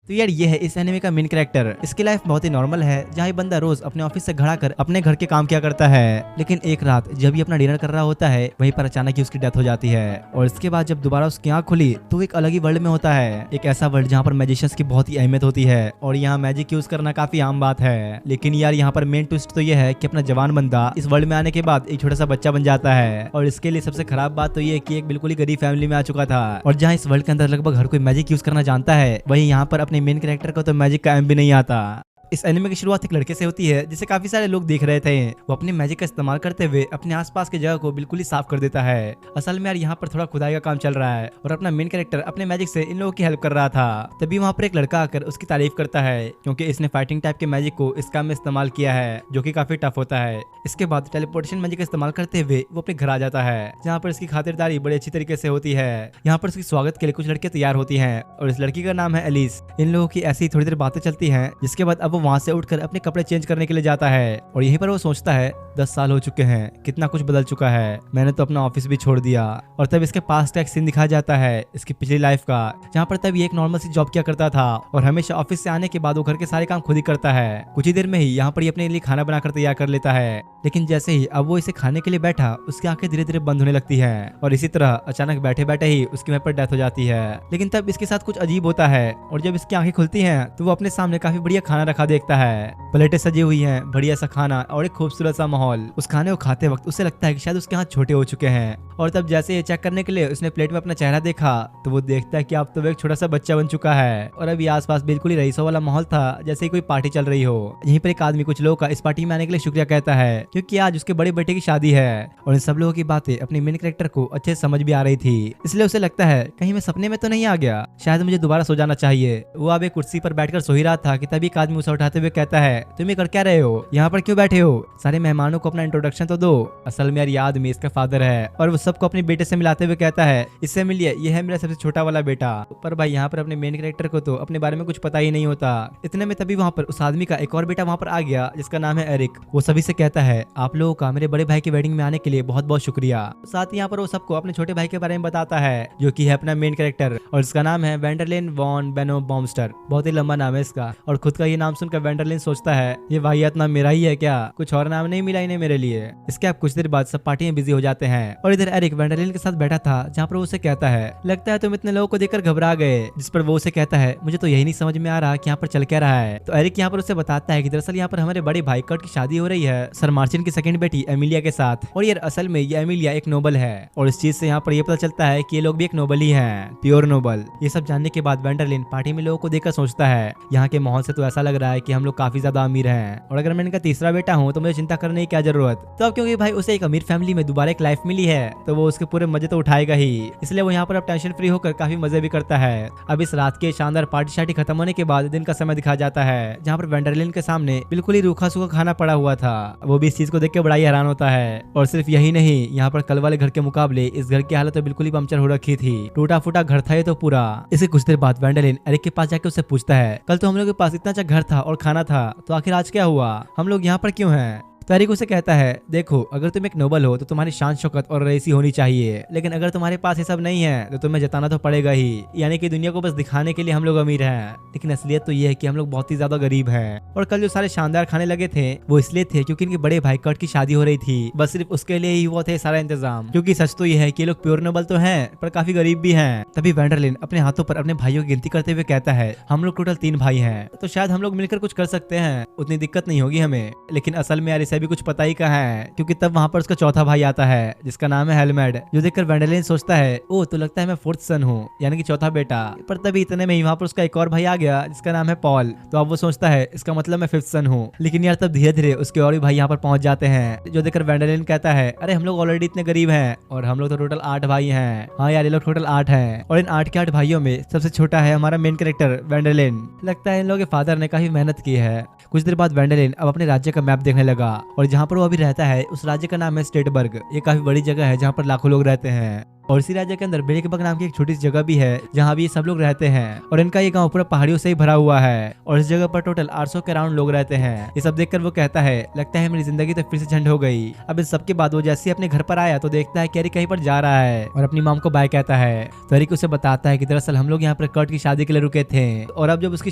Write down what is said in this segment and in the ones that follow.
तो यार ये है इस एनिमे का मेन कैरेक्टर। इसकी लाइफ बहुत ही नॉर्मल है, जहाँ ये बंदा रोज अपने ऑफिस से घर आकर अपने घर के काम किया करता है। लेकिन एक रात जब ये अपना डिनर कर रहा होता है, वहीं पर अचानक ही उसकी डेथ हो जाती है। और इसके बाद जब दोबारा उसकी आंख खुली तो वो एक अलग ही वर्ल्ड में होता है, एक ऐसा वर्ल्ड जहाँ पर मैजिशियंस की बहुत ही अहमियत होती है और यहाँ मैजिक यूज करना काफी आम बात है। लेकिन यार यहाँ पर मेन ट्विस्ट तो ये है कि अपना जवान बंदा इस वर्ल्ड में आने के बाद एक छोटा सा बच्चा बन जाता है। और इसके लिए सबसे खराब बात तो ये है कि एक बिल्कुल ही गरीब फैमिली में आ चुका था। और जहाँ इस वर्ल्ड के अंदर लगभग हर कोई मैजिक यूज करना जानता है, वहीं यहाँ पर अपने मेन कैरेक्टर को तो मैजिक का एम भी नहीं आता। इस एनिमे की शुरुआत एक लड़के से होती है जिसे काफी सारे लोग देख रहे थे। वो अपनी मैजिक का इस्तेमाल करते हुए अपने आसपास की जगह को बिल्कुल ही साफ कर देता है। असल में यार यहाँ पर थोड़ा खुदाई का काम चल रहा है और अपना मेन कैरेक्टर अपने मैजिक से इन लोगों की हेल्प कर रहा था। तभी वहाँ पर एक लड़का आकर उसकी तारीफ करता है क्योंकि इसने फाइटिंग टाइप के मैजिक को इस काम में इस्तेमाल किया है, जो कि काफी टफ होता है। इसके बाद टेलीपोर्टेशन मैजिक का इस्तेमाल करते हुए वो अपने घर आ जाता है, जहाँ पर इसकी खातिरदारी बड़ी अच्छी तरीके से होती है। यहाँ पर उसके स्वागत के लिए कुछ लड़कियां तैयार होती हैं और इस लड़की का नाम है एलिस। इन लोगों की ऐसी थोड़ी देर बातें चलती हैं, जिसके बाद अब वो वहाँ से उठकर अपने कपड़े चेंज करने के लिए जाता है। और यहीं पर वो सोचता है 10 साल हो चुके हैं, कितना कुछ बदल चुका है, मैंने तो अपना ऑफिस भी छोड़ दिया। और तब इसके पास का एक सीन दिखाया जाता है इसकी पिछली लाइफ का, जहाँ पर तब ये एक नॉर्मल सी जॉब किया करता था और हमेशा ऑफिस से आने के बाद वो घर के सारे काम खुद ही करता है। कुछ ही देर में ही यहाँ पर ये अपने लिए खाना बनाकर तैयार कर लेता है। लेकिन जैसे ही अब वो इसे खाने के लिए बैठा, उसकी आंखें धीरे धीरे बंद होने लगती है और इसी तरह अचानक बैठे बैठे ही उसकी वहीं पर डेथ हो जाती है। लेकिन तब इसके साथ कुछ अजीब होता है और जब इसकी आंखें खुलती हैं तो वो अपने सामने काफी बढ़िया खाना रखा देखता है। प्लेटें सजी हुई हैं, बढ़िया सा खाना और एक खूबसूरत सा माहौल। उस खाने को खाते वक्त उसे लगता है कि शायद उसके हाथ छोटे हो चुके हैं। और तब जैसे ये चेक करने के लिए उसने प्लेट में अपना चेहरा देखा तो वो देखता है कि अब तो वो एक छोटा सा बच्चा बन चुका है। और अभी आसपास बिल्कुल ही रईसों वाला माहौल था, जैसे ही कोई पार्टी चल रही हो। यहीं पर एक आदमी कुछ लोगों का इस पार्टी में आने के लिए शुक्रिया कहता है, क्योंकि आज उसके बड़े बेटे की शादी है। और इन सब लोगों की बातें अपने मेन कैरेक्टर को अच्छे से समझ भी आ रही थी, इसलिए उसे लगता है कहीं मैं सपने में तो नहीं आ गया, शायद मुझे दोबारा सो जाना चाहिए। वो अब एक कुर्सी पर बैठकर सो ही रहा था कि तभी एक आदमी उसे उठाते हुए कहता है, तुम ये कर क्या रहे हो, यहाँ पर क्यों बैठे हो, सारे मेहमानों को अपना इंट्रोडक्शन तो दो। असल में यार ये आदमी इसका फादर है और वो सबको अपने बेटे से मिलाते हुए कहता है, इससे मिलिए, ये है मेरा सबसे छोटा वाला बेटा। पर भाई यहाँ पर अपने मेन कैरेक्टर को तो अपने बारे में कुछ पता ही नहीं होता। इतने में तभी वहाँ पर उस आदमी का एक और बेटा वहाँ पर आ गया, जिसका नाम है एरिक। वो सभी से कहता है, आप लोगों का मेरे बड़े भाई की वेडिंग में आने के लिए बहुत बहुत शुक्रिया। साथ ही यहाँ पर वो सबको अपने छोटे भाई के बारे में बताता है, जो कि है अपना मेन कैरेक्टर और इसका नाम है वेंडरलिन वॉन बेनो बॉम्स्टर। बहुत ही लंबा नाम है इसका। और खुद का ये नाम सुनकर वेंडरलिन सोचता है, ये वाहियात नाम मेरा ही है क्या, कुछ और नाम नहीं मिला इन्हें मेरे लिए। इसके अब कुछ देर बाद सब पार्टी में बिजी हो जाते हैं और इधर एरिक वेंडरलिन के साथ बैठा था, जहाँ पर वो उसे कहता है, लगता है तुम इतने लोगों को देखकर घबरा गए। जिस पर वो उसे कहता है, मुझे तो यही नहीं समझ में आ रहा कि यहाँ पर चल क्या रहा है। तो एरिक यहाँ पर उसे बताता है कि दरअसल यहाँ पर हमारे बड़े भाई कर्ट की शादी हो रही है सर मार्चिन की सेकंड बेटी एमिलिया के साथ। और यार असल में ये एमिलिया एक नोबल है और इस चीज से यहाँ पर ये पता चलता है कि ये लोग भी एक नोबल ही हैं, प्योर नोबल। ये सब जानने के बाद वेंडरलिन पार्टी में लोगों को देखकर सोचता है, यहाँ के माहौल से तो ऐसा लग रहा है कि हम लोग काफी ज्यादा अमीर हैं और अगर मैं इनका तीसरा बेटा हूँ तो मुझे चिंता करने की क्या जरूरत। तो अब क्योंकि भाई उसे एक अमीर फैमिली में दोबारा एक लाइफ मिली है, तो वो उसके पूरे मजे तो उठाएगा ही, इसलिए वो यहाँ पर अब टेंशन फ्री होकर काफी मजे भी करता है। अब इस रात के शानदार पार्टी शार्टी खत्म होने के बाद दिन का समय दिखाया जाता है, जहाँ पर वेंडरलिन के सामने बिल्कुल ही रूखा सूखा खाना पड़ा हुआ था। वो भी इस चीज को देख के बड़ा ही हैरान होता है। और सिर्फ यही नहीं, यहाँ पर कल वाले घर के मुकाबले इस घर की हालत तो बिल्कुल ही पंक्चर हो रखी थी, टूटा फूटा घर था ये तो पूरा। इसके कुछ देर बाद वेंडरलिन एरिक के पास जाके उससे पूछता है, कल तो हम लोग के पास इतना अच्छा घर था और खाना था, तो आखिर आज क्या हुआ, हम लोग यहाँ पर क्यों हैं। तो एरिक उसे कहता है, देखो अगर तुम एक नोबल हो तो तुम्हारी शान शौकत और रईसी होनी चाहिए, लेकिन अगर तुम्हारे पास ये सब नहीं है तो तुम्हें जताना तो पड़ेगा ही। यानी कि दुनिया को बस दिखाने के लिए हम लोग अमीर हैं, लेकिन असलियत तो ये है कि हम लोग बहुत ही ज्यादा गरीब हैं। और कल जो सारे शानदार खाने लगे थे वो इसलिए थे क्योंकि इनके बड़े भाई कर्ट की शादी हो रही थी, बस सिर्फ उसके लिए ही हुआ थे सारा इंतजाम। क्योंकि सच तो ये है कि ये लोग प्योर नोबल तो हैं पर काफी गरीब भी हैं। तभी वेंडरलिन अपने हाथों पर अपने भाइयों की गिनती करते हुए कहता है, हम लोग टोटल 3 भाई हैं, तो शायद हम लोग मिलकर कुछ कर सकते हैं, उतनी दिक्कत नहीं होगी हमें। लेकिन असल में यार इसे भी कुछ पता ही का क्योंकि तब वहाँ पर उसका चौथा भाई आता है, जिसका नाम है हेलमेड, जो देखकर वेंडरलिन सोचता है, ओ तो लगता है मैं 4th सन हूँ, यानी कि चौथा बेटा। पर तभी इतने में ही वहाँ पर उसका एक और भाई आ गया, जिसका नाम है पॉल। तो अब वो सोचता है इसका मतलब मैं 5th सन हूँ। लेकिन यार तब धीरे धीरे उसके और भी भाई यहाँ पर पहुंच जाते हैं, जो देखकर वेंडरलिन कहता है, अरे हम लोग ऑलरेडी इतने गरीब हैं और हम लोग तो टोटल 8 भाई हैं। हाँ यार ये लोग टोटल 8 हैं और इन 8 के 8 भाइयों में सबसे छोटा है हमारा मेन कैरेक्टर वेंडरलिन। लगता है इन लोगों के फादर ने काफी मेहनत की है, कुछ देर बाद वेंडेलिन अब अपने राज्य का मैप देखने लगा और जहाँ पर वो अभी रहता है उस राज्य का नाम है स्टेटबर्ग। ये काफी बड़ी जगह है जहाँ पर लाखों लोग रहते हैं और इसी राज्य के अंदर ब्रेकबर्ग नाम की एक छोटी सी जगह भी है जहाँ भी सब लोग रहते हैं और इनका ये गांव पूरा पहाड़ियों से ही भरा हुआ है और इस जगह पर टोटल 800 के अराउंड लोग रहते हैं। ये सब देखकर वो कहता है लगता है मेरी जिंदगी तो फिर से झंड हो गई। अब इस सब के बाद वो जैसे ही अपने घर पर आया तो देखता है कि एरिक कहीं पर जा रहा है और अपनी मॉम को बाय कहता है। तो एरिक उसे बताता है कि दरअसल हम लोग यहाँ पर कर्ट की शादी के लिए रुके थे और अब जब उसकी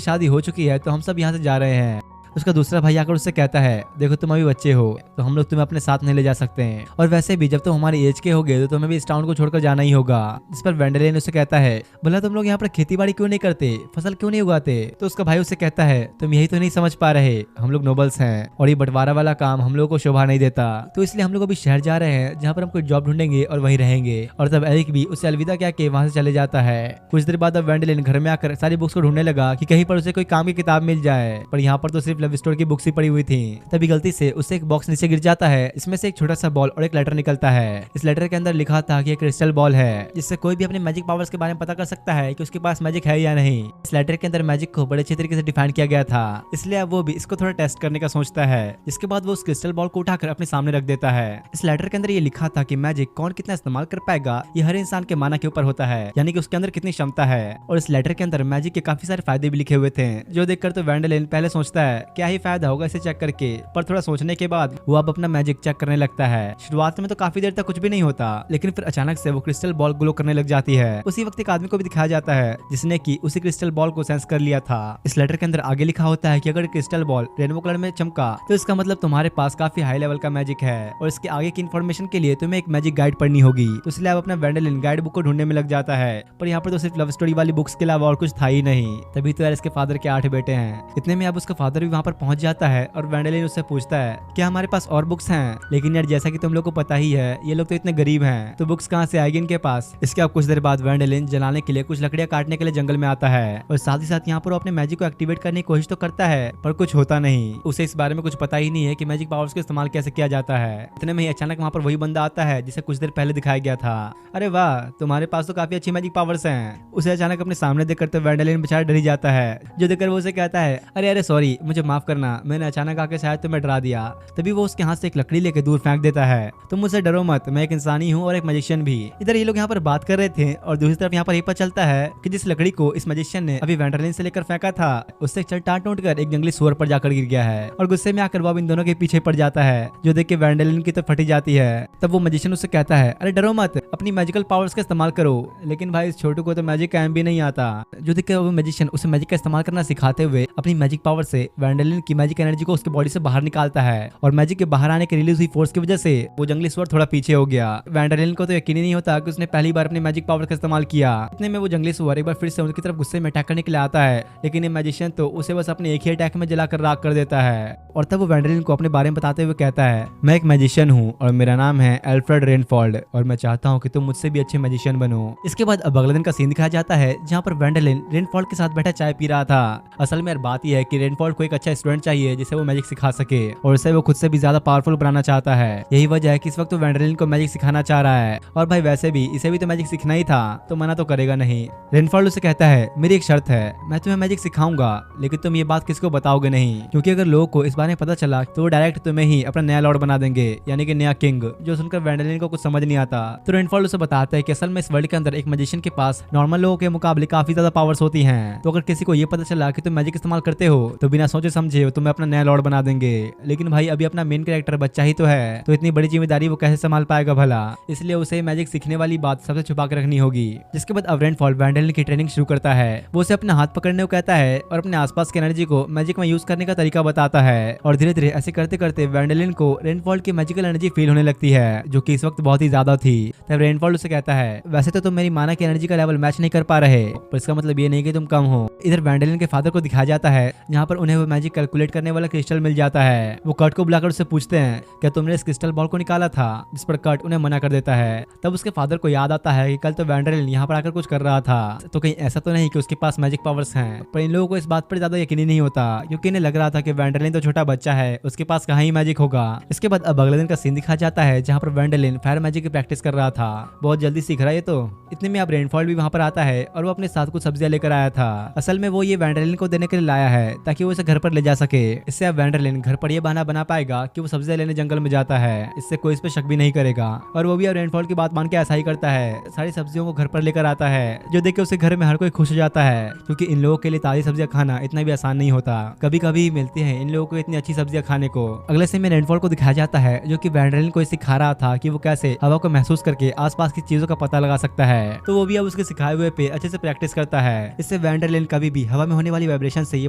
शादी हो चुकी है तो हम सब यहाँ से जा रहे हैं। उसका दूसरा भाई आकर उससे कहता है देखो तुम अभी बच्चे हो तो हम लोग तुम्हें अपने साथ नहीं ले जा सकते हैं और वैसे भी जब तुम हमारी एज के होगे तो तुम्हें भी इस टाउन को छोड़कर जाना ही होगा। जिस पर वेंडेलिन उसे कहता है भला तुम लोग यहाँ पर खेती बाड़ी क्यों नहीं करते, फसल क्यों नहीं उगाते। तो उसका भाई उससे कहता है तुम यही तो नहीं समझ पा रहे, हम लोग नोबल्स हैं और ये बंटवारा वाला काम हम लोग को शोभा नहीं देता, तो इसलिए हम लोग अभी शहर जा रहे हैं जहाँ पर हम कोई जॉब ढूंढेंगे और वहीं रहेंगे। और तब एरिक भी उसे अलविदा क्या के वहाँ से चले जाता है। कुछ देर बाद अब वेंडेलिन घर में आकर सारी बुक्स को ढूंढने लगा कि कहीं पर उसे कोई काम की किताब मिल जाए, पर यहाँ पर तो सिर्फ लव स्टोरी की बुक्स ही पड़ी हुई थी। तभी गलती से उससे एक बॉक्स नीचे गिर जाता है। इसमें से एक छोटा सा बॉल और एक लेटर निकलता है। इस लेटर के अंदर लिखा था कि एक क्रिस्टल बॉल है जिससे कोई भी अपने मैजिक पावर्स के बारे में पता कर सकता है कि उसके पास मैजिक है या नहीं। इस लेटर के अंदर मैजिक को बड़े अच्छे तरीके से डिफाइन किया गया था, इसलिए अब वो भी इसको थोड़ा टेस्ट करने का सोचता है। इसके बाद वो उस क्रिस्टल बॉल को उठाकर अपने सामने रख देता है। इस लेटर के अंदर ये लिखा था कि मैजिक कौन कितना इस्तेमाल कर पाएगा ये हर इंसान के माना के ऊपर होता है, यानी कि उसके अंदर कितनी क्षमता है। और इस लेटर के अंदर मैजिक के काफी सारे फायदे भी लिखे हुए थे, जो देखकर तो वेंडेलिन पहले सोचता है क्या ही फायदा होगा इसे चेक करके, पर थोड़ा सोचने के बाद वो अब अपना मैजिक चेक करने लगता है। शुरुआत में तो काफी देर तक कुछ भी नहीं होता, लेकिन फिर अचानक से वो क्रिस्टल बॉल ग्लो करने लग जाती है। उसी वक्त एक आदमी को भी दिखाया जाता है जिसने कि उसी क्रिस्टल बॉल को सेंस कर लिया था। इस लेटर के अंदर आगे लिखा होता है कि अगर क्रिस्टल बॉल रेनबो कलर में चमका तो इसका मतलब तुम्हारे पास काफी हाई लेवल का मैजिक है और इसके आगे की इन्फॉर्मेशन के लिए तुम्हें एक मैजिक गाइड पढ़नी होगी। तो इसलिए अब अपना वेंडेलिन गाइड बुक को ढूंढने में लग जाता है, पर यहाँ पर तो सिर्फ लव स्टोरी वाली बुक्स के अलावा और कुछ था ही नहीं। तभी तो यार इसके फादर के 8 बेटे हैं। इतने में अब उसका फादर भी वहाँ पर पहुंच जाता है और वेंडेलिन उससे पूछता है क्या हमारे पास और बुक्स हैं, लेकिन यार जैसा कि तुम लोग को पता ही है ये लोग तो इतने गरीब हैं, तो बुक्स कहाँ से आएगी इनके पास। इसके अब कुछ देर बाद वेंडेलिन जलाने के लिए कुछ लकड़ियां काटने के लिए जंगल में आता है और साथ ही साथ यहाँ पर वो अपने मैजिक को एक्टिवेट करने की कोशिश तो करता है, पर कुछ होता नहीं। उसे इस बारे में कुछ पता ही नहीं है कि मैजिक पावर्स का इस्तेमाल कैसे किया जाता है। इतने में ही अचानक वहाँ पर वही बंदा आता है जिसे कुछ देर पहले दिखाया गया था। अरे वाह, तुम्हारे पास तो काफी अच्छी मैजिक पावर्स हैं। उसे अचानक अपने सामने देखकर तो वेंडेलिन बेचारा डर ही जाता है, जो देखकर वो उसे कहता है अरे अरे सॉरी, मुझे माफ करना, मैंने अचानक आके शायद तुम्हें डरा दिया। तभी वो उसके हाथ से एक लकड़ी लेके दूर फेंक देता है। तुम मुझसे डरो मत, मैं एक इंसानी हूँ और एक मैजिशियन भी। इधर ये लोग यहाँ पर बात कर रहे थे और दूसरी तरफ यहाँ पर ये पता चलता है कि जिस लकड़ी को इस मैजिशियन ने अभी वेंडेलिन से लेकर फेंका था उससे चट्टान टूटकर एक जंगली सुअर पर जाकर गिर गया है और गुस्से में आकर वो इन दोनों के पीछे पड़ जाता है, जो देख के वेंडेलिन की तो फटी जाती है। तब वो मैजिशियन उससे कहता है अरे डरो मत, अपनी मैजिकल पावर्स का इस्तेमाल करो। लेकिन भाई इस छोटू को तो मैजिक का भी नहीं आता, जो देख के वो मैजिशियन उसे मैजिक का इस्तेमाल करना सिखाते हुए अपनी मैजिक पावर से वेंडेलिन की मैजिक एनर्जी को उसके बॉडी से बाहर निकालता है और मैजिक के बाहर आने के रिलीज हुई फोर्स की वजह से वो जंगली सुअर थोड़ा पीछे हो गया। वेंडेलिन को तो यकीन ही नहीं होता कि उसने पहली बार अपनी मैजिक पावर का इस्तेमाल किया। इतने में वो जंगली सुअर एक बार फिर से उनकी तरफ गुस्से में अटैक करने के लिए आता है, लेकिन ये मैजिशियन तो उसे बस अपने एक ही अटैक में जलाकर राख कर देता है। और तब वो वेंडेलिन को अपने बारे में बताते हुए कहता है मैं एक मैजिशियन हूँ और मेरा नाम है एल्फ्रेड रेनफोल्ड और मैं चाहता हूँ कि तुम मुझसे भी अच्छे मैजिशियन बनो। इसके बाद अब अगले दिन का सीन दिखाया जाता है जहाँ पर वेंडेलिन रेनफोल्ड के साथ बैठा चाय पी रहा था। असल में यार बात यह है कि रेनफोल्ड को एक अच्छा स्टूडेंट चाहिए जिसे वो मैजिक सिखा सके और उसे वो खुद से भी ज्यादा पावरफुल बनाना चाहता है। यही वजह है कि इस वक्त वो वेंडेलिन को मैजिक सिखाना चाह रहा है और भाई वैसे भी इसे भी तो मैजिक सीखना ही था, तो मना तो करेगा नहीं। रेनफोल्ड उसे कहता है मेरी एक शर्त है, मैं तुम्हें मैजिक सिखाऊंगा लेकिन तुम ये बात किसको बताओगे नहीं, क्योंकि अगर लोगों को इस बारे में पता चला तो वो डायरेक्ट तुम्हें ही अपना नया लॉर्ड बना देंगे, यानी कि नया किंग। जो सुनकर वेंडेलिन को कुछ समझ नहीं आता। तो रेनफोल्ड उसे बताता है कि असल में इस वर्ल्ड के अंदर एक मैजिशियन के पास नॉर्मल लोगों के मुकाबले काफी ज्यादा पावर्स होती हैं, तो अगर किसी को ये पता चला कि तुम मैजिक इस्तेमाल करते हो तो बिना सोचे समझे तुम्हें अपना नया लॉर्ड बना देंगे। लेकिन भाई अभी अपना मेन कैरेक्टर बच्चा ही तो है, तो इतनी बड़ी जिम्मेदारी वो कैसे संभाल पाएगा भला, इसलिए उसे मैजिक सीखने वाली बात सबसे छुपा कर रखनी होगी। जिसके बाद अब रेनफोल्ड वेंडेलिन की ट्रेनिंग शुरू करता है। वो उसे अपना हाथ पकड़ने को कहता है और अपने आसपास की एनर्जी को मैजिक में यूज करने का तरीका बताता है और धीरे धीरे ऐसे करते करते वेंडेलिन को रेनफोल्ड की मैजिकल एनर्जी फील होने लगती है, जो कि इस वक्त बहुत ही ज्यादा थी। तब रेनफोल्ड उसे कहता है वैसे तो तुम मेरी माना की एनर्जी का लेवल मैच नहीं कर पा रहे, पर इसका मतलब ये नहीं कि तुम कम हो। इधर वेंडेलिन के फादर को दिखाया जाता है जहाँ पर उन्हें वो मैजिक कैलकुलेट करने वाला क्रिस्टल मिल जाता है। वो कर्ट को बुलाकर उससे पूछते हैं क्या तुमने इस क्रिस्टल बॉल को निकाला था, जिस पर कर्ट उन्हें मना कर देता है। तब उसके फादर को याद आता है कि कल तो वेंडेलिन यहाँ पर आकर कुछ कर रहा था, तो कहीं ऐसा तो नहीं कि उसके पास मैजिक पावर्स हैं। पर इन लोगों को इस बात पर ज्यादा यकीन नहीं होता, क्योंकि इन्हें लग रहा था कि वेंडेलिन तो छोटा बच्चा है, उसके पास कहाँ ही मैजिक होगा। इसके बाद अब अगले दिन का सीन दिखाया जाता है जहाँ पर वेंडेलिन फायर मैजिक की प्रैक्टिस कर रहा था। बहुत जल्दी सीख रहा है ये तो। इतने में अब रेनफोल्ड भी वहाँ पर आता है और वो अपने साथ कुछ सब्जियां लेकर आया था। असल में वो ये वेंडेलिन को देने के लिए लाया है ताकि वो इसे घर पर पर ले जा सके। इससे अब वेंडरलिन घर पर यह बहाना बना पाएगा कि वो सब्जियां लेने जंगल में जाता है। इससे कोई इस पर शक भी नहीं करेगा और वो भी अब रेनफॉल की बात मान के ऐसा ही करता है। सारी सब्जियों को घर पर लेकर आता है, जो देख के उसे घर में हर कोई खुश हो जाता है, क्योंकि इन लोगों के लिए ताजी सब्जियां खाना इतना भी आसान नहीं होता। कभी कभी मिलती है इन लोगों को इतनी अच्छी सब्जियां खाने को। अगले सीन में रेनफॉल को दिखाया जाता है, जो कि वेंडरलिन को सिखा रहा था कि वो कैसे हवा को महसूस करके आसपास की चीजों का पता लगा सकता है। तो वो भी अब उसके सिखाए हुए पे अच्छे से प्रैक्टिस करता है। इससे वेंडरलिन कभी भी हवा में होने वाली वाइब्रेशन से ये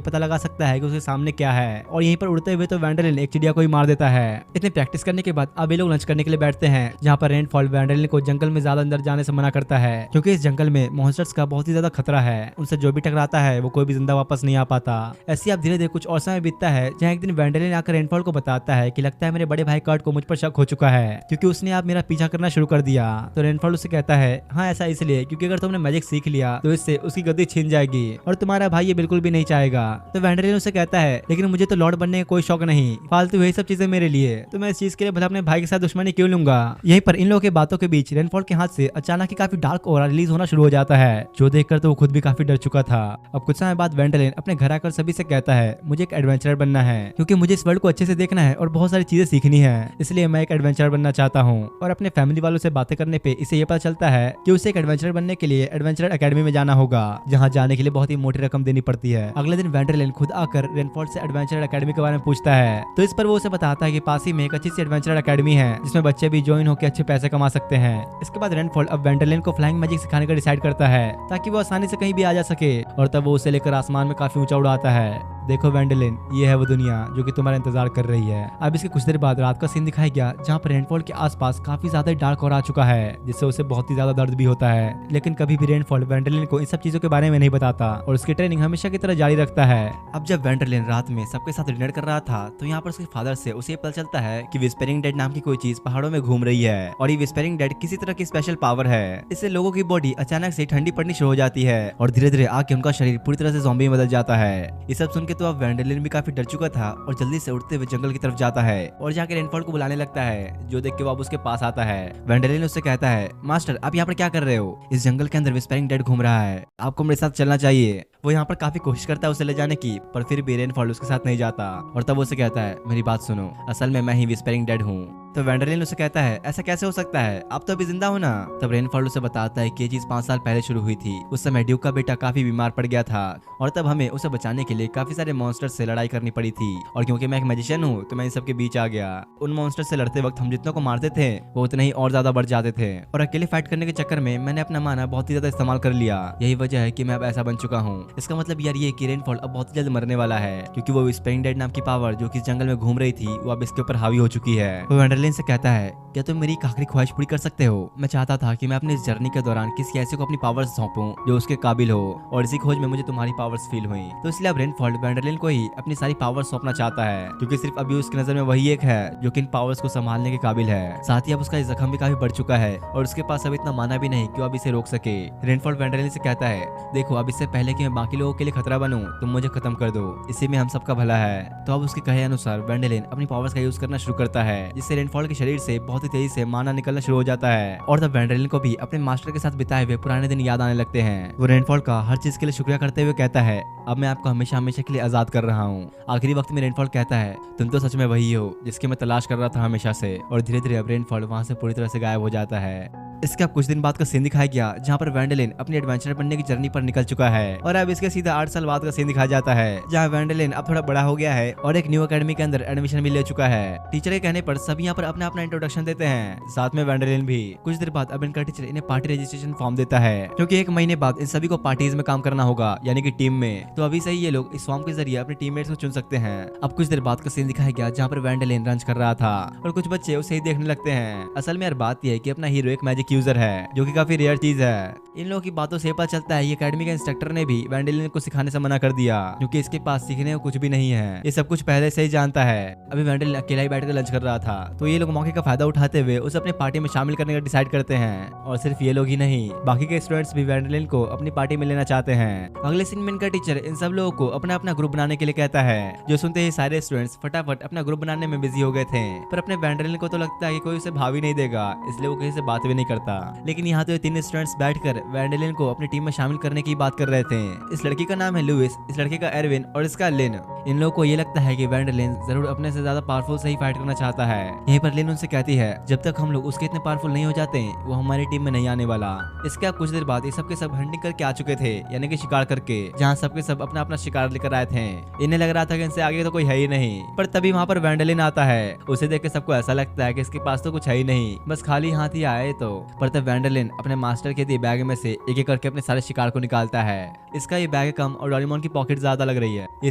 पता लगा सकता है कि उसके सामने क्या है। और यहीं पर उड़ते हुए तो वेंडरलिन एक चिड़िया को ही मार देता है। इतने प्रैक्टिस करने के बाद अब ये लोग लंच करने के लिए बैठते हैं, जहाँ पर रेनफॉल वेंडरलिन को जंगल में ज्यादा अंदर जाने से मना करता है, क्योंकि इस जंगल में मॉन्स्टर्स का बहुत ही ज्यादा खतरा है। उनसे जो भी टकराता है वो कोई भी जिंदा वापस नहीं आ पाता। ऐसे आप धीरे धीरे कुछ और समय बीतता है, जहाँ एक दिन वेंडरलिन आकर रेनफॉल को बताता है कि लगता है मेरे बड़े भाई कर्ट को मुझ पर शक हो चुका है, क्योंकि उसने आप मेरा पीछा करना शुरू कर दिया। तो रेनफॉल उससे कहता है हाँ ऐसा इसलिए क्योंकि अगर तुमने मैजिक सीख लिया तो इससे उसकी गद्दी छीन जाएगी और तुम्हारा भाई ये बिल्कुल भी नहीं चाहेगा। तो वेंडरलिन उससे कहता है लेकिन मुझे तो लॉर्ड बनने का कोई शौक नहीं, फालतू यही सब चीजें मेरे लिए, तो मैं इस चीज के लिए भला अपने भाई के साथ दुश्मनी क्यों लूंगा। यहीं पर इन लोगों के बातों के बीच रेनफॉल के हाथ से अचानक ही काफी डार्क ऑरा रिलीज होना शुरू हो जाता है, जो देखकर तो वो खुद भी काफी डर चुका था। अब कुछ समय बाद वेंडरलिन अपने घर आकर सभी से कहता है मुझे एक एडवेंचरर बनना है, क्योंकि मुझे इस वर्ल्ड को अच्छे से देखना है और बहुत सारी चीजें सीखनी है, इसलिए मैं एक एडवेंचरर बनना चाहता हूँ। और अपने फैमिली वालों से बातें करने पे इसे ये पता चलता है कि उसे एक एडवेंचरर बनने के लिए एडवेंचरर एकेडमी में जाना होगा, जहाँ जाने के लिए बहुत ही मोटी रकम देनी पड़ती है। अगले दिन वेंडरलिन खुद आकर रेनफॉल से एडवेंचरर एकेडमी के बारे में पूछता है, तो इस पर वो उसे बताता है कि पास ही में एक अच्छी सी एडवेंचरर एकेडमी है, जिसमें बच्चे भी ज्वाइन होकर अच्छे पैसे कमा सकते हैं। इसके बाद रेनफॉल अब वेंडरलिन को फ्लाइंग मैजिक सिखाने का डिसाइड करता है, ताकि वो आसानी से कहीं भी आ जा सके, और तब वो उसे लेकर आसमान में काफी ऊंचा उड़ाता है। देखो वेंडरलिन, ये है वो दुनिया जो कि तुम्हारा इंतजार कर रही है। अब इसके कुछ देर बाद रात का सीन दिखाया गया, जहाँ पर रेनफॉल के आसपास काफी ज्यादा डार्क और आ चुका है, जिससे उसे बहुत ही ज्यादा दर्द भी होता है। लेकिन कभी भी रेनफॉल वेंडरलिन को इन सब चीजों के बारे में नहीं बताता और उसकी ट्रेनिंग हमेशा की तरह जारी रखता है। अब जब वेंडरलिन रात में सबके साथ डिनर कर रहा था, तो यहाँ पर उसके फादर से उसे पता चलता है कि विस्परिंग डेड नाम की कोई चीज पहाड़ों में घूम रही है, और ये विस्परिंग डेड किसी तरह की स्पेशल पावर है। इससे लोगों की बॉडी अचानक से ठंडी पड़नी शुरू हो जाती है और धीरे धीरे आके उनका शरीर पूरी तरह से ज़ॉम्बी में बदल जाता है। ये सब सुन के तो अब वेंडरलिन भी काफी डर चुका था और जल्दी से उड़ते हुए जंगल की तरफ जाता है और जाके रेनफॉल को बुलाने लगता है, जो देख के वो अब उसके पास आता है। वेंडरलिन उससे कहता है मास्टर आप यहाँ पर क्या कर रहे हो? इस जंगल के अंदर विस्परिंग डेड घूम रहा है, आपको मेरे साथ चलना चाहिए। वो यहाँ पर काफी कोशिश करता है उसे ले जाने की, पर फिर भी रेनफॉल उसके साथ नहीं जाता और तब उसे कहता है मेरी बात सुनो, असल में मैं ही विस्परिंग डेड हूँ। तो वेंडरलिन उसे कहता है ऐसा कैसे हो सकता है, आप तो अभी जिंदा हो ना। तब रेनफॉल उसे बताता है कि ये चीज 5 साल पहले शुरू हुई थी। उस समय ड्यूक का बेटा काफी बीमार पड़ गया था और तब हमें उसे बचाने के लिए काफी सारे मॉन्स्टर्स से लड़ाई करनी पड़ी थी, और क्योंकि मैं एक मैजिशियन हूँ तो मैं इन सब के बीच आ गया। उन मॉन्स्टर से लड़ते वक्त हम जितनों को मारते थे वो उतने ही और ज्यादा बढ़ जाते थे, और अकेले फाइट करने के चक्कर में मैंने अपना माना बहुत ही ज्यादा इस्तेमाल कर लिया। यही वजह है कि मैं अब ऐसा बन चुका हूँ। इसका मतलब यार ये कि रेनफॉल अब बहुत जल्द मरने वाला है, क्योंकि वो विस्परिंग डेड नाम की पावर जो कि इस जंगल में घूम रही थी वो अब इसके ऊपर हावी हो चुकी है। वो वेंडरलिन से कहता है क्या तुम मेरी एक आखिरी ख्वाहिश पूरी कर सकते हो? मैं चाहता था कि मैं अपनी इस जर्नी के दौरान किसी ऐसे को अपनी पावर्स सौंपूं जो उसके काबिल हो, और इसी खोज में मुझे तुम्हारी पावर्स फील हुई। तो इसलिए अब रेनफॉल वेंडरलिन को ही अपनी सारी पावर्स सौंपना चाहता है, क्योंकि सिर्फ अभी उसकी नजर में वही एक है जो कि इन पावर्स को संभालने के काबिल है। साथ ही अब उसका जख्म भी काफी बढ़ चुका है और उसके पास अब इतना माना भी नहीं कि वो अब इसे रोक सके। रेनफॉल वेंडरलिन से कहता है देखो अब इससे पहले कि मैं बाकी लोगों के लिए खतरा बनूं तुम मुझे खत्म कर दो, इसी में हम सबका भला है। तो अब उसके कहे अनुसार वेंडरलिन अपनी पावर्स का यूज करना शुरू करता है, जिससे रेनफॉल के शरीर से बहुत ही तेजी से माना निकलना शुरू हो जाता है, और तब वेंडरलिन को भी अपने मास्टर के साथ बिताए हुए पुराने दिन याद आने लगते हैं। वो रेनफॉल का हर चीज के लिए शुक्रिया करते हुए कहता है अब मैं आपको हमेशा हमेशा के लिए आजाद कर रहा हूँ। आखिरी वक्त में रेनफॉल कहता है तुम तो सच में वही हो जिसकी मैं तलाश कर रहा था हमेशा से, और धीरे धीरे अब रेनफॉल वहाँ से पूरी तरह से गायब हो जाता है। इसके अब कुछ दिन बाद का सीन दिखाया गया, जहाँ पर वेंडरलिन अपनी एडवेंचर बनने की जर्नी पर निकल चुका है, और अब इसके सीधा 8 साल बाद का सीन दिखाया जाता है, जहाँ वेंडरलिन अब थोड़ा बड़ा हो गया है और एक न्यू एकेडमी के अंदर एडमिशन भी ले चुका है। टीचर के कहने पर सभी यहाँ पर अपना अपना इंट्रोडक्शन देते हैं, साथ में वेंडरलिन भी। कुछ देर बाद अब इनका टीचर इन्हें पार्टी रजिस्ट्रेशन फॉर्म देता है, क्योंकि 1 महीने बाद इन सभी को पार्टीज में काम करना होगा, यानी कि टीम में। तो अभी से ही ये लोग इस फॉर्म के जरिए अपने टीममेट्स को चुन सकते हैं। अब कुछ देर बाद का सीन दिखाया गया, जहाँ पर वेंडरलिन लंच कर रहा था और कुछ बच्चे उसे ही देखने लगते हैं। असल में यार बात यह है कि अपना हीरो एक मैजिक यूजर है, जो कि काफी रेयर चीज है। इन लोगों की बातों से पता चलता है ये एकेडमी का इंस्ट्रक्टर ने भी वेंडरलिन को सिखाने से मना कर दिया, क्योंकि इसके पास सीखने को कुछ भी नहीं है। ये सब कुछ पहले से ही जानता है। अभी वेंडरलिन अकेला ही बैठकर लंच कर रहा था, तो ये लोग मौके का फायदा उठाते हुए उसे अपनी पार्टी में शामिल करने का डिसाइड करते हैं, और सिर्फ ये लोग ही नहीं बाकी के स्टूडेंट्स भी वेंडरलिन को अपनी पार्टी में लेना चाहते हैं। अगले सीन में इनका टीचर इन सब लोगों को अपना अपना ग्रुप बनाने के लिए कहता है, जो सुनते ही सारे स्टूडेंट्स फटाफट अपना ग्रुप बनाने में बिजी हो गए थे। पर अपने वेंडरलिन को तो लगता है कि कोई उसे भाव ही नहीं देगा, इसलिए वो किसी से बात भी नहीं करता। करता। लेकिन यहाँ तो ये तीन स्टूडेंट्स बैठकर वेंडेलिन को अपनी टीम में शामिल करने की बात कर रहे थे। इस लड़की का नाम है लुइस, इस लड़के का एरविन और इसका लिन। इन लोगों को ये लगता है कि वेंडेलिन जरूर अपने से ज्यादा पावरफुल से ही फाइट करना चाहता है। यहीं पर लिन उनसे कहती है जब तक हम लोग उसके इतने पावरफुल नहीं हो जाते वो हमारी टीम में नहीं आने वाला। इसके कुछ देर बाद ये सबके सब हंटिंग करके आ चुके थे, यानी कि शिकार करके, जहाँ सबके सब अपना अपना शिकार लेकर आए थे। इन्हें लग रहा था कि इनसे आगे तो कोई है ही नहीं, पर तभी वहाँ पर वेंडेलिन आता है। उसे देख के सबको ऐसा लगता है कि इसके पास तो कुछ है ही नहीं, बस खाली हाथ ही आए तो। पर तब वेंडेलिन अपने मास्टर के दिए बैग में से एक एक करके अपने सारे शिकार को निकालता है। इसका ये बैग कम और डोरेमोन की पॉकेट ज्यादा लग रही है। ये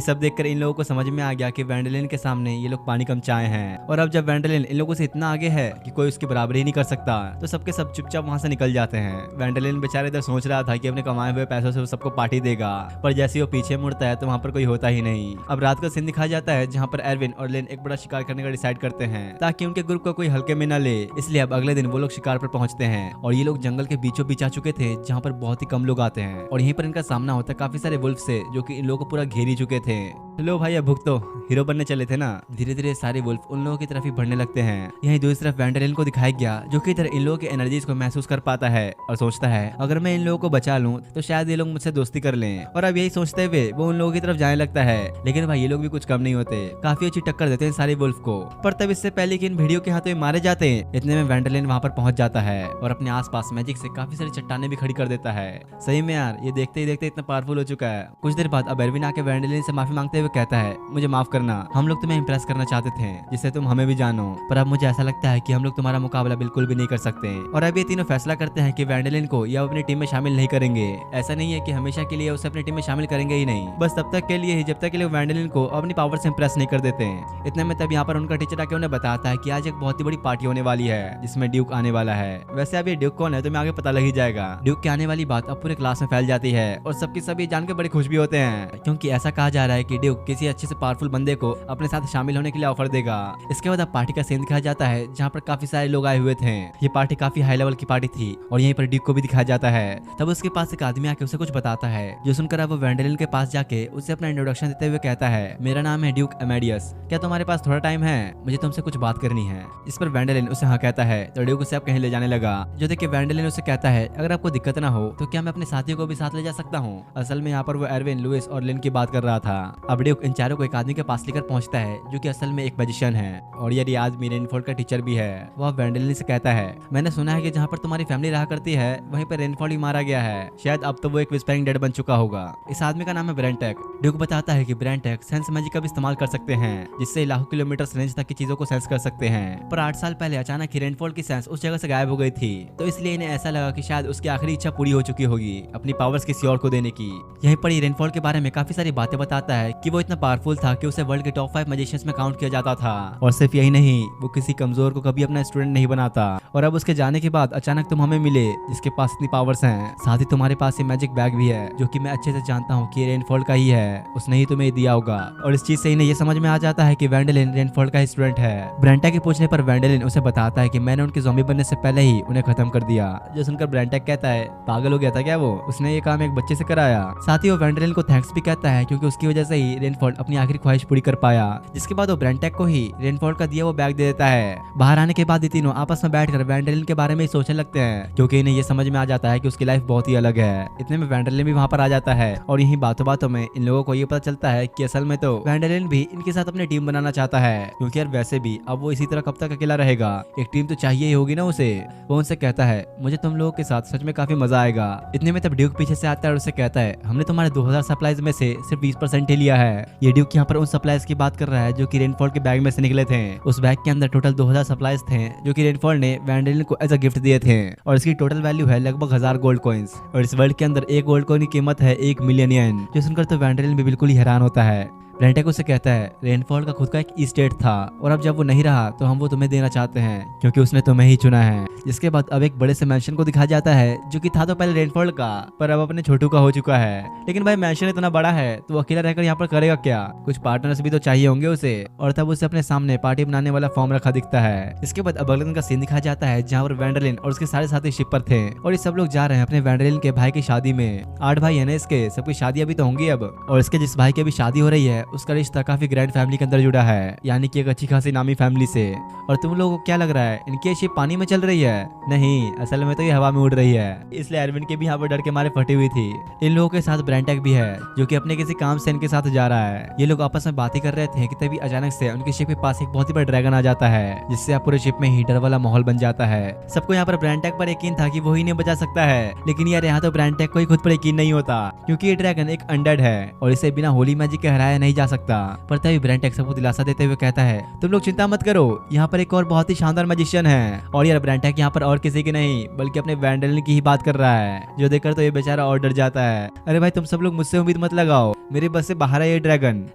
सब देखकर इन लोगों को समझ में आ गया कि वेंडेलिन के सामने ये लोग पानी कम चाहे हैं। और अब जब वेंडेलिन इन लोगों से इतना आगे है कि कोई उसकी बराबरी ही नहीं कर सकता, तो सबके सब चुपचाप वहाँ से निकल जाते हैं। वेंडेलिन बेचारे इधर सोच रहा था कि अपने कमाए हुए पैसों से वो सबको पार्टी देगा, पर जैसे ही वो पीछे मुड़ता है तो वहाँ पर कोई होता ही नहीं। अब रात का सीन दिखाया जाता है जहाँ पर एरविन और लिन एक बड़ा शिकार करने का डिसाइड करते हैं ताकि उनके ग्रुप को कोई हल्के में न ले। इसलिए अब अगले दिन वो लोग शिकार पर पहुंचते हैं और ये लोग जंगल के बीचों बीच आ चुके थे जहाँ पर बहुत ही कम लोग आते हैं। और यहीं पर इनका सामना होता है काफी सारे वुल्फ से जो कि इन लोगों को पूरा घेर ही चुके थे। लो भाई अब भुगतो, हीरो बनने चले थे ना। धीरे धीरे सारे वुल्फ उन लोगों की तरफ ही बढ़ने लगते हैं। यहीं दूसरी तरफ वेंडेलिन को दिखाया गया जो कि इधर इन लोगों की एनर्जीज को महसूस कर पाता है और सोचता है अगर मैं इन लोगों को बचा लूं तो शायद ये लोग मुझसे दोस्ती कर लें। और अब यही सोचते हुए वो उन लोगों की तरफ जाने लगता है। लेकिन भाई ये लोग भी कुछ कम नहीं होते, काफी अच्छी टक्कर देते हैं सारे वुल्फ को। पर तब इससे पहले कि इन भिड़ियों के हाथों में मारे जाते हैं, इतने में वेंडेलिन वहां पर पहुंच जाता है और अपने आसपास मैजिक से काफी सारी चट्टानें भी खड़ी कर देता है। सही में यार ये देखते ही देखते इतना पावरफुल हो चुका है। कुछ देर बाद अब एरविन आके वेंडेलिन से माफी मांगते हुए कहता है मुझे माफ करना, हम लोग तुम्हें इंप्रेस करना चाहते थे जिससे तुम हमें भी जानो, पर अब मुझे ऐसा लगता है कि हम लोग तुम्हारा मुकाबला बिल्कुल भी नहीं कर सकते। और अब ये तीनों फैसला करते हैं कि वेंडेलिन को ये अपनी टीम में शामिल नहीं करेंगे। ऐसा नहीं है कि हमेशा के लिए उसे अपनी टीम में शामिल करेंगे ही नहीं, बस तब तक के लिए ही जब तक के लिए वेंडेलिन को अपनी पावर से इंप्रेस नहीं कर देते हैं। इतने में तब यहाँ पर उनका टीचर आके उन्हें बताता है कि आज एक बहुत ही बड़ी पार्टी होने वाली है जिसमें ड्यूक आने वाला है। वैसे अब ये ड्यूक कौन है तुम्हें आगे पता लग ही जाएगा। ड्यूक के आने वाली बात अब पूरे क्लास में फैल जाती है और सबके सब ये जान के बड़े खुश भी होते हैं क्योंकि ऐसा कहा जा रहा है कि ड्यूक किसी अच्छे से पावरफुल बंदे को अपने साथ शामिल होने के लिए ऑफर देगा। इसके बाद अब पार्टी का सीन दिखाया जाता है जहाँ पर काफी सारे लोग आए हुए थे। ये पार्टी काफी हाई लेवल की पार्टी थी और यहीं पर ड्यूक को भी दिखाया जाता है। तब उसके पास एक आदमी आके उसे कुछ बताता है जो सुनकर अब वो वेंडेलिन के पास जाके उसे अपना इंट्रोडक्शन देते हुए कहता है मेरा नाम है ड्यूक एमेडियस, क्या तुम्हारे पास थोड़ा टाइम है, मुझे तुमसे कुछ बात करनी है। इस पर वेंडेलिन उसे हाँ कहता है तो ड्यूक उसे अब कहीं ले जाने लगा। जो देख के वेंडेलिन उसे कहता है अगर आपको दिक्कत ना हो तो क्या मैं अपने साथियों को भी साथ ले जा सकता हूँ। असल में यहाँ पर वो एरविन, लुइस और लिन की बात कर रहा था। अब ड्यूक इन चारों को एक आदमी के पास लेकर पहुंचता है जो कि असल में एक मैजिशियन है और ये आदमी रेनफॉल का टीचर भी है। वो वेंडेलिन से कहता है मैंने सुना है कि जहाँ पर तुम्हारी फैमिली रहा करती है वहीं पर रेनफॉल ही मारा गया है, शायद अब तो वो एक विस्परिंग डेड बन चुका होगा। इस आदमी का नाम है ब्रेंटेक। ड्यूक बताता है कि ब्रेंटेक सेंस मैजिक का भी इस्तेमाल कर सकते हैं जिससे लाखों किलोमीटर रेंज तक की चीजों को सेंस कर सकते हैं। पर 8 साल पहले अचानक ही रेनफॉल की सेंस उस जगह से गायब हो गई थी, तो इसलिए इन्हें ऐसा लगा कि शायद उसकी आखिरी इच्छा पूरी हो चुकी होगी अपनी पावर्स किसी और को देने की। यहीं पर ही रेनफॉल के बारे में काफी सारी बातें बताता है कि वो इतना पावरफुल था कि उसे वर्ल्ड के टॉप 5 मैजिशियंस में काउंट किया जाता था। और सिर्फ यही नहीं, वो किसी कमजोर को कभी अपना स्टूडेंट नहीं बनाता। और अब उसके जाने के बाद अचानक तुम हमें मिले जिसके पास इतनी पावर्स हैं, साथ ही तुम्हारे पास ये मैजिक बैग भी है जो कि मैं अच्छे से जानता हूँ कि रेनफॉल का ही है, उसने ही तुम्हें दिया होगा। और इस चीज से इन्हें ये समझ में आ जाता है कि वेंडेलिन रेनफॉल का स्टूडेंट है। ब्रेंटेक के पूछने पर वेंडेलिन उसे बताता है कि मैंने उनके ज़ॉम्बी बनने से पहले ही उन्हें खत्म कर दिया। जो सुनकर ब्रेंटेक कहता है पागल हो गया था क्या वो, उसने ये काम एक बच्चे से कराया। साथ ही वो वेंडेलिन को थैंक्स भी कहता है क्योंकि उसकी वजह से ही रेनफॉल अपनी आखिरी ख्वाहिश पूरी कर पाया। जिसके बाद वो ब्रेंटेक को ही रेनफॉल का दिया वो बैग दे देता है। बाहर आने के बाद ये तीनों आपस में बैठकर वेंडेलिन के बारे में सोचने लगते हैं क्योंकि इन्हें ये समझ में आ जाता है कि उसकी लाइफ बहुत ही अलग है। इतने में वेंडेलिन भी वहाँ पर आ जाता है और यही बातों बातों में इन लोगों को ये पता चलता है कि असल में तो वेंडेलिन भी इनके साथ अपनी टीम बनाना चाहता है क्योंकि यार वैसे भी अब वो इसी तरह कब तक अकेला रहेगा, एक टीम तो चाहिए ही होगी ना उसे। वो उनसे कहता है मुझे तुम लोगों के साथ सच में काफी मजा आएगा। इतने में तब ड्यूक पीछे से आता है और उसे कहता है हमने तुम्हारे 2000 सप्लाईज में से सिर्फ 20% ही लिया है। ये ड्यूक यहाँ पर उन सप्लाईज की बात कर रहा है जो कि रेनफॉल के बैग में से निकले थे। उस बैग के अंदर टोटल 2000 सप्लाईज थे जो कि रेनफॉल ने वेंडेलिन को एज अ गिफ्ट दिए थे और इसकी टोटल वैल्यू है लगभग 1000 गोल्ड कॉइंस। और इस वर्ल्ड के अंदर एक गोल्ड कॉइन की कीमत है 1 मिलियन येन। जो सुनकर तो वेंडेलिन भी बिल्कुल ही हैरान होता है। ब्रेंटेक उसे कहता है रेनफॉल का खुद का एक स्टेट था और अब जब वो नहीं रहा तो हम वो तुम्हें देना चाहते हैं क्योंकि उसने तुम्हें ही चुना है। जिसके बाद अब एक बड़े से मैंशन को दिखाया जाता है जो कि था तो पहले रेनफॉल का पर अब अपने छोटू का हो चुका है। लेकिन भाई मैंशन इतना बड़ा है तो वो अकेला रहकर यहाँ पर करेगा क्या, कुछ पार्टनर्स भी तो चाहिए होंगे उसे। और तब उसे अपने सामने पार्टी बनाने वाला फॉर्म रखा दिखता है। इसके बाद अब अगले दिन का सीन दिखाया जाता है जहाँ पर वेंडेलिन और उसके सारे साथी शिप पर थे और ये सब लोग जा रहे हैं अपने वेंडेलिन के भाई की शादी में। 8 भाई है ना इसके, सबकी शादी अभी तो होंगी अब। और इसके जिस भाई की अभी शादी हो रही है उसका रिश्ता काफी ग्रैंड फैमिली के अंदर जुड़ा है, यानी कि एक अच्छी खासी नामी फैमिली से। और तुम लोगों को क्या लग रहा है इनकी शिप पानी में चल रही है? नहीं, असल में तो ये हवा में उड़ रही है, इसलिए एरविन की भी यहाँ पर डर के मारे फटी हुई थी। इन लोगों के साथ ब्रेंटेक भी है जो कि अपने किसी काम से इनके साथ जा रहा है। ये लोग आपस में बातें कर रहे थे कि तभी अचानक से उनकी शिप के पास एक बहुत ही बड़ा ड्रैगन आ जाता है, जिससे आप पूरे शिप में ही डर वाला माहौल बन जाता है। सबको यहाँ पर ब्रेंटेक पर यकीन था कि वो ही नहीं बचा सकता है, लेकिन यार यहाँ तो ब्रेंटेक को ही खुद पर यकीन नहीं होता, क्योंकि ये ड्रैगन एक अनडेड है और इसे बिना होली मैजिक के हराया नहीं जा सकता। पर तभी ब्रेंटेक सबको दिलासा देते हुए कहता है, तुम लोग चिंता मत करो, यहाँ पर एक और बहुत ही शानदार मैजिशियन है। और यार ब्रेंटेक यहाँ पर और किसी की नहीं बल्कि अपने वैंडलिन की ही बात कर रहा है, जो देखकर तो ये बेचारा और डर जाता है। अरे भाई तुम सब लोग मुझसे उम्मीद मत लगाओ, मेरे बस से बाहर है ये ड्रैगन।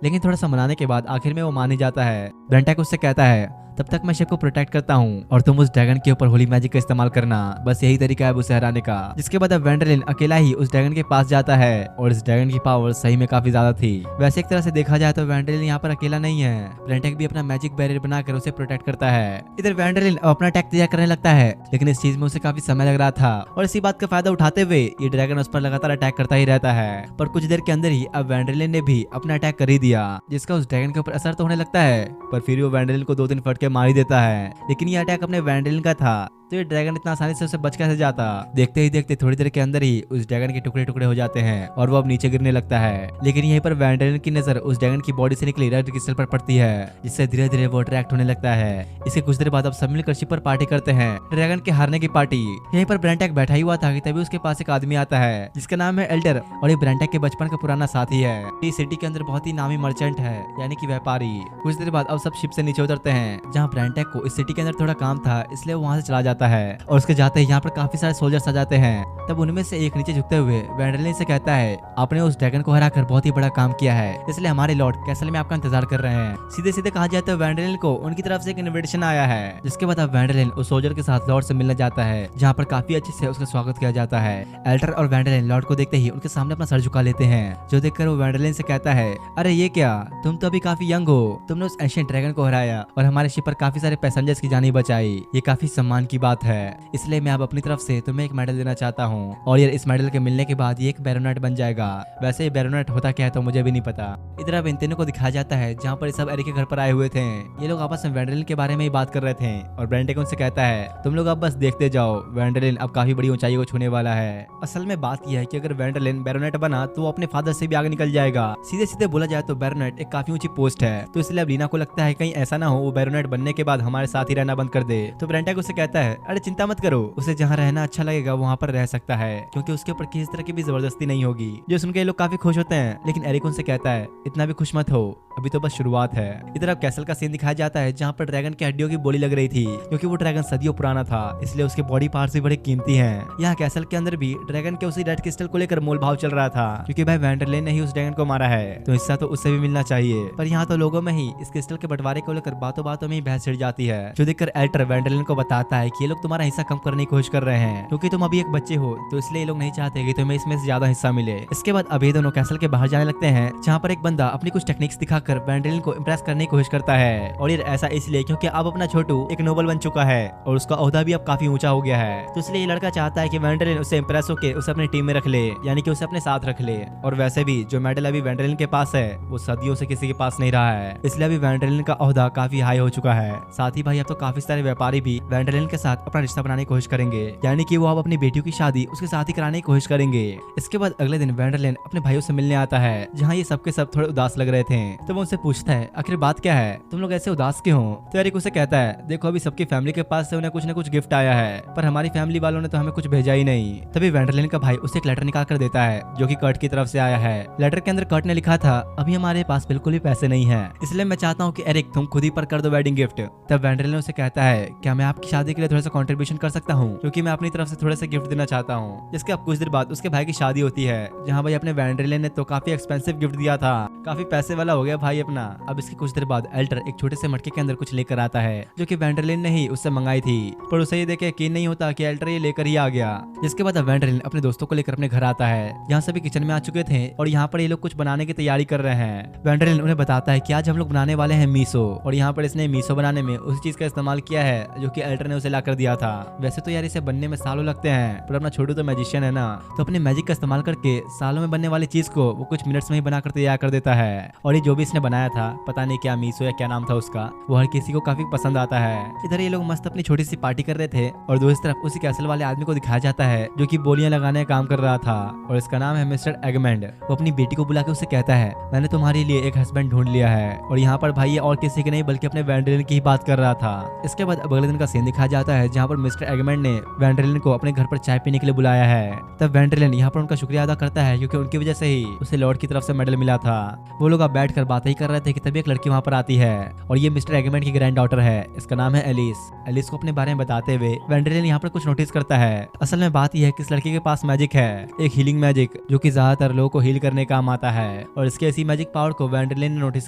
लेकिन थोड़ा सा मनाने के बाद आखिर में वो मान ही जाता है। ब्रेंटेक उससे कहता है, तब तक मैं शिप को प्रोटेक्ट करता हूँ और तुम उस ड्रैगन के ऊपर होली मैजिक का इस्तेमाल करना, बस यही तरीका है उसे हराने का। जिसके बाद अब वैंडलिन अकेला ही उस ड्रैगन के पास जाता है और इस ड्रैगन की पावर सही में काफी ज्यादा थी। वैसे एक तरह से देखा जाए तो वैंडलिन यहाँ पर अकेला नहीं है, ब्रेंटेक भी अपना मैजिक बैरियर बनाकर उसे प्रोटेक्ट करता है। इधर वैंडलिन अब अपना अटैक तैयार करने लगता है, लेकिन इस चीज में उसे काफी समय लग रहा था और इसी बात का फायदा उठाते हुए ये ड्रैगन उस पर लगातार अटैक करता ही रहता है। पर कुछ देर के अंदर ही अब वैंडलिन ने भी अपना अटैक कर ही दिया, जिसका उस ड्रैगन के ऊपर असर तो होने लगता है, पर फिर वो वैंडलिन को 2-3 फटके मार ही देता है। लेकिन ये अटैक अपने वैंडलिन का था, तो ये ड्रैगन इतना आसानी से उसे बच कैसे जाता। देखते ही देखते थोड़ी देर के अंदर ही उस ड्रैगन के टुकड़े टुकड़े हो जाते हैं और वो अब नीचे गिरने लगता है। लेकिन यहीं पर वैंडलिन की नजर उस ड्रैगन की बॉडी से निकली रेड क्रिस्टल पर पड़ती है, जिससे धीरे धीरे वो अट्रैक्ट होने लगता है। इसके कुछ देर बाद अब सब मिलकर शिप पर पार्टी करते हैं, ड्रैगन के हारने की पार्टी। यहीं पर ब्रेंटेक बैठा ही हुआ था कि तभी उसके पास एक आदमी आता है जिसका नाम है एल्डर, और ये ब्रेंटेक के बचपन का पुराना साथी है। इस सिटी के अंदर बहुत ही नामी मर्चेंट है, यानी कि व्यापारी। कुछ देर बाद अब सब शिप से नीचे उतरते हैं, जहाँ ब्रेंटेक को इस सिटी के अंदर थोड़ा काम था, इसलिए वो वहाँ से चला जाता है। और उसके जाते ही यहाँ पर काफी सारे सोल्जर्स आ जाते हैं। तब उनमें से एक नीचे झुकते हुए वैंडलिन से कहता है, आपने उस ड्रैगन को हराकर बहुत ही बड़ा काम किया है, इसलिए हमारे लॉर्ड कैसल में आपका इंतजार कर रहे हैं। सीधे सीधे कहा जाए तो वैंडलिन को उनकी तरफ से एक इनविटेशन आया है, जिसके बाद अब वैंडलिन उस सोल्जर के साथ लॉर्ड से मिलने जाता है, जहाँ पर काफी अच्छे से उसका स्वागत किया जाता है। एल्टर और वैंडलिन लॉर्ड को देखते ही उनके सामने अपना सर झुका लेते हैं, जो देखकर वो वैंडलिन से कहता है, अरे ये क्या, तुम तो अभी काफी यंग हो, तुमने उस एंशिएंट ड्रैगन को हराया और हमारे शिप पर काफी सारे पैसेंजर्स की जान बचाई, ये काफी सम्मान की बात है, इसलिए मैं अब अपनी तरफ से तुम्हें एक मेडल देना चाहता हूँ। और यार इस मेडल के मिलने के बाद ये एक बैरोनेट बन जाएगा। वैसे ये बैरोनेट होता क्या है तो मुझे भी नहीं पता। इधर अब इन तीनों को दिखाया जाता है जहाँ पर सब एरिक के घर पर आए हुए थे। ये लोग आपस में वैंडलिन के बारे में ही बात कर रहे थे और ब्रेंटेक उनसे कहता है, तुम लोग अब बस देखते जाओ, वैंडलिन अब काफी बड़ी ऊंचाई को छूने वाला है। असल में बात यह है कि अगर वैंडलिन बैरोनेट बना तो वो अपने फादर से भी आगे निकल जाएगा। सीधे सीधे बोला जाए तो बैरोनेट एक काफी ऊंची पोस्ट है, तो इसलिए अब लीना को लगता है कहीं ऐसा ना हो वो बैरोनेट बनने के बाद हमारे साथ ही रहना बंद कर दे। तो ब्रेंटेक उसे कहता है, अरे चिंता मत करो, उसे जहाँ रहना अच्छा लगेगा वहाँ पर रह सकता है, क्योंकि उसके ऊपर किसी तरह की भी जबरदस्ती नहीं होगी। जो सुनकर ये लोग काफी खुश होते हैं, लेकिन एरिक उनसे कहता है, इतना भी खुश मत हो, अभी तो बस शुरुआत है। इधर अब कैसल का सीन दिखाया जाता है जहाँ पर ड्रैगन की हड्डियों की बोली लग रही थी, क्योंकि वो ड्रैगन सदियों पुराना था, इसलिए उसके बॉडी पार्ट्स भी बड़े कीमती हैं। यहाँ कैसल के अंदर भी ड्रैगन के उसी रेड क्रिस्टल को लेकर मोल भाव चल रहा था, क्योंकि भाई वैंडरलेन ने ही उस ड्रैगन को मारा है, तो हिस्सा तो उससे भी मिलना चाहिए। पर यहाँ तो लोगों में ही इस क्रिस्टल के बंटवारे को लेकर बातों बातों में ही बहस छिड़ जाती है, जो देखकर एल्टर वैंडरलेन को बताता है कि ये लोग तुम्हारा हिस्सा कम करने की कोशिश कर रहे हैं, क्योंकि तुम अभी एक बच्चे हो, तो इसलिए ये लोग नहीं चाहते कि तुम्हें इसमें से ज्यादा हिस्सा मिले। इसके बाद अब ये दोनों कैसल के बाहर जाने लगते हैं, जहाँ पर एक बंदा अपनी कुछ टेक्निक्स दिखाकर वैंडरलेन को इम्प्रेस करने की कोशिश करता है। और ये ऐसा इसलिए क्योंकि अब अपना छोटू एक नोबल बन चुका है और उसका ओहदा भी अब काफी ऊंचा हो गया है, तो इसलिए ये लड़का चाहता है कि वैंडरलेन उससे इम्प्रेस होकर उसे अपनी टीम में रख ले, यानी कि उसे अपने साथ रख ले। और वैसे भी जो मेडल अभी वैंडरलेन के पास है वो सदियों से किसी के पास नहीं रहा है, इसलिए अभी वैंडरलेन का ओहदा काफी हाई हो चुका है। साथ ही भाई अब तो काफी सारे व्यापारी भी वैंडरलेन के साथ अपना रिश्ता बनाने की कोशिश करेंगे, यानी कि वो अब अपनी बेटियों की शादी उसके साथ ही कराने की कोशिश करेंगे। इसके बाद अगले दिन वैंडरलेन अपने भाइयों से मिलने आता है, जहाँ ये सबके सब थोड़े उदास लग रहे थे, तो वो उनसे पूछता है, आखिर बात क्या है, तुम लोग ऐसे उदास क्यों हो? तो एरिक उसे कहता है, देखो अभी सबकी फैमिली के पास से उन्हें कुछ न कुछ गिफ्ट आया है, पर हमारी फैमिली वालों ने तो हमें कुछ भेजा ही नहीं। तभी वैंडरलेन का भाई उसे एक लेटर निकाल कर देता है, जो कि कर्ट की तरफ से आया है। लेटर के अंदर कर्ट ने लिखा था, अभी हमारे पास बिल्कुल भी पैसे नहीं है, इसलिए मैं चाहता हूँ कि एरिक तुम खुद ही पर कर दो वेडिंग गिफ्ट। तब वैंडरलेन उसे कहता है, क्या मैं आपकी शादी के लिए थोड़ा सा कंट्रीब्यूशन कर सकता हूँ, क्योंकि मैं अपनी तरफ से थोड़े से गिफ्ट देना चाहता हूँ। जिसके अब कुछ देर बाद उसके भाई की शादी होती है, जहाँ भाई अपने वैंडरलेन ने तो काफी एक्सपेंसिव गिफ्ट दिया था, काफी पैसे वाला हो गया भाई अपना। अब इसके कुछ देर बाद एल्टर एक छोटे से मटके के अंदर कुछ लेकर आता है, जो कि वैंडरलेन ने ही उससे मंगाई थी, पर उसे ये देखे यकीन नहीं होता कि एल्टर ये लेकर ही आ गया। जिसके बाद अब वैंडरलेन अपने दोस्तों को लेकर अपने घर आता है, जहाँ सभी किचन में आ चुके थे और यहाँ पर ये लोग कुछ बनाने की तैयारी कर रहे हैं। वैंडरलेन उन्हें बताता है कि आज हम लोग बनाने वाले हैं मीसो, और यहाँ पर इसने मीसो बनाने में उस चीज का इस्तेमाल किया है जो कि एल्टर ने उसे ला कर दिया था। वैसे तो यार इसे बनने में सालों लगते हैं, पर अपना छोटू तो मैजिशियन है ना, तो अपने मैजिक का इस्तेमाल करके सालों में बनने वाली चीज को वो कुछ मिनट्स में ही बनाकर तैयार कर देता है। और ये जो भी इसने ने बनाया था, पता नहीं क्या मीसो या क्या नाम था उसका, वो हर किसी को काफी पसंद आता है। इधर ये लोग मस्त अपनी छोटी सी पार्टी कर रहे थे और दूसरी तरफ उसी कैसल वाले आदमी को दिखाया जाता है जो कि बोलियां लगाने का काम कर रहा था और इसका नाम है मिस्टर एगमैंड। वो अपनी बेटी को बुला के उससे कहता है, मैंने तुम्हारे लिए एक हस्बैंड ढूंढ लिया है। और यहाँ पर भाई ये और किसी के नहीं बल्कि अपने वैंडरिन की ही बात कर रहा था। इसके बाद अगले दिन का सीन दिखाया जाता है जहाँ पर मिस्टर एगमैंड ने वैंडरिन को अपने घर पर चाय पीने के लिए बुलाया है। तब वैंडरिन यहाँ पर उनका शुक्रिया अदा करता है क्योंकि उनकी वजह से ही उसे लॉर्ड की तरफ से मेडल मिला था। वो लोग अब बैठ कर बातें ही कर रहे थे कि तभी एक लड़की वहाँ पर आती है और ये मिस्टर एगमैंड की ग्रैंड डॉटर है। इसका नाम है एलिस। एलिस को अपने बारे में बताते हुए वैंडरिन यहाँ पर कुछ नोटिस करता है। असल में बात यह है कि इस लड़की के पास मैजिक है, एक हीलिंग मैजिक जो कि ज्यादातर लोगों को हील करने काम आता है और इसके ऐसी मैजिक पावर को वैंडरिन ने नोटिस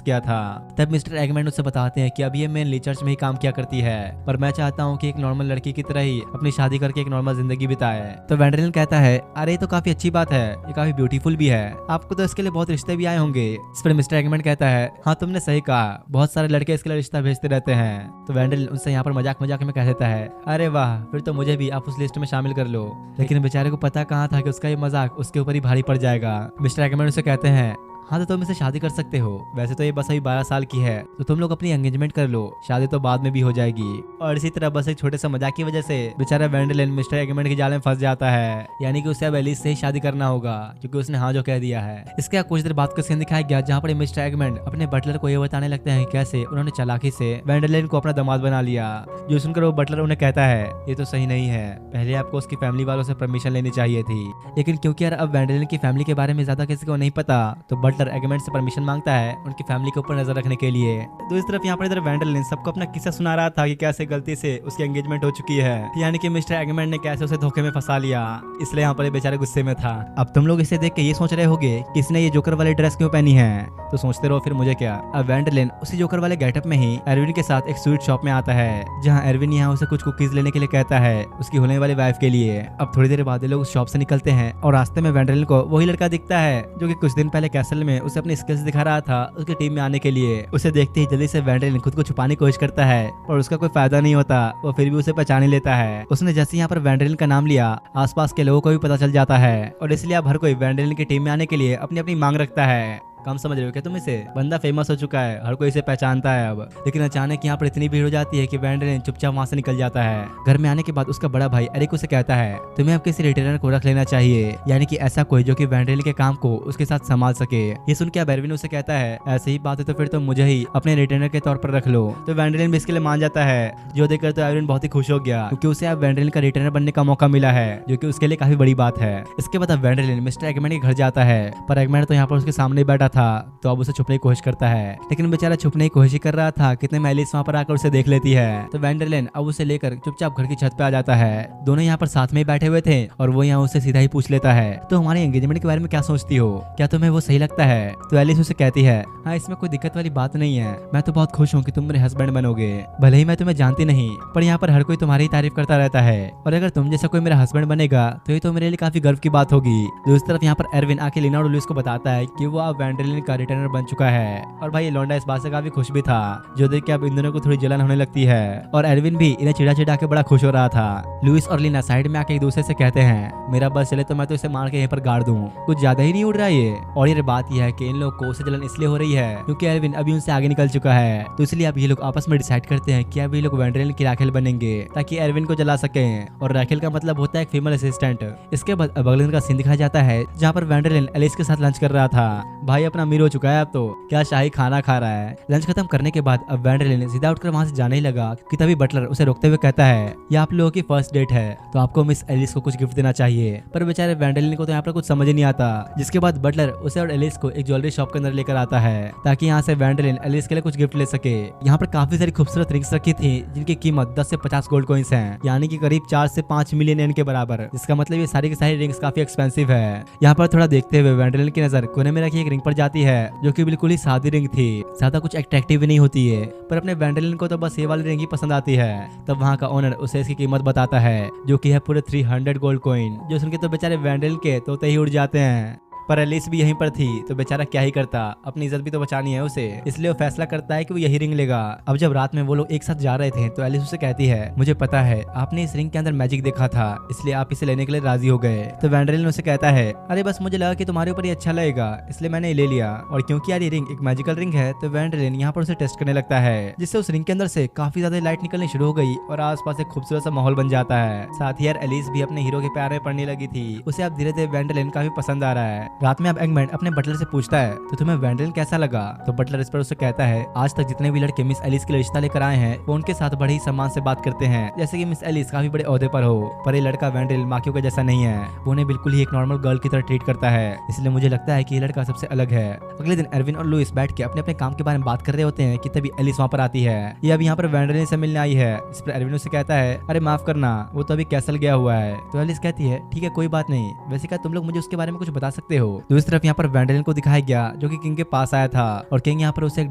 किया था। तब मिस्टर एगमैंड उससे बताते हैं कि अब ये मेनली चर्च में ही काम किया करती है, पर मैं चाहता हूँ कि एक नॉर्मल लड़की की तरह ही अपनी शादी करके एक नॉर्मल जिंदगी बिताए। तो वैंडरिन कहता है, अरे ये तो काफी अच्छी बात है, ये काफी ब्यूटीफुल भी है, आपको तो इसके लिए बहुत रिश्ते भी आए होंगे। इस पर मिस्टर एगमैंड कहता है, हाँ तुमने सही कहा, बहुत सारे लड़के इसके लिए रिश्ता भेजते रहते हैं। तो वैंडरिन उनसे यहाँ पर मजाक मजाक में कह देता है, अरे वाह, फिर तो मुझे भी आप उस लिस्ट में शामिल कर लो। लेकिन बेचारे को पता कहाँ था कि उसका ये मजाक उसके ऊपर ही भारी पड़ जाएगा। मिस्टर एगमैंड उसे कहते हैं, हाँ तो तुम इसे शादी कर सकते हो, वैसे तो ये बस अभी 12 साल की है, तो तुम लोग अपनी एंगेजमेंट कर लो, शादी तो बाद में भी हो जाएगी। और इसी तरह बस एक छोटे से मजाक की वजह से बेचारा वैंडरिन मिस्टर एगमैंड की जाल में फंस जाता है, यानी कि उसे अब एलिस से ही शादी करना होगा क्योंकि उसने हाँ जो कह दिया है। इसके कुछ देर बाद का सीन दिखाया गया जहाँ पर मिस्टर एगमैंड अपने बटलर को ये बताने लगते हैं कैसे उन्होंने चालाकी से वैंडरिन को अपना दामाद बना लिया। जो सुनकर वो बटलर उन्हें कहता है, ये तो सही नहीं है, पहले आपको उसकी फैमिली वालों से परमिशन लेनी चाहिए थी। लेकिन क्योंकि यार अब वैंडरिन की फैमिली के बारे में ज्यादा किसी को नहीं पता, तो बटलर एगमैंड से परमिशन मांगता है उनकी फैमिली के ऊपर नजर रखने के लिए। दूसरी तरफ यहाँ पर इधर वैंडरिन सबको अपना किस्सा सुना रहा था कि कैसे गलती से उसकी एंगेजमेंट हो चुकी है, यानी कि मिस्टर एगमैंड ने कैसे उसे धोखे में फंसा लिया, इसलिए यहाँ पर ये बेचारे गुस्से में था। अब तुम लोग इसे देख के ये सोच रहे होगे कि इसने ये जोकर वाली ड्रेस क्यों पहनी है, तो सोचते रहो फिर मुझे क्या। अब वैंडरिन उसी जोकर वाले गेटअप में ही एरविन के साथ एक स्वीट शॉप में आता है जहाँ एरविन यहाँ उसे कुछ कुकीज लेने के लिए कहता है उसकी होने वाली वाइफ के लिए। अब थोड़ी देर बाद लोग उस शॉप से निकलते हैं और रास्ते में वैंडरिन को वही लड़का दिखता है जो कि कुछ दिन पहले कैसल में उसे अपनी स्किल्स दिखा रहा था उसकी टीम में आने के लिए। उसे देखते ही जल्दी से वैंडरिन खुद को छुपाने की कोशिश करता है और उसका कोई फायदा नहीं होता, वो फिर भी उसे पहचान लेता है। उसने जैसे यहाँ पर वैंडरिन का नाम लिया, आसपास के लोगों को भी पता चल जाता है और इसलिए अब हर कोई वैंडरिन की टीम में आने के लिए अपनी अपनी मांग रखता है। कम समझ रहे हो क्या तुम इसे, बंदा फेमस हो चुका है, हर कोई इसे पहचानता है अब। लेकिन अचानक यहाँ पर इतनी भीड़ हो जाती है कि वैंडरिन चुपचाप वहाँ से निकल जाता है। घर में आने के बाद उसका बड़ा भाई एरिक उसे कहता है, तुम्हें अब किसी रिटेनर को रख लेना चाहिए, यानी कि ऐसा कोई जो कि वैंडरिन के काम को उसके साथ संभाल सके। ये सुन के अब एरविन उसे कहता है, ऐसी ही बात है तो फिर तुम मुझे ही अपने रिटेनर के तौर पर रख लो। तो वैंडरिन भी इसके लिए मान जाता है, जो देखकर तो एरविन बहुत ही खुश हो गया क्योंकि उसे अब वैंडरिन का रिटेनर बनने का मौका मिला है, जो कि उसके लिए काफी बड़ी बात है। इसके बाद अब वैंडरिन मिस्टर एगमैंड के घर जाता है, पर एगमैंड तो यहाँ पर उसके सामने बैठा था, तो अब उसे छुपने की कोशिश करता है। लेकिन बेचारा छुपने की कोशिश कर रहा था, कितने में एलिस वहाँ पर आकर उसे देख लेती है। तो वैंडरिन अब उसे लेकर चुपचाप घर की छत पे आ जाता है। दोनों यहाँ पर साथ में ही बैठे हुए थे और वो यहाँ उससे सीधा ही पूछ लेता है, तो हमारी एंगेजमेंट के बारे में क्या सोचती हो, क्या तुम्हें वो सही लगता है। तो एलिस उसे कहती है, हाँ इसमें कोई दिक्कत वाली बात नहीं है, मैं तो बहुत खुश हूँ कि तुम मेरे हस्बैंड बनोगे, भले ही मैं तुम्हें जानती नहीं, पर यहाँ पर हर कोई तुम्हारी ही तारीफ करता रहता है, और अगर तुम जैसा कोई मेरा हस्बैंड बनेगा तो ये तो मेरे लिए काफी गर्व की बात होगी। दूसरी तरफ यहाँ पर एरविन आके लीना और लुइस को बताता है कि वो अब वैंडरिन का रिटेनर बन चुका है। और भाई लौंडा इस बात से काफी खुश भी था, जो देख के अब इन दोनों को थोड़ी जलन होने लगती है और एरविन भी इन्हें चिढ़ा चिढ़ा के बड़ा खुश हो रहा था। लुइस और लीना साइड में आके एक दूसरे से कहते हैं, मेरा बस चले तो मैं तो इसे मार के यहीं पर गाड़ दूं, कुछ ज्यादा ही नहीं उड़ रहा ये। और ये बात यह है कि इन लोगों को उससे जलन इसलिए हो रही है क्योंकि एरविन अभी उनसे आगे निकल चुका है, तो इसलिए अब ये लोग आपस में डिसाइड करते हैं कि अब ये लोग वैंडरिन की राखेल बनेंगे ताकि एरविन को जला सके। और राखेल का मतलब होता है एक फीमेल असिस्टेंट। इसके बाद अब अगले दिन का सीन दिखाया जाता है जहाँ पर वैंडरिन एलिस के साथ लंच कर रहा था। भाई अपना अमीर हो चुका है अब तो, क्या शाही खाना खा रहा है। लंच खत्म करने के बाद अब वैंडरिन सीधा उठकर वहां से जाने ही लगा कि तभी बटलर उसे रोकते हुए कहता है, ये आप लोगों की फर्स्ट डेट है तो आपको मिस एलिस को कुछ गिफ्ट देना चाहिए। पर बेचारे वैंडरिन को तो यहाँ पर कुछ समझ ही नहीं आता। जिसके बाद बटलर उसे और एलिस को एक ज्वेलरी शॉप के अंदर लेकर आता है ताकि यहाँ से वैंडरिन एलिस के लिए कुछ गिफ्ट ले सके। यहाँ पर काफी सारी खूबसूरत रिंग्स रखी थी जिनकी कीमत 10 से 50 गोल्ड कॉइंस है, यानी कि करीब 4 से 5 मिलियन येन के बराबर, जिसका मतलब ये सारी की सारी रिंग्स काफी एक्सपेंसिव है। यहाँ पर थोड़ा देखते हुए वैंडरिन की नजर कोने में रखी एक रिंग पर जाती है जो कि बिल्कुल ही सादी रिंग थी, ज्यादा कुछ अट्रैक्टिव भी नहीं होती है, पर अपने वैंडरिन को तो बस ये वाली रिंग ही पसंद आती है। तब वहाँ का ओनर उसे इसकी कीमत बताता है जो कि है पूरे 300 गोल्ड कॉइन, जो सुन के तो बेचारे वैंडरिन के तोते ही उड़ जाते हैं। पर एलिस भी यहीं पर थी तो बेचारा क्या ही करता, अपनी इज्जत भी तो बचानी है उसे, इसलिए वो फैसला करता है कि वो यही रिंग लेगा। अब जब रात में वो लोग एक साथ जा रहे थे तो एलिस उसे कहती है, मुझे पता है आपने इस रिंग के अंदर मैजिक देखा था, इसलिए आप इसे लेने के लिए राजी हो गए। तो वैंडरिन उसे कहता है, अरे बस मुझे लगा कि तुम्हारे ऊपर ये अच्छा लगेगा इसलिए मैंने ले लिया। और क्योंकि यार ये रिंग एक मैजिकल रिंग है तो वैंडरिन यहाँ पर उसे टेस्ट करने लगता है, जिससे उस रिंग के अंदर से काफी ज्यादा लाइट निकलनी शुरू हो गई और आसपास एक खूबसूरत सा माहौल बन जाता है। साथ ही यार एलिस भी अपने हीरो के प्यार में पड़ने लगी थी, उसे अब धीरे धीरे वैंडरिन काफी पसंद आ रहा है। रात में अब एंगमैन अपने बटलर से पूछता है, तो तुम्हें वैंडरिन कैसा लगा? तो बटलर इस पर उसे कहता है, आज तक जितने भी लड़के मिस एलिस के लिए रिश्ता लेकर आए हैं वो उनके साथ बड़े ही सम्मान से बात करते हैं, जैसे कि मिस एलिस काफी बड़े ओहदे पर हो, पर ये लड़का वैंडरिन बाकियों का जैसा नहीं है, वो उन्हें बिल्कुल ही एक नॉर्मल गर्ल की तरह ट्रीट करता है, इसलिए मुझे लगता है कि ये लड़का सबसे अलग है। अगले दिन एरविन और लुइस बैठ के अपने अपने काम के बारे में बात कर रहे होते हैं कि तभी एलिस वहाँ पर आती है। ये अब यहाँ पर वैंडरिन से मिलने आई है। इस पर एरविन उसे कहता है, अरे माफ करना वो तो अभी कैसल गया हुआ है। तो एलिस कहती है, ठीक है कोई बात नहीं, वैसे क्या तुम लोग मुझे उसके बारे में कुछ बता सकते हो? दूसरी तरफ यहाँ पर वैंडरिन को दिखाया गया जो कि किंग के पास आया था और किंग यहाँ पर उसे एक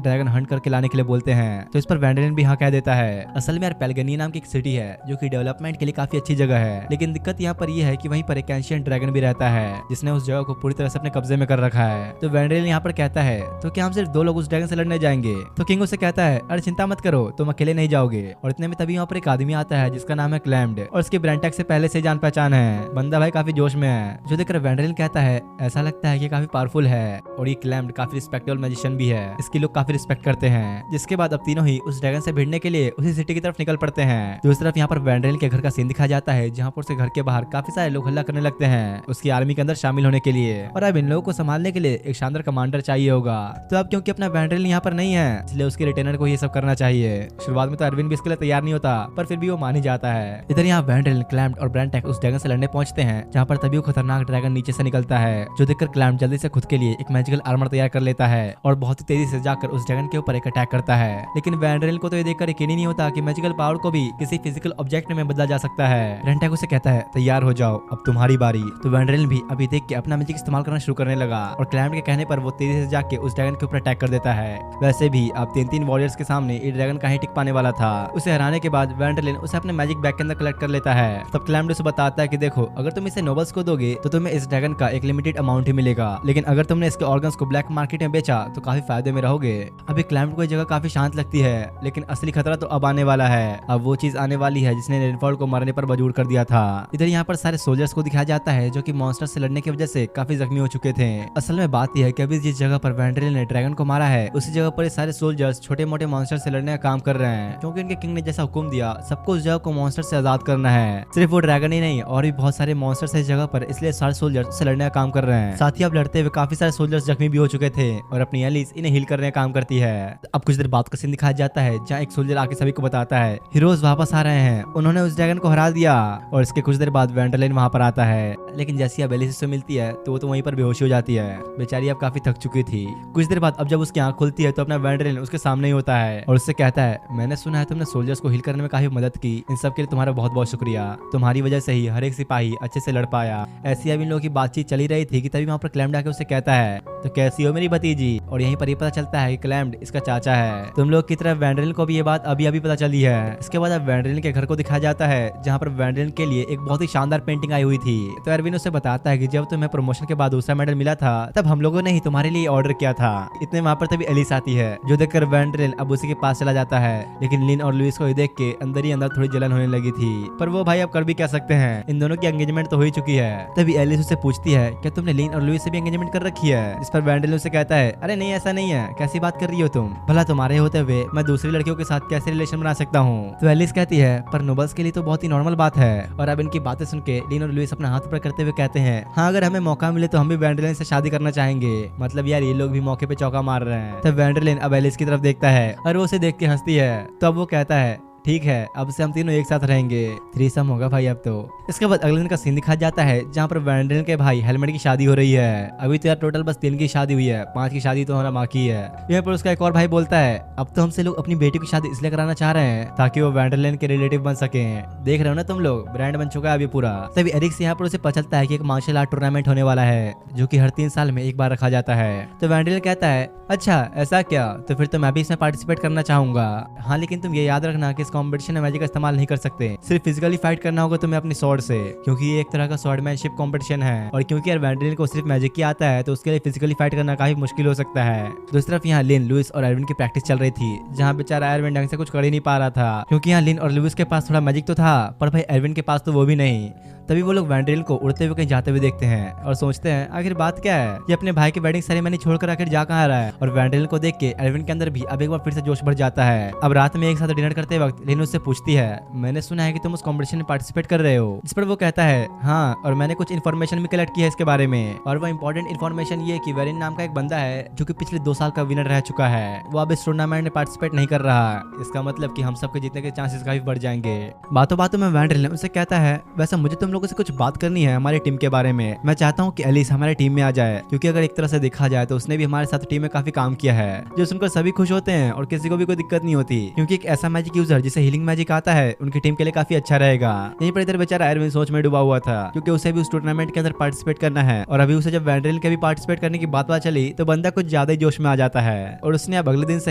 ड्रैगन हंट करके लाने के लिए बोलते हैं। तो इस पर वैंडरिन भी हाँ कह देता है। असल में यार पेलगनी नाम की एक सिटी है जो कि डेवलपमेंट के लिए काफी अच्छी जगह है, लेकिन दिक्कत यहाँ पर यह है कि वहीं पर एक एंशिएंट ड्रैगन भी रहता है जिसने उस जगह को पूरी तरह से अपने कब्जे में कर रखा है। तो वैंडरिन यहाँ पर कहता है, तो क्या हम सिर्फ 2 लोग उस ड्रैगन से लड़ने जाएंगे? तो किंग उसे कहता है, अरे चिंता मत करो, तुम अकेले नहीं जाओगे। और इतने में तभी यहाँ पर एक आदमी आता है जिसका नाम है क्लैम्ड और उसके ब्रेंटैक से पहले से जान पहचान है। बंदा भाई काफी जोश में है, जो देखकर वैंडरिन कहता है, ऐसा लगता है कि काफी पावरफुल है और ये क्लैम्ड काफी रिस्पेक्टेबल मैजिशियन भी है, इसकी लोग काफी रिस्पेक्ट करते हैं। जिसके बाद अब तीनों ही उस ड्रैगन से भिड़ने के लिए उसी सिटी की तरफ निकल पड़ते हैं। दूसरी तरफ यहाँ पर वैंडरिन के घर का सीन दिखाया जाता है जहाँ पर उसके घर के बाहर काफी सारे लोग हल्ला करने लगते हैं उसकी आर्मी के अंदर शामिल होने के लिए, और अब इन लोगों को संभालने के लिए एक शानदार कमांडर चाहिए होगा। तो अब क्योंकि अपना वैंडरिन यहाँ पर नहीं है इसलिए उसके रिटेनर को ये सब करना चाहिए। शुरुआत में तो अरविंद भी इसके लिए तैयार नहीं होता पर फिर भी वो मान ही जाता है। इधर यहाँ वैंडरिन, क्लैम्ड और ब्रेंटैक उस ड्रैगन से लड़ने पहुंचते हैं जहाँ पर तभी वो खतरनाक ड्रैगन नीचे से निकलता है, जो देखकर क्लैम्ड जल्दी से खुद के लिए एक मैजिकल आर्मर तैयार कर लेता है और बहुत ही तेजी से जाकर उस ड्रैगन के ऊपर एक अटैक करता है। लेकिन वैंडरिन को तो ये देखकर यकीन ही नहीं होता कि मैजिकल पावर को भी किसी फिजिकल ऑब्जेक्ट में बदला जा सकता है। ब्रेंटैक उसे कहता है, तैयार हो जाओ अब तुम्हारी बारी। तो वैंडरिन भी अभी देख के अपना मैजिक इस्तेमाल करना शुरू करने लगा और क्लैम्ड के कहने पर वो तेजी से जाके उस ड्रैगन के ऊपर अटैक कर देता है। वैसे भी अब 3 वॉरियर्स के सामने ये ड्रैगन कहीं टिक पाने वाला था। उसे हराने के बाद वैंडरिन उसे अपने मैजिक बैग के अंदर कलेक्ट कर लेता है। तब क्लैम्ड उसे बताता है कि देखो, अगर तुम इसे नोबल्स को दोगे तो तुम्हें इस ड्रैगन का एक लिमिटेड अमाउंट ही मिलेगा, लेकिन अगर तुमने इसके ऑर्गन्स को ब्लैक मार्केट में बेचा तो काफी फायदे में रहोगे। अभी क्लैम्ड को ये जगह काफी शांत लगती है, लेकिन असली खतरा तो अब आने वाला है। अब वो चीज आने वाली है जिसने रेनफॉर्ड को मारने पर मजबूर कर दिया था। इधर यहाँ पर सारे सोल्जर्स को दिखाया जाता है जो कि मॉन्स्टर से लड़ने की वजह से काफी जख्मी हो चुके थे। असल में बात यह है कि अभी जिस जगह पर वैंडरिन ने ड्रैगन को मारा है उसी जगह पर सारे सोल्जर्स छोटे मोटे मॉन्स्टर से लड़ने का काम कर रहे हैं, क्योंकि उनके किंग ने जैसा हुक्म दिया सबको उस जगह को मॉन्स्टर से आजाद करना है। सिर्फ वो ड्रैगन ही नहीं और भी बहुत सारे मॉन्स्टर्स है इस जगह पर, इसलिए सारे सोल्जर्स से लड़ने का काम कर रहे हैं। साथ ही अब लड़ते हुए काफी सारे सोल्जर्स जख्मी भी हो चुके थे और अपनी एलिस इन्हें हील करने का काम करती है। अब कुछ देर बाद का सीन दिखाया जाता है जहाँ एक सोल्जर आके सभी को बताता है हीरोज वापस आ रहे हैं, उन्होंने उस ड्रैगन को हरा दिया। और इसके कुछ देर बाद वैंडरिन वहां पर आता है, लेकिन जैसी अब एलिस से मिलती है तो वो तो वहीं पर बेहोश हो जाती है। बेचारी अब काफी थक चुकी थी। कुछ देर बाद अब जब उसकी आंख खुलती है तो अपना वैंडरिन उसके सामने ही होता है और उससे कहता है, मैंने सुना है तुमने सोल्जर्स को हील करने में काफी मदद की, इन सब के लिए तुम्हारा बहुत बहुत शुक्रिया, तुम्हारी वजह से ही हर एक सिपाही अच्छे से लड़ पाया। ऐसी अब इन लोगों की बातचीत चली रही थी कि तभी वहाँ पर क्लैम्ड आके उसे कहता है, तो कैसी हो मेरी भतीजी? और यहीं पर ये पता चलता है कि क्लैम्ड इसका चाचा है। तुम लोग की तरफ वैंडरिन को भी ये बात अभी अभी पता चली है। इसके बाद अब वैंडरिन के घर को दिखाया जाता है जहाँ पर वैंडरिन के लिए एक बहुत ही शानदार पेंटिंग आई हुई थी। तो एरविन उसे बताता है कि जब तुम्हें प्रमोशन के बाद दूसरा मेडल मिला था तब हम लोगों ने ही तुम्हारे लिए ऑर्डर किया था। इतने वहाँ पर तभी एलिस आती है जो देखकर वैंडरिन अब उसी के पास चला जाता है, लेकिन लिन और लुइस को देख के अंदर ही अंदर थोड़ी जलन होने लगी थी। पर वो भाई अब कर भी क्या सकते हैं, इन दोनों की एंगेजमेंट तो हो ही चुकी है। तभी एलिस उसे पूछती है, क्या तुमने लिन और लुइस से भी एंगेजमेंट कर रखी है? जिस पर वैंडरिन उसे कहता है, अरे नहीं ऐसा नहीं है, कैसी बात कर रही हो तुम, भला तुम्हारे होते हुए मैं दूसरी लड़कियों के साथ कैसे रिलेशन बना सकता हूँ? तो एलिस कहती है, पर नोबल्स के लिए तो बहुत ही नॉर्मल बात है। और अब इनकी बातें सुन के लिन और लुइस अपना हाथ ऊपर करते हुए कहते हैं, हाँ अगर हमें मौका मिले तो हम भी वैंडरिन से शादी करना चाहेंगे। मतलब यार ये लोग भी मौके पे चौका मार रहे हैं। तब वैंडरिन अब एलिस की तरफ देखता है और वो उसे देख के हंसती है। तो अब वो कहता है, ठीक है अब से हम तीनों एक साथ रहेंगे, थ्रीसम होगा भाई अब तो। इसके बाद अगले दिन का सीन दिखाया जाता है जहाँ पर वैंडरिन के भाई हेलमेट की शादी हो रही है। अभी तो यार टोटल बस 3 की शादी हुई है, 5 की शादी तो हमारा बाकी है। यहाँ पर उसका एक और भाई बोलता है, अब तो हमसे लोग अपनी बेटी की शादी इसलिए कराना चाह रहे हैं ताकि वो वैंडरिन के रिलेटिव बन सके। देख रहे हो ना तुम लोग, ब्रांड बन चुका है अभी पूरा। तभी एरिक से यहाँ पर उसे पता चलता है कि एक मार्शल आर्ट टूर्नामेंट होने वाला है जो कि हर 3 साल में एक बार रखा जाता है। तो वैंडरिन कहता है, अच्छा ऐसा क्या, तो फिर तो मैं भी इसमें पार्टिसिपेट करना चाहूंगा। हाँ लेकिन तुम ये याद रखना कि इस कॉम्पिटिशन में मैजिक का इस्तेमाल नहीं कर सकते, सिर्फ फिजिकली फाइट करना होगा तुम्हें अपनी स्वॉर्ड से, क्योंकि ये एक तरह का स्वॉर्डमैनशिप कॉम्पिटिशन है। और क्योंकि यार वैंड्रेलिन को सिर्फ मैजिक ही आता है तो उसके लिए फिजिकली फाइट करना काफी मुश्किल हो सकता है। दूसरी तरफ यहाँ लिन, लुइस और एरविन की प्रैक्टिस चल रही थी, जहाँ बेचारा एरविन ढंग से कुछ कर ही नहीं पा रहा था, क्योंकि यहाँ लिन और लुइस के पास थोड़ा मैजिक तो था पर भाई एरविन के पास तो वो भी नहीं। तभी वो लोग वैंड्रेलिन को उड़ते हुए कहीं जाते हुए देखते हैं और सोचते हैं आखिर बात क्या है, ये अपने भाई की वेडिंग सेरेमनी छोड़कर आखिर जा कहाँ रहा है। और वैंड्रेलिन को देख के एरविन के अंदर भी अब एक बार फिर से जोश भर जाता है। अब रात में एक साथ डिनर करते वक्त लिन उससे पूछती है, मैंने सुना है कि तुम उस कॉम्पिटिशन में पार्टिसिपेट कर रहे हो। इस पर वो कहता है हाँ, और मैंने कुछ इन्फॉर्मेशन भी कलेक्ट की है इसके बारे में। और वो इंपॉर्टेंट इन्फॉर्मेशन ये कि वेरिन नाम का एक बंदा है जो कि पिछले 2 साल का विनर रह चुका है, वो अब इस टूर्नामेंट में पार्टिसिपेट नहीं कर रहा। इसका मतलब कि हम सबके जीतने के चांसेस काफी बढ़ जाएंगे। बातों बातों में वैंड्रेलिन उनसे कहता है, वैसे मुझे तुम लोगों से कुछ बात करनी है हमारी टीम के बारे में। मैं चाहता हूँ कि एलिस हमारी टीम में आ जाए, क्योंकि अगर एक तरह से देखा जाए तो उसने भी हमारे साथ टीम में काफी काम किया है, जो सुनकर सभी खुश होते हैं और किसी को भी कोई दिक्कत नहीं होती, क्योंकि एक ऐसा मैजिक यूजर जिसे हीलिंग मैजिक आता है उनकी टीम के लिए काफी अच्छा रहेगा। यहीं पर इधर बेचारा एरविन सोच में डूबा हुआ था, क्योंकि उसे भी उस टूर्नामेंट के अंदर पार्टिसिपेट करना है। और अभी उसे जब वैंड्रेलिन के भी पार्टिसिपेट करने की बात पता चली तो बंदा कुछ ज्यादा ही जोश में आ जाता है और उसने अब अगले दिन से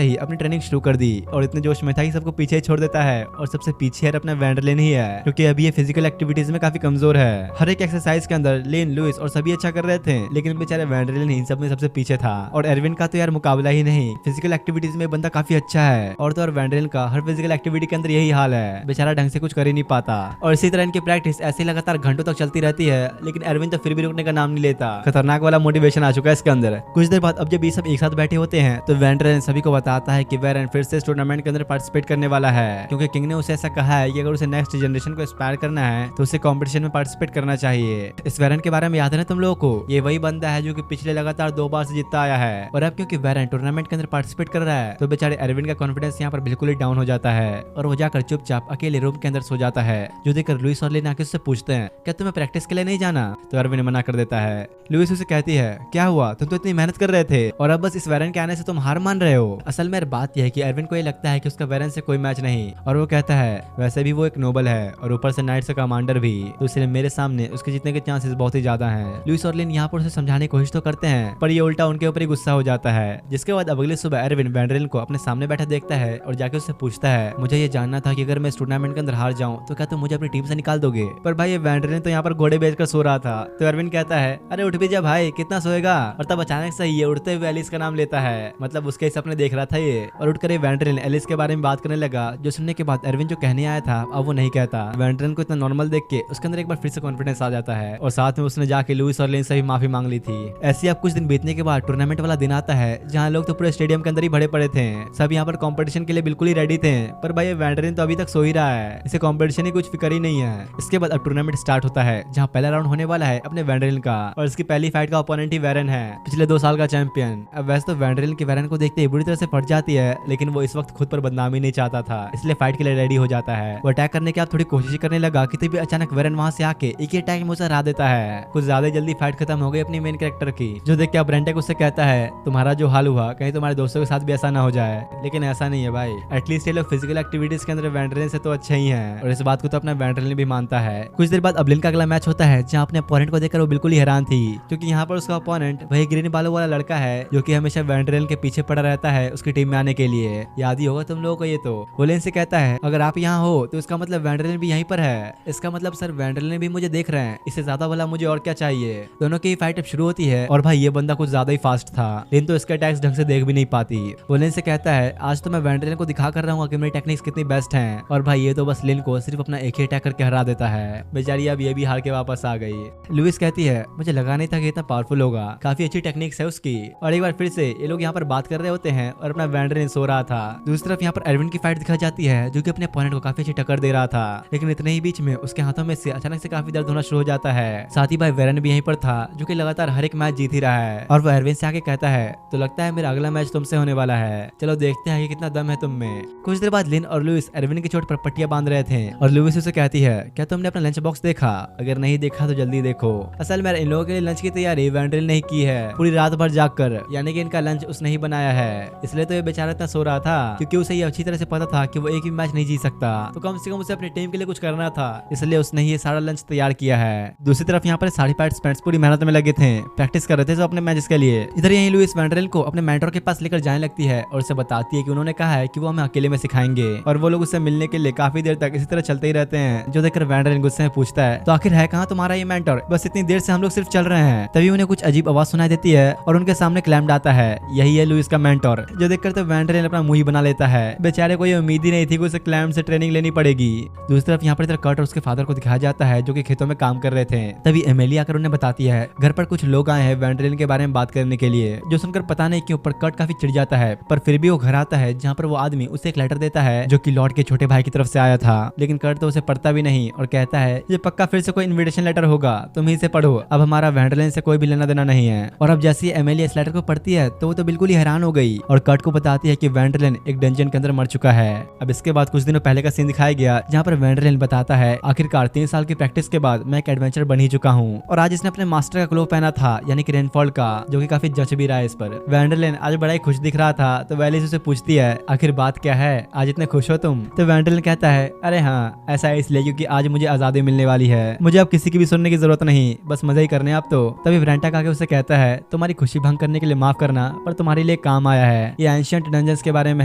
ही अपनी ट्रेनिंग शुरू कर दी और इतने जोश में था कि सबको पीछे छोड़ देता है। और सबसे पीछे यार अपना वैंड्रेलिन ही है, क्योंकि अभी ये फिजिकल एक्टिविटीज में काफी कमजोर है। हर एक एक्सरसाइज के अंदर लिन, लुइस और सभी अच्छा कर रहे थे, लेकिन बेचारे वैंड्रेलिन इन सब में सबसे पीछे था। और एरविन का तो यार मुकाबला ही नहीं, फिजिकल एक्टिविटीज में बंदा काफी अच्छा है। और तो और वैंड्रेलिन का हर फिजिकल एक्टिविटी के अंदर यही हाल है, बेचारा ढंग से कुछ कर ही नहीं पाता। और इसी तरह इनकी प्रैक्टिस ऐसे लगातार घंटों तक चलती रहती है, लेकिन एरविन तो फिर भी रुकने का नाम नहीं लेता। खतरनाक वाला मोटिवेशन आ चुका है इसके अंदर। कुछ देर बाद अब जब ये सब एक साथ बैठे होते हैं तो वैंड्रेलिन सभी को बताता है कि वेरन फिर से इस टूर्नामेंट के अंदर पार्टिसिपेट करने वाला है, क्योंकि किंग ने उसे ऐसा कहा है कि अगर उसे नेक्स्ट जनरेशन को इंस्पायर करना है तो उसे कॉम्पिटिशन में पार्टिसिपेट करना चाहिए। इस वेरन के बारे में याद है ना तुम लोगों को, ये वही बंदा है जो कि पिछले लगातार 2 बार से जीतता आया है। और अब क्योंकि वेरन टूर्नामेंट के अंदर पार्टिसिपेट कर रहा है तो बेचारे एरविन का कॉन्फिडेंस यहाँ पर बिल्कुल ही डाउन हो जाता है और वो जाकर चुपचाप अकेले रूम के अंदर सो जाता है। जो देखकर लुइस और लिन आके उससे पूछते हैं, क्या तुम्हें प्रैक्टिस के लिए नहीं जाना? तो एरविन मना कर देता है। लुइस उसे कहती है, क्या हुआ, तुम तो इतनी मेहनत कर रहे थे और अब बस इस वेरन के आने से तुम हार मान रहे हो। असल में बात यह है कि एरविन को ये लगता है कि उसका वेरन से कोई मैच नहीं, और वो कहता है वैसे भी वो एक नोबल है और ऊपर से नाइट्स का कमांडर भी, तो इसलिए मेरे सामने उसके जीतने के चांसेस बहुत ही ज्यादा हैं। लुइस और लिन यहाँ पर उसे समझाने की कोशिश तो करते हैं, पर ये उल्टा उनके ऊपर ही गुस्सा हो जाता है। जिसके बाद अगले सुबह एरविन वैंड्रेलिन को अपने सामने बैठा देखता है और जाके उससे पूछता है, मुझे ये जानना था कि अगर मैं इस टूर्नामेंट के अंदर हार जाऊं तो क्या तुम मुझे अपनी टीम से निकाल दोगे? पर भाई ये वैंड्रेलिन तो यहाँ पर घोड़े बेचकर सो रहा था। तो एरविन कहता है, अरे उठ भी जा भाई, कितना सोएगा? और तब अचानक से ये उड़ते हुए एलिस का नाम लेता है, मतलब उसके सपने देख रहा था ये। और उठकर ये वैंड्रेलिन एलिस के बारे में बात करने लगा, जो सुनने के बाद एरविन जो कहने आया था अब वो नहीं कहता। वैंड्रेलिन को इतना नॉर्मल देख के उसके अंदर एक बार फिर से कॉन्फिडेंस आ जाता है और साथ में उसने जाके लुइस और लिन से भी माफी मांग ली थी। ऐसे अब कुछ दिन बीतने के बाद टूर्नामेंट वाला दिन आता है, जहाँ लोग तो पूरे स्टेडियम के अंदर ही भरे पड़े थे, सब यहाँ पर कंपटीशन के लिए बिल्कुल ही रेडी थे। पर भाई वैंड्रेलिन तो अभी तक सो ही रहा है, इसे कंपटीशन ही कुछ फिक्र ही नहीं है। इसके बाद अब टूर्नामेंट स्टार्ट होता है, जहाँ पहला राउंड होने वाला है अपने वैंड्रेलिन का, और इसकी पहली फाइट का ओपोनेंट ही वेरन है, पिछले 2 साल का चैंपियन। अब वैसे तो वैंड्रेलिन की वेरन को देखते ही बुरी तरह से फट जाती है, लेकिन वो इस वक्त खुद पर बदनामी नहीं चाहता था, इसलिए फाइट के लिए रेडी हो जाता है। वो अटैक करने की आप थोड़ी कोशिश करने लगा कि तभी अचानक वेरन वहां से आके एक ही अटैक में उसे हरा देता है। कुछ ज्यादा जल्दी फाइट खत्म हो गई अपनी मेन कैरेक्टर की, जो देख के अब ब्रेंटेक उससे कहता है, तुम्हारा जो हाल हुआ कहीं तुम्हारे दोस्तों के साथ भी ऐसा ना हो जाए। लेकिन ऐसा नहीं है भाई, एटलीस्ट ये लोग फिजिकल एक्टिविटीज के अंदर वैंड्रेलिन से तो अच्छे ही हैं, और इस बात को तो अपना वैंड्रेलिन भी मानता है। कुछ देर बाद अब लिन का अगला मैच होता है, जहाँ अपने अपोनेंट को देखकर वो बिल्कुल ही हैरान थी, क्योंकि यहाँ पर उसका अपोनेंट वही ग्रीन बालों वाला लड़का है जो कि हमेशा वैंड्रेलिन के पीछे पड़ा रहता है उसकी टीम में आने के लिए। याद ही होगा तुम लोगों को ये तो। वो लिन से कहता है, अगर आप यहाँ हो तो इसका मतलब वैंड्रेलिन भी यहीं पर है, इसका मतलब सर वैंड्रेलिन भी मुझे देख रहे हैं, इससे ज्यादा भला मुझे और क्या चाहिए। दोनों की फाइट अब शुरू होती है, और भाई ये बंदा कुछ ज्यादा ही फास्ट था, लिन तो इसके अटैक्स ढंग से देख भी नहीं पाती। वो लिन से कहता है, आज तो मैं वैंड्रेलिन को दिखा कर रहा हूँ कि मेरी टेक्निक्स कितनी बेस्ट हैं, और भाई ये तो बस लिन को सिर्फ अपना एक ही अटैक करके हरा देता है। बेचारी अब ये भी हार के वापस आ गई। लुइस कहती है, मुझे लगा नहीं था कि इतना पावरफुल होगा, काफी अच्छी टेक्निक्स है उसकी। और एक बार फिर से ये लोग यहाँ पर बात कर रहे होते हैं और अपना वैंड्रेलिन सो रहा था। दूसरी तरफ यहाँ पर एरविन की फाइट दिखाई जाती है, जो कि अपने अपोनेंट को काफी अच्छी टक्कर दे रहा था, लेकिन इतने ही बीच में उसके हाथों में से अचानक से काफी दर्द होना शुरू हो जाता है। साथ ही भाई वेरन भी यहीं पर था, जो कि लगातार हर एक मैच जीत ही रहा है, और वो एरविन से आके कहता है, तो लगता है मेरा अगला मैच तुमसे होने वाला है, चलो देखते हैं कि कितना दम है तुम में। कुछ देर बाद लिन और लुइस एरविन की चोट पर पट्टियां बांध रहे थे, और लुइस उसे कहती है, क्या तुमने अपना लंच बॉक्स देखा? अगर नहीं देखा तो जल्दी देखो। असल में इन लोगों के लिए लंच की तैयारी वैंड्रेलिन नहीं की है, पूरी रात भर जागकर, यानी कि इनका लंच उसने ही बनाया है, इसलिए तो ये बेचारा इतना सो रहा था, क्योंकि उसे ये अच्छी तरह से पता था कि वो एक भी मैच नहीं जीत सकता, तो कम से कम उसे अपनी टीम के लिए कुछ करना था, इसलिए उसने ही ये सारा लंच तैयार किया है। दूसरी तरफ यहाँ पर सारे पार्टिसिपेंट्स पूरी मेहनत में लगे थे, प्रैक्टिस कर रहे थे अपने मैचेस के लिए। इधर यही लुइस वैंड्रेलिन को अपने मेंटर के पास लेकर जाने लगती है और उसे बताती है कि उन्होंने कहा है कि वो हमें अकेले में सिखाएंगे, और वो लोग उससे मिलने के लिए काफी देर तक इसी तरह चलते ही रहते हैं, जो देखकर वैंडरेन गुस्से में पूछता है, तो आखिर है कहाँ तुम्हारा ये मेंटर? बस इतनी देर से हम लोग सिर्फ चल रहे हैं। तभी उन्हें कुछ अजीब आवाज सुनाई देती है और उनके सामने क्लैम्ड आता है। यही है लुइस का मेंटर, जो देखकर तो वैंडरेन अपना मुंह ही बना लेता है। बेचारे को ये उम्मीद ही नहीं थी कि उसे क्लैम्ड से ट्रेनिंग लेनी पड़ेगी। दूसरी तरफ यहाँ पर इधर कर्ट और उसके फादर को दिखाया जाता है, जो कि खेतों में काम कर रहे थे। तभी एमिली आकर उन्हें बताती है घर पर कुछ लोग आए हैं वैंडरेन के बारे में बात करने के लिए, जो सुनकर पता नहीं क्यों पर कर्ट काफी चिढ़ जाता है। पर फिर भी वो घर आता है, जहाँ पर वो आदमी उसे एक लेटर देता है जो कि लॉर्ड के छोटे भाई की तरफ से आया था। लेकिन कर्ट तो उसे पढ़ता भी नहीं और कहता है ये पक्का फिर से कोई इन्विटेशन लेटर होगा, तुम ही से पढ़ो, अब हमारा वैंडरेन से कोई भी लेना देना नहीं है। और अब जैसे एमिली इस लेटर को पढ़ती है तो वो तो बिल्कुल ही हैरान हो गई और कर्ट को बताती है कि वैंडरेन एक डंजन के अंदर मर चुका है। अब इसके बाद कुछ दिनों पहले का सीन दिखाया गया, जहाँ पर वैंडरेन बताता है आखिरकार 3 साल की प्रैक्टिस के बाद मैं एक एडवेंचर बन ही चुका हूँ। और आज इसने अपने मास्टर का क्लोव पहना था, यानी कि रेनफॉल का, जो कि काफी जच भी रहा है इस पर। वैंडरेन आज बड़ा ही खुश दिख रहा था, तो एलिस उसे पूछती है आखिर बात क्या है, आज इतने खुश हो तुम? तो वैंडरेन कहता है अरे हाँ, ऐसा है इसलिए क्योंकि आज मुझे आजादी मिलने वाली है, मुझे अब किसी की भी सुनने की जरूरत नहीं, बस मजा ही करने आप तो। तभी ब्रेंटा आके उसे कहता है तुम्हारी खुशी भंग करने के लिए माफ करना, पर तुम्हारे लिए काम आया है, ये एंशिएंट डंजन्स के बारे में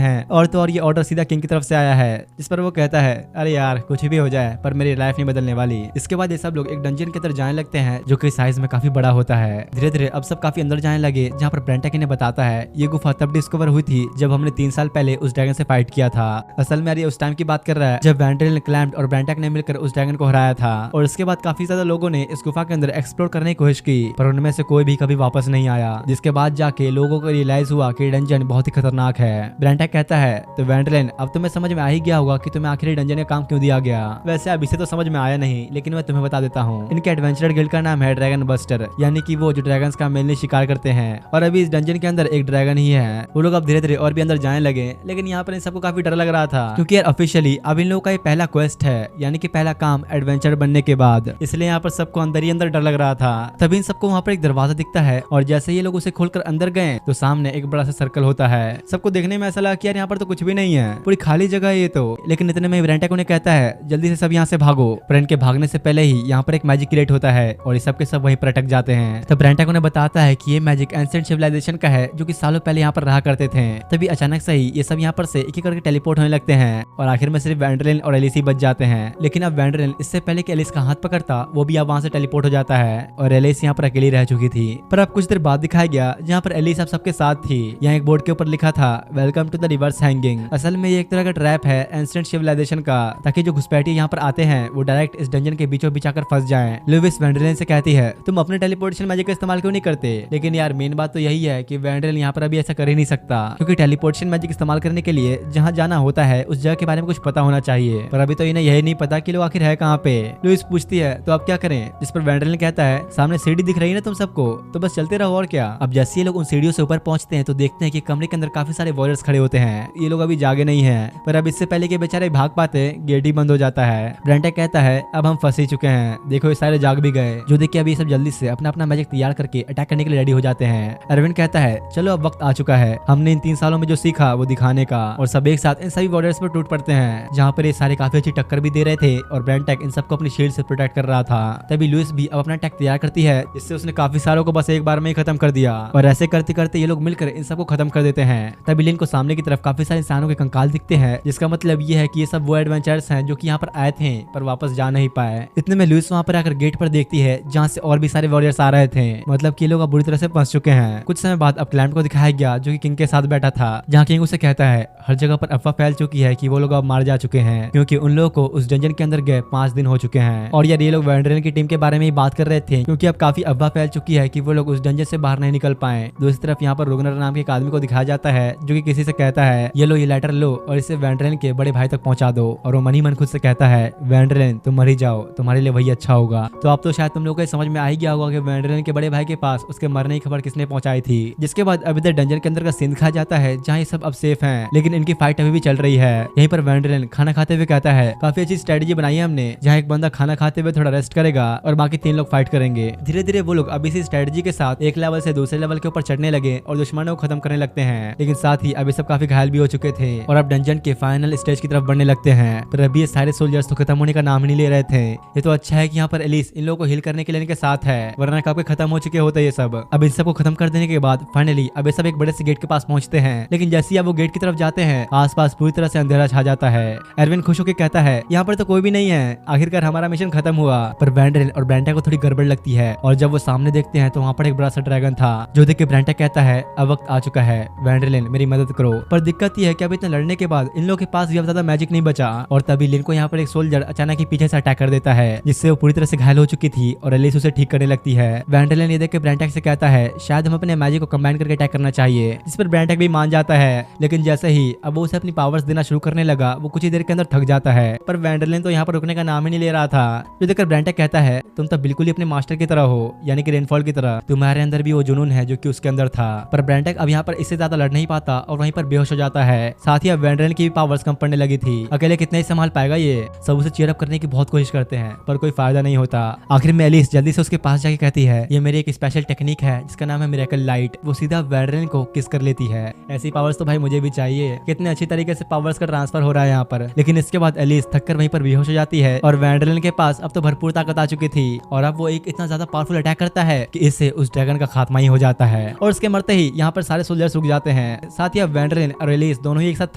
है, और तो और ये ऑर्डर सीधा किंग की तरफ से आया है। जिस पर वो कहता है अरे यार कुछ भी हो जाए पर मेरी लाइफ नहीं बदलने वाली। इसके बाद ये सब लोग एक डंजन की तरफ जाने लगते हैं, जो कि साइज में काफी बड़ा होता है। धीरे धीरे अब सब काफी अंदर जाने लगे, जहाँ पर ब्रेंटा ने बताता है ये गुफा तब डिस्कवर हुई थी जब हमने 3 साल पहले उस ड्रैगन से फाइट किया था। असल में ये उस टाइम की बात कर रहा है जब वैंडरेन, क्लैम्ड और ब्रेंटा ने मिलकर उस ड्रैगन को हराया था। और इसके बाद काफी ज्यादा लोगों ने इस गुफा के अंदर एक्सप्लोर करने की कोशिश की, पर उनमें से कोई भी कभी वापस नहीं आया। जिसके बाद जाके लोगों को रियलाइज हुआ कि डंजन बहुत ही खतरनाक है। ब्रेंटा कहता है तो वैंडरेन अब तुम्हें समझ में आ ही गया होगा कि तुम्हें आखिर डंजन का काम क्यों दिया गया। वैसे अब इसे तो समझ में आया नहीं, लेकिन मैं तुम्हें बता देता हूँ, इनके एडवेंचरर गिल्ड का नाम है ड्रैगन बस्टर, यानी कि वो जो ड्रैगन्स का मेनली शिकार करते हैं। और अभी इस डंजन के अंदर एक ड्रैगन ही है। वो लोग अब धीरे धीरे और भी अंदर जाने लगे, लेकिन यहाँ पर इन सबको काफी डर लग रहा था, क्योंकि यार ऑफिशियली अब इन लोगों का ये पहला क्वेस्ट है, यानी कि पहला काम एडवेंचर बनने के बाद, इसलिए यहाँ पर सबको अंदर ही अंदर डर लग रहा था। तभी इन सबको वहाँ पर एक दरवाजा दिखता है, और जैसे ये लोग उसे खोलकर अंदर गए तो सामने एक बड़ा सा सर्कल होता है। सबको देखने में ऐसा लगा कि यार यहाँ पर तो कुछ भी नहीं है, पूरी खाली जगह है ये तो। लेकिन इतने में ब्रेंटा उन्हें कहता है जल्दी से सब यहाँ से भागो। पर इनके भागने से पहले ही यहाँ पर एक मैजिक क्रिएट होता है और ये सब के सब वहीं पर अटक जाते हैं। तब ब्रेंटा उन्हें बताता है कि ये मैजिक एंशिएंट सिविलाइजेशन का है, जो कि सालों पहले यहाँ पर रहा करते थे। तभी अचानक से ही ये सब यहाँ पर से एक एक करके टेलीपोर्ट होने लगते हैं, और आखिर में सिर्फ वैंडरेन और एलिस ही बच जाते हैं। लेकिन अब वैंडरेन इससे पहले कि एलिस का हाथ पकड़ता, वो भी अब वहाँ से टेलीपोर्ट हो जाता है, और एलिस यहाँ पर अकेली रह चुकी थी। पर अब कुछ देर बाद दिखाया गया जहाँ पर एलिस अब सबके साथ थी। यहाँ एक बोर्ड के ऊपर लिखा था welcome to the reverse hanging. असल में ये एक तरह का ट्रैप है एंशिएंट सिविलाइजेशन का, ताकि जो घुसपैठी यहाँ पर आते हैं वो डायरेक्ट इस डंजन के बीचों बीच आकर फंस जाएं। लुइस वैंडरेन से कहती है तुम अपने टेलीपोर्टेशन मैजिक का इस्तेमाल क्यों नहीं करते? लेकिन यार मेन बात तो यही है कि वैंडरेन यहाँ पर अभी ऐसा कर ही नहीं सकता, क्योंकि टेलीपोर्टेशन मैजिक इस्तेमाल करने के लिए जहाँ जाना होता है उस जगह के बारे में कुछ पता होना चाहिए। पर अभी तो इन्हें यही नहीं पता कि लोग आखिर है कहाँ पे। लुइस पूछती है तो अब क्या करें? जिस पर वैंडरेन कहता है सामने सीढ़ी दिख रही है ना तुम सबको, तो बस चलते रहो और क्या। अब जैसे ये लोग उन सीढ़ियों से ऊपर पहुंचते हैं तो देखते हैं कि कमरे के अंदर काफी सारे वॉरियर्स खड़े होते हैं। ये लोग अभी जागे नहीं है, पर अब इससे पहले के बेचारे भाग पाते गेट ही बंद हो जाता है। ब्रेंटा कहता है अब हम फंस ही चुके हैं, देखो ये सारे जाग भी गए। जो देख के अभी सब जल्दी से अपना अपना मैजिक तैयार करके अटैक करने के लिए रेडी हो जाते हैं। अरविंद कहता है चलो अब वक्त आ चुका है, हमने इन 3 सालों में जो सीखा वो दिखाने का। और सब एक साथ इन सभी वॉरियर्स पर टूट पड़ते हैं, जहाँ पर ये सारे काफी अच्छी टक्कर भी दे रहे थे, और ब्रेंटा इन सबको अपनी शील्ड से प्रोटेक्ट कर रहा था। तभी लुइस भी अब अपना अटैक तैयार करती है, जिससे उसने काफी सारों को बस एक बार में ही खत्म कर दिया। और ऐसे करते करते ये लोग मिलकर इन सबको खत्म कर देते हैं। तभी लिन को सामने की तरफ काफी सारे इंसानों के कंकाल दिखते हैं, जिसका मतलब ये है कि ये सब वो एडवेंचर्स हैं जो कि यहाँ पर आए थे पर वापस जा नहीं पाए। इतने में लुइस वहाँ पर आकर गेट पर देखती है, जहाँ से और भी सारे वॉरियर्स आ रहे थे, मतलब कि ये लोग अब बुरी तरह से फंस चुके हैं। कुछ समय बाद अब क्लैम्ड को दिखाया गया, जो कि किंग के साथ बैठा था, जहाँ किंग उसे कहता है हर जगह पर अफवाह फैल चुकी है कि वो लोग अब मार जा चुके हैं, क्योंकि उन लोगों को उस डंजन के अंदर गए 5 दिन हो चुके हैं। और यार ये लोग वैंडरेन की टीम के बारे में ही बात कर रहे थे, क्योंकि अब काफी अफवाह फैल चुकी है कि वो लोग उस डंजन से बाहर नहीं निकल पाए। दूसरी तरफ यहाँ पर रोगनर नाम के एक आदमी को दिखाया जाता है, जो कि किसी से कहता है ये लो ये लेटर लो और इसे वैंडरेन के बड़े भाई तक पहुंचा दो। और वो मन ही मन खुद से कहता है वैंडरेन तुम मर ही जाओ, तुम्हारे लिए वही अच्छा होगा। तो अब तो शायद तुम लोग को समझ में आ ही गया होगा कि वैंडरेन के बड़े भाई के पास उसके मरने की खबर किसने पहुंचाई थी। जिसके बाद अब इधर डंजन के अंदर का सीन दिखाया जाता है, जहाँ ये सब अब सेफ हैं, लेकिन इनकी फाइट अभी भी चल रही है। यहीं पर वैंडरेन खाना खाते हुए कहता है काफी अच्छी स्ट्रेटेजी बनाई है हमने, जहाँ एक बंदा खाना खाते हुए थोड़ा रेस्ट करेगा और बाकी 3 लोग फाइट करेंगे। धीरे धीरे वो लोग अब इसी स्ट्रेटेजी के साथ एक लेवल से दूसरे लेवल के ऊपर चढ़ने लगे और दुश्मनों को खत्म करने लगते हैं। लेकिन साथ ही अभी सब काफी घायल भी हो चुके थे और अब डंजन के फाइनल स्टेज की तरफ बढ़ने लगते हैं। पर अभी ये सारे सोल्जर्स तो खत्म होने का नाम नहीं ले रहे थे। ये तो अच्छा है कि यहाँ पर एलिस इन लोगों को हिल करने के लिए इनके साथ है, वरना कब के खत्म हो चुके होते ये सब। अब इन सबको खत्म कर देने के बाद फाइनली अब ये सब एक बड़े से गेट के पास पहुंचते हैं। लेकिन जैसे ही अब वो गेट की तरफ जाते हैं, आसपास पूरी तरह से अंधेरा छा जाता है। एरविन खुश होकर कहता है यहाँ पर तो कोई भी नहीं है, आखिरकार हमारा मिशन खत्म हुआ। पर वेंड्रेन और ब्रेंटा को थोड़ी गड़बड़ लगती है और जब वो सामने देखते हैं तो वहाँ पर एक बड़ा सा ड्रैगन था, जो देख के ब्रेंटा कहता है अब वक्त आ चुका है, वेंड्रेन मेरी मदद करो। पर दिक्कत ये है कि अब इतने लड़ने के बाद इन लोगों के पास भी अब ज्यादा मैजिक नहीं बचा और तभी लिन को यहाँ पर एक सोल्जर अचानक ही पीछे से अटैक कर देता है, जिससे वो पूरी तरह से घायल हो चुकी थी और एलिस उसे ठीक करने लगती है। वेंड्रेन ये देख के ब्रेंटा से कहता है शायद हम अपने मैजिक को कंबाइन करके अटैक करना चाहिए, जिस पर ब्रेंटा भी मान जाता है। लेकिन जैसे ही अब वो उसे अपनी पावर्स देना शुरू करने लगा, वो कुछ ही देर के अंदर थक जाता है। पर वेंडरलिन तो यहाँ पर रुकने का नाम ही नहीं ले रहा था, जो देखकर ब्रेंटा कहता है तुम तो बिल्कुल ही अपने मास्टर की तरह हो, यानी कि रेनफॉल की तरह, तुम्हारे अंदर भी वो जुनून है जो कि उसके अंदर था। पर ब्रेंटा अब यहाँ पर इससे ज्यादा लड़ नहीं पाता और वहीं पर बेहोश हो जाता है। साथ ही अब वेंडरलिन की भी पावर्स कम पड़ने लगी थी, अकेले कितने ही संभाल पाएगा ये। सब उसे चीयर अप करने की बहुत कोशिश करते हैं पर कोई फायदा नहीं होता। आखिर में एलिस जल्दी से उसके पास जाके कहती है ये मेरी एक स्पेशल टेक्निक है जिसका नाम है मिरेकल लाइट। वो सीधा वेंडरलिन को किस कर लेती है। ऐसी पावर्स तो भाई मुझे भी चाहिए। कितने अच्छी तरीके से पावर्स का ट्रांसफर हो रहा है यहाँ पर। लेकिन इसके बाद एलिस थककर वहीं पर बेहोश हो जाती है और वेंडरलिन के पास अब तो भरपूर ताकत आ चुकी थी और अब वो एक इतना ज्यादा पावरफुल अटैक करता है कि इससे उस ड्रैगन का खात्मा ही हो जाता है और उसके मरते ही यहाँ पर सारे सोल्जर्स रुक जाते हैं। साथ ही अब वेंडरलिन और एलिस दोनों ही एक साथ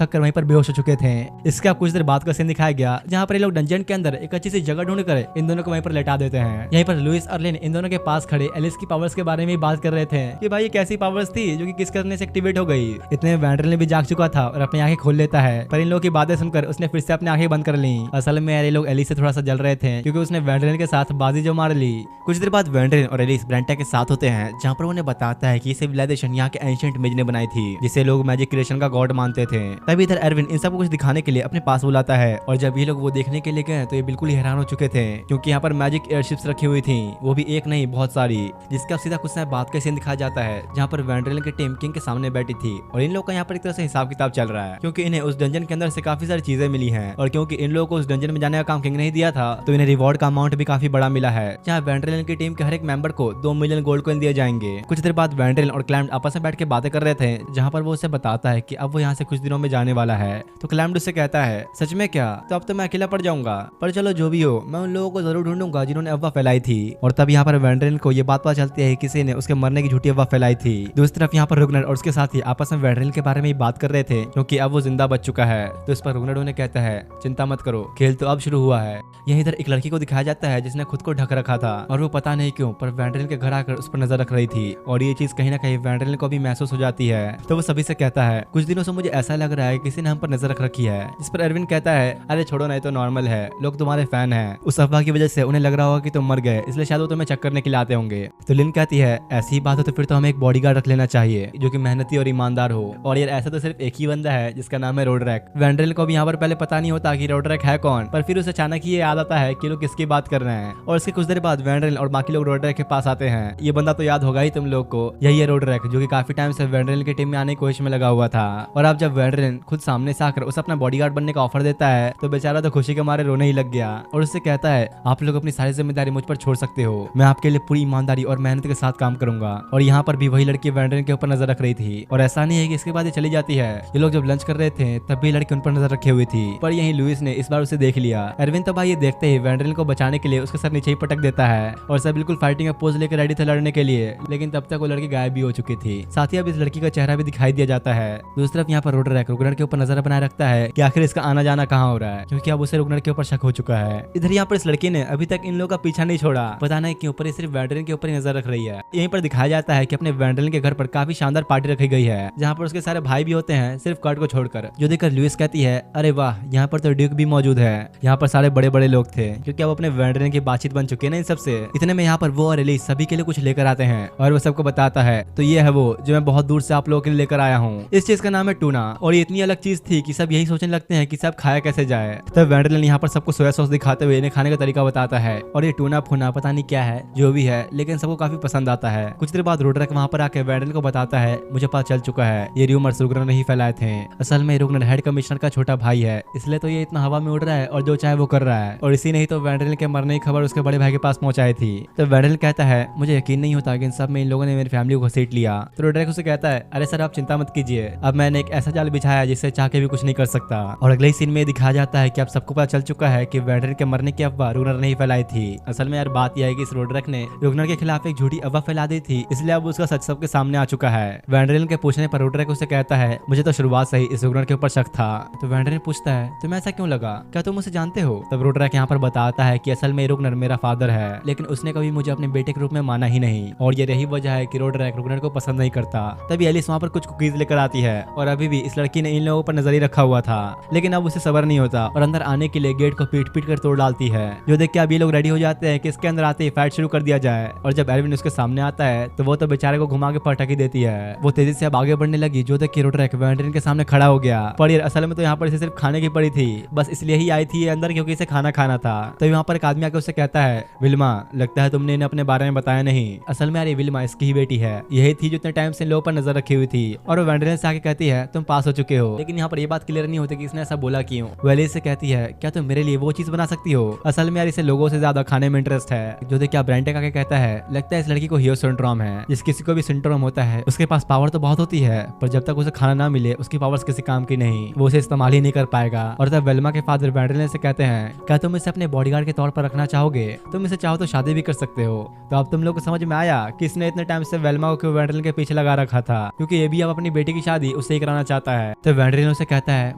थककर वहीं पर बेहोश हो चुके थे। इसका कुछ देर बाद का सीन दिखाया गया जहाँ पर ये लोग डंजन के अंदर एक अच्छी सी जगह ढूंढ कर इन दोनों को वहीं पर लेटा देते हैं। यहीं पर लुइस और लिन इन दोनों के पास खड़े एलिस की पावर्स के बारे में बात कर रहे थे कि भाई ये कैसी पावर्स थी जो कि किस करने से एक्टिवेट हो गई। इतने वेंडरलिन भी जाग चुका था और अपनी आंखें खोल लेता है, पर इन लोगों की बातें सुनकर उसने फिर से अपनी आंखें बंद कर ली। असल में ये लोग एलिस से थोड़ा सा जल रहे थे क्योंकि उसने वेंडरलिन के साथ बाजी जो मार ली। कुछ देर बाद वेंडरलिन और एलिस ब्रेंटा के साथ होते हैं जहाँ पर उन्हें बताता है कि सिविलाइजेशन यहाँ के एंशिएंट मेज ने बनाई थी, जिसे लोग मैजिक क्रिएशन का गॉड मानते थे। तभी इधर एरविन इन सबको कुछ दिखाने के लिए अपने पास बुलाता है और जब ये लोग वो देखने के लिए गए तो ये बिल्कुल ही हैरान हो चुके थे क्योंकि यहाँ पर मैजिक एयरशिप्स रखी हुई थी, वो भी एक नहीं बहुत सारी, जिसका सीधा कुछ समय बाद का सीन दिखाया जाता है जहाँ पर वेंडरलिन की टीम किंग के सामने बैठी थी और इन लोगों का यहाँ पर एक तरह से हिसाब किताब चल रहा है क्योंकि इन्हें उस डंजन के अंदर से काफी सारी चीजें मिली हैं और क्योंकि इन लोगों को उस डंजन में जाने का काम किंग नहीं दिया था तो इन्हें रिवॉर्ड का अमाउंट भी काफी बड़ा मिला है, जहाँ वेंडरलिन की टीम के हर एक मेंबर को 2 मिलियन गोल्ड कॉइन दिए जाएंगे। कुछ देर बाद वेंडरलिन और क्लैम्ड आपस में बैठ के बातें कर रहे थे जहाँ पर वो उसे बताता है कि अब वो यहाँ से कुछ दिनों में जाने वाला है। तो क्लैम्ड उससे कहता है सच में क्या? तो अब तो मैं अकेला पड़ जाऊंगा, पर चलो जो भी हो मैं उन लोगों को जरूर ढूंढूंगा जिन्होंने अफवाह फैलाई थी। और तब यहाँ पर वेंडरलिन को ये बात पता चलती है किसी ने उसके मरने की झूठी अफवाह फैलाई थी। दूसरी तरफ यहाँ पर रुग्नर और उसके साथी आपस में वेंडरलिन के बारे में बात कर रहे थे क्योंकि अब वो जिंदा बच चुका है। तो इस पर रुग्नर उन्हें कहता है चिंता मत करो, खेल तो अब शुरू हुआ है। यहीं इधर एक लड़की को दिखाया जाता है जिसने खुद को ढक रखा था और वो पता नहीं क्यों पर वेंडरलिन के घर आकर उस पर नजर रख रही थी और ये चीज कहीं ना कहीं वेंडरलिन को भी महसूस हो जाती है। तो वो सभी से कहता है कुछ दिनों से मुझे ऐसा लग रहा है किसी ने हम पर नजर रख रखी है, जिस पर एरविन कहता है अरे छोड़ो नहीं तो नॉर्मल है, लोग तुम्हारे फैन हैं, उस अफवाह की वजह से उन्हें लग रहा होगा कि तुम मर गए इसलिए शायद वो तुम्हें चेक करने के लिए आते होंगे। तो लिन कहती है ऐसी ही बात हो तो फिर तो हमें एक बॉडीगार्ड रख लेना चाहिए जो कि मेहनती और ईमानदार हो, और यार ऐसा तो सिर्फ एक ही बंदा है जिसका नाम है रोडरैक। वेंडरलिन को भी यहाँ पर पहले पता नहीं होता कि रोडरैक है कौन, पर फिर उसे अचानक ही ये याद आता है कि लोग किसकी बात कर रहे हैं और इसके कुछ देर बाद वेंडरलिन और बाकी लोग रोडरैक के पास आते हैं। ये बंदा तो याद होगा ही तुम लोग को, यही है रोडरैक जो कि काफी टाइम से वेंडरलिन की टीम में आने की कोशिश में लगा हुआ था। और अब जब वेंडरलिन खुद सामने से आकर उसे अपना बॉडीगार्ड बनने का ऑफर देता है तो बेचारा तो खुशी के मारे रोने ही लग गया और उससे कहता है आप लोग अपनी सारी जिम्मेदारी मुझ पर छोड़ सकते हो, मैं आपके लिए पूरी ईमानदारी और मेहनत के साथ काम करूंगा। और यहाँ पर भी वही लड़की वेंडरलिन के ऊपर नजर रख रही थी और ऐसा नहीं है कि इसके बाद ये चली जाती है। ये लोग जब लंच कर रहे थे तब भी लड़की उन पर नजर रखी हुई थी, पर यही लुइस ने इस बार उसे देख लिया। एरविन तो भाई ये देखते ही वेंडरलिन को बचाने के लिए उसके सर नीचे ही पटक देता है और सब बिल्कुल फाइटिंग का पोज लेकर रेडी थे लड़ने के लिए, लेकिन तब तक वो लड़की गायब भी हो चुकी थी। साथ ही अब इस लड़की का चेहरा भी दिखाई दिया जाता है। दूसरी तरफ यहाँ पर रोडरैक रुग्नर के ऊपर नजर बनाए रखता है कि आखिर इसका आना जाना कहाँ हो रहा है क्योंकि अब उसे रुग्नर के ऊपर शक हो चुका है। इधर यहाँ पर इस लड़की ने अभी तक इन लोगों का पीछा नहीं छोड़ा, पता नहीं क्यों, पर ये सिर्फ वेंडरलिन के ऊपर ही नजर रख रही है। यहीं पर दिखाया जाता है कि अपने वेंडरलिन के घर पर काफी शानदार पार्टी रखी गई है जहाँ पर उसके सारे भाई भी होते हैं सिर्फ कर्ट को छोड़कर, जो देखकर लुइस कहती है अरे वाह यहाँ पर तो ड्यूक भी मौजूद है। यहाँ पर सारे बड़े बड़े लोग थे क्योंकि अब अपने वेंडरलिन की बातचीत बन चुकी है ना इन सबसे। इतने में यहाँ पर वो और एलिस सभी के लिए कुछ लेकर आते हैं और वो सबको बताता है तो ये है वो जो मैं बहुत दूर से आप लोगों के लिए लेकर आया हूँ। इस चीज का नाम है टूना और ये इतनी अलग चीज थी कि सब यही सोचने लगते हैं कि सब खाया कैसे जाए। तब वेंडरलिन यहाँ पर सबको सोया सॉस दिखाते हुए इन्हें खाने का तरीका बताता है और ये टूना फूना पता नहीं क्या है जो भी है, लेकिन सबको काफी पसंद आता है। कुछ देर बाद रोडरैक वहाँ पर आकर वेंडरलिन को बताता है मुझे पता चल चुका है ये रूमर्स रुग्नर ने ही फैलाए थे। असल में रुग्नर हेड कमिश्नर का छोटा भाई है, इसलिए तो ये इतना हवा में उड़ रहा है और जो चाहे वो कर रहा है, और इसी ने ही तो वेंडरलिन के मरने की खबर उसके बड़े भाई के पास पहुंचाई थी। तो वेंडरलिन कहता है मुझे यकीन नहीं होता कि इन सब में इन लोगों ने मेरी फैमिली को घसीट लिया। तो रोडरैक उसे कहता है अरे सर आप चिंता मत कीजिए, अब मैंने एक ऐसा जाल बिछाया जिससे चाह के भी कुछ नहीं कर सकता। और अगले ही सीन में दिखाया जाता है कि अब सबको पता चल चुका है कि वेंडरलिन के मरने की अफवाह रुग्नर ने ही फैलाई थी। असल में यार बात यह है कि इस रोडरैक ने रुग्नर के खिलाफ एक झूठी अफवाह फैला दी थी, इसलिए अब उसका सच सबके सामने आ चुका है। वेंडरलिन के पूछने पर रोडरैक उसे कहता है मुझे तो शुरुआत से ही इस रुग्नर के ऊपर शक था। तो वेंड्रेन पूछता है तुम्हें ऐसा क्यों लगा, क्या तुम उसे जानते हो? तब रोडरैक यहाँ पर बताता है कि असल में रुग्नर मेरा फादर है, लेकिन उसने कभी मुझे अपने बेटे के रूप में माना ही नहीं, और ये यही वजह है कि रोडरैक रुग्नर को पसंद नहीं करता। तभी एलिस वहाँ पर कुछ कुकीज लेकर आती है और अभी भी इस लड़की ने इन लोगों पर नजर ही रखा हुआ था, लेकिन अब उसे सब्र नहीं होता और अंदर आने के लिए गेट को पीट पीट कर तोड़ डालती है। जो देख के अब ये लोग रेडी हो जाते हैं कि इसके अंदर आते ही फाइट शुरू कर दिया जाए। और जब एरविन उसके सामने आता है तो वो तो बेचारे को घुमा के पटक ही देती है। वो तेजी से अब आगे बढ़ने लगी। जो देख के रोडरैक वेंड्रेन के सामने खड़ा हो गया। पर ये असल में तो यहाँ पर इसे सिर्फ खाने की पड़ी थी, बस इसलिए ही आई थी ये अंदर क्योंकि इसे खाना खाना था। तो यहाँ पर एक आदमी आके उससे कहता है विल्मा, लगता है तुमने इन्हें अपने बारे में बताया नहीं। असल में यार ये विल्मा इसकी ही बेटी है, यही थी जो इतने टाइम से लोगों पर नजर रखी हुई थी। और वो वेंड्रेन से आके कहती है तुम पास हो चुके हो, लेकिन यहाँ पर ये बात क्लियर नहीं होती कि इसने ऐसा बोला क्यों। वो एलिस से कहती है क्या तुम मेरे लिए वो चीज बना सकती हो? असल में यार इसे लोगों से ज्यादा खाने में इंटरेस्ट है। जो देख क्या ब्रेंटेक आके कहता है लगता है इस लड़की को हियो सिंड्रोम है। जिस किसी को भी सिंड्रोम होता है उसके पास पावर तो बहुत होती है, पर जब तक उसे खाना ना मिले उसकी पावर्स किसी काम की नहीं, वो उसे इस्तेमाल ही नहीं कर पाएगा। और तब वेल्मा के फादर वेंड्रेन से कहते हैं क्या तुम इसे अपने बॉडीगार्ड के तौर पर रखना चाहोगे? तुम इसे चाहो तो शादी भी कर सकते हो। तो अब तुम लोग को समझ में आया कि इसने इतने टाइम से वेल्मा को वेंड्रेन के पीछे लगा रखा था, क्योंकि ये भी अब अपनी बेटी की शादी उससे ही कराना चाहता है। तो वेंड्रेन उसे कहता है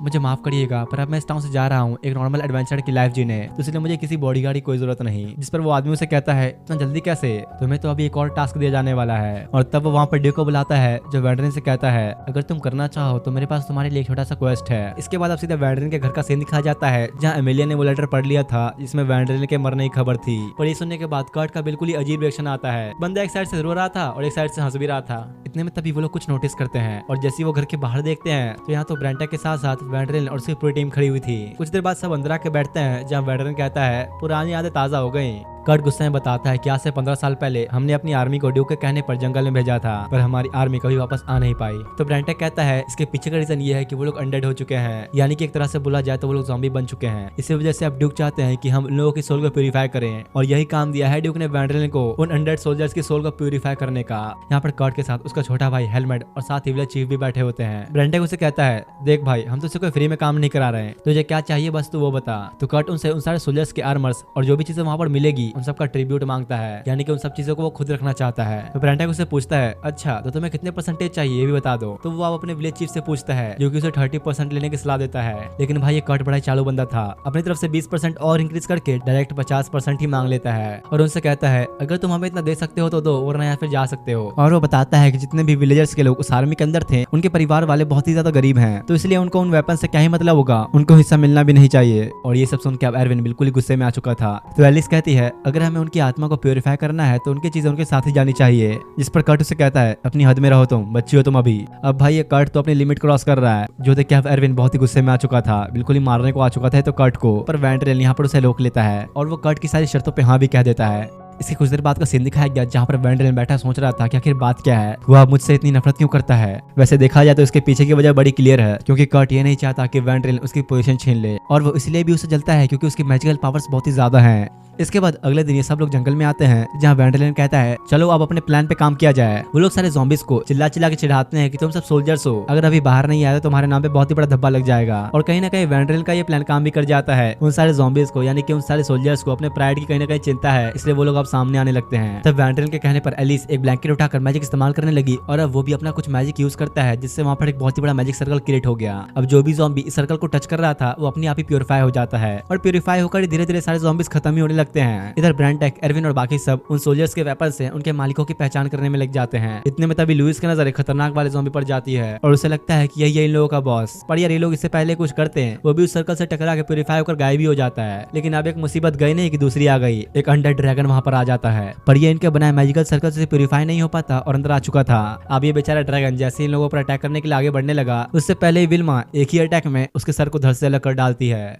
मुझे माफ करिएगा, पर अब मैं इस टाउन से जा रहा हूँ एक नॉर्मल एडवेंचर की लाइफ जीने, तो इसलिए मुझे किसी बॉडीगार्ड की कोई जरूरत नहीं। जिस पर वो आदमी उसे कहता है इतना जल्दी कैसे, तुम्हें तो अभी एक और टास्क दिया जाने वाला है। और तब वो वहाँ पर ड्यूक को बुलाता है जो वेंड्रेन से कहता है अगर तुम करना चाहो तो मेरे पास तुम्हारे लिए एक छोटा सा क्वेस्ट है। इसके बाद अब सीधा वेंड्रेन के घर का सीन दिखाया जाता है जहाँ एमिलिया ने वो लेटर पढ़ लिया था जिसमें वेंड्रेन के मरने की खबर थी। पर ये सुनने के बाद कर्ट का बिल्कुल ही अजीब रिएक्शन आता है। बंदा एक साइड से रो रहा था और एक साइड से हंस भी रहा था। इतने में तभी वो लोग कुछ नोटिस करते हैं और जैसे वो घर के बाहर देखते हैं तो यहाँ तो ब्रेंटेक के साथ साथ वेंड्रेन और उसकी पूरी टीम खड़ी हुई थी। कुछ देर बाद सब अंदर आके बैठते हैं जहाँ वेंड्रेन कहता है पुरानी यादें ताजा हो गई। कर्ट गुस्से में बताता है कि आज से 15 साल पहले हमने अपनी आर्मी को ड्यूक के कहने पर जंगल में भेजा था, पर हमारी आर्मी कभी वापस आ नहीं पाई। तो ब्रेंटेक कहता है इसके पीछे का रीजन ये है कि वो लोग अनडेड हो चुके हैं, यानी कि एक तरह से बोला जाए तो वो लोग ज़ॉम्बी बन चुके हैं। इसी वजह से अब ड्यूक चाहते हैं कि हम उन लोगों की सोल को प्यूरिफाई करें, और यही काम दिया है ड्यूक ने वेंड्रेन को उन अनडेड सोल्जर्स की सोल को प्यूरिफाई करने का। यहाँ पर कर्ट के साथ उसका छोटा भाई हेलमेट और साथ ही विलेज चीफ भी बैठे होते हैं। ब्रेंटेक उसे कहता है देख भाई, हम तुझसे कोई फ्री में काम नहीं करा रहे हैं, तुझे क्या चाहिए बस तू वो बता। तो कर्ट उनसे उन सारे सोल्जर्स के आर्मर्स और जो भी चीजें वहां पर मिलेगी उन सबका ट्रिब्यूट मांगता है, यानी कि उन सब चीजों को वो खुद रखना चाहता है। तो ब्रेंटेक उससे पूछता है अच्छा तो तुम्हें कितने परसेंटेज चाहिए ये भी बता दो। तो वो अब अपने विलेज चीफ से पूछता है जो कि उसे 30% लेने की सलाह देता है। लेकिन भाई ये कर्ट बड़ा ही चालू बंदा था, अपनी तरफ से 20% और इंक्रीज करके डायरेक्ट 50% ही मांग लेता है और उनसे कहता है अगर तुम हमें इतना दे सकते हो तो दो, वरना या फिर जा सकते हो। और वो बताता है कि जितने भी विलेजर्स के लोग उस आर्मी के अंदर थे उनके परिवार वाले बहुत ही ज्यादा गरीब हैं, तो इसलिए उनको उन वेपन से क्या ही मतलब होगा, उनको हिस्सा मिलना भी नहीं चाहिए। और ये सब सुन के अब एरविन बिल्कुल ही गुस्से में आ चुका था। तो एलिस कहती है अगर हमें उनकी आत्मा को प्योरीफाई करना है तो उनकी चीजें उनके साथ ही जानी चाहिए। जिस पर कर्ट उसे कहता है अपनी हद में रहो, तुम बच्ची हो तुम अभी। अब भाई ये कर्ट तो अपनी लिमिट क्रॉस कर रहा है। जो देख के अब एरविन बहुत ही गुस्से में आ चुका था, बिल्कुल ही मारने को आ चुका था तो कर्ट को, पर वेंड्रेन यहाँ पर उसे रोक लेता है और वो कर्ट की सारी शर्तों पे हाँ भी कह देता है। इसके कुछ देर बाद का सीन दिखाया गया जहाँ पर वेंड्रेन बैठा सोच रहा था कि आखिर बात क्या है, वो अब मुझसे इतनी नफरत क्यों करता है। वैसे देखा जाए तो इसके पीछे की वजह बड़ी क्लियर है, क्योंकि कर्ट ये नहीं चाहता कि वेंड्रेन उसकी पोजीशन छीन ले, और वो इसलिए भी उसे जलता है क्योंकि उसकी मैजिकल पावर्स बहुत ही ज्यादा हैं। इसके बाद अगले दिन ये सब लोग जंगल में आते हैं जहाँ वेंड्रेन कहता है चलो अब अपने प्लान पे काम किया जाए। वो लोग सारे ज़ॉम्बीज़ को चिल्ला चिल्ला के चिढ़ाते हैं कि तुम सब सोल्जर्स हो, अगर अभी बाहर नहीं आए तो तुम्हारे नाम पे बहुत ही बड़ा धब्बा लग जाएगा। और कहीं ना कहीं वेंड्रेन का ये प्लान काम भी कर जाता है। उन सारे ज़ॉम्बीज़ को यानी कि उन सारे सोल्जर्स को अपने प्राइड की कहीं ना कहीं चिंता है, इसलिए वो लोग अब सामने आने लगते हैं। तब वेंड्रेन के कहने पर एलिस एक ब्लैंकेट उठाकर मैजिक इस्तेमाल करने लगी और अब वो भी अपना कुछ मैजिक यूज करता है, जिससे वहाँ पर एक बहुत ही बड़ा मैजिक सर्कल क्रिएट हो गया। अब जो भी ज़ॉम्बी इस सर्कल को टच कर रहा था वो अपने आप ही प्योरीफाई हो जाता है और प्योरीफाई होकर धीरे धीरे सारे ज़ॉम्बीज़ खत्म ही होने लगते हैं। इधर ब्रेंटेक, एरविन और बाकी सब उन सोल्जर्स के वेपन से उनके मालिकों की पहचान करने में लग जाते हैं। इतने में तभी लुइस की नजर एक खतरनाक वाले ज़ॉम्बी पर जाती है और उसे लगता है कि यही इन लोगों का बॉस। पर यार ये लोग इससे पहले कुछ करते हैं, वो भी उस सर्कल से टकरा के प्योरीफाई होकर गायब भी हो जाता है। लेकिन अब एक मुसीबत गई नहीं कि दूसरी आ गई, एक अनडेड ड्रैगन वहां पर आ जाता है। पर ये इनके बनाए मैजिकल सर्कल से प्योरीफाई नहीं हो पाता और अंदर आ चुका था। अब ये बेचारा ड्रैगन जैसे इन लोगों पर अटैक करने के लिए आगे बढ़ने लगा, उससे पहले ही विल्मा एक ही अटैक में उसके सर को धड़ से अलग कर डालती है।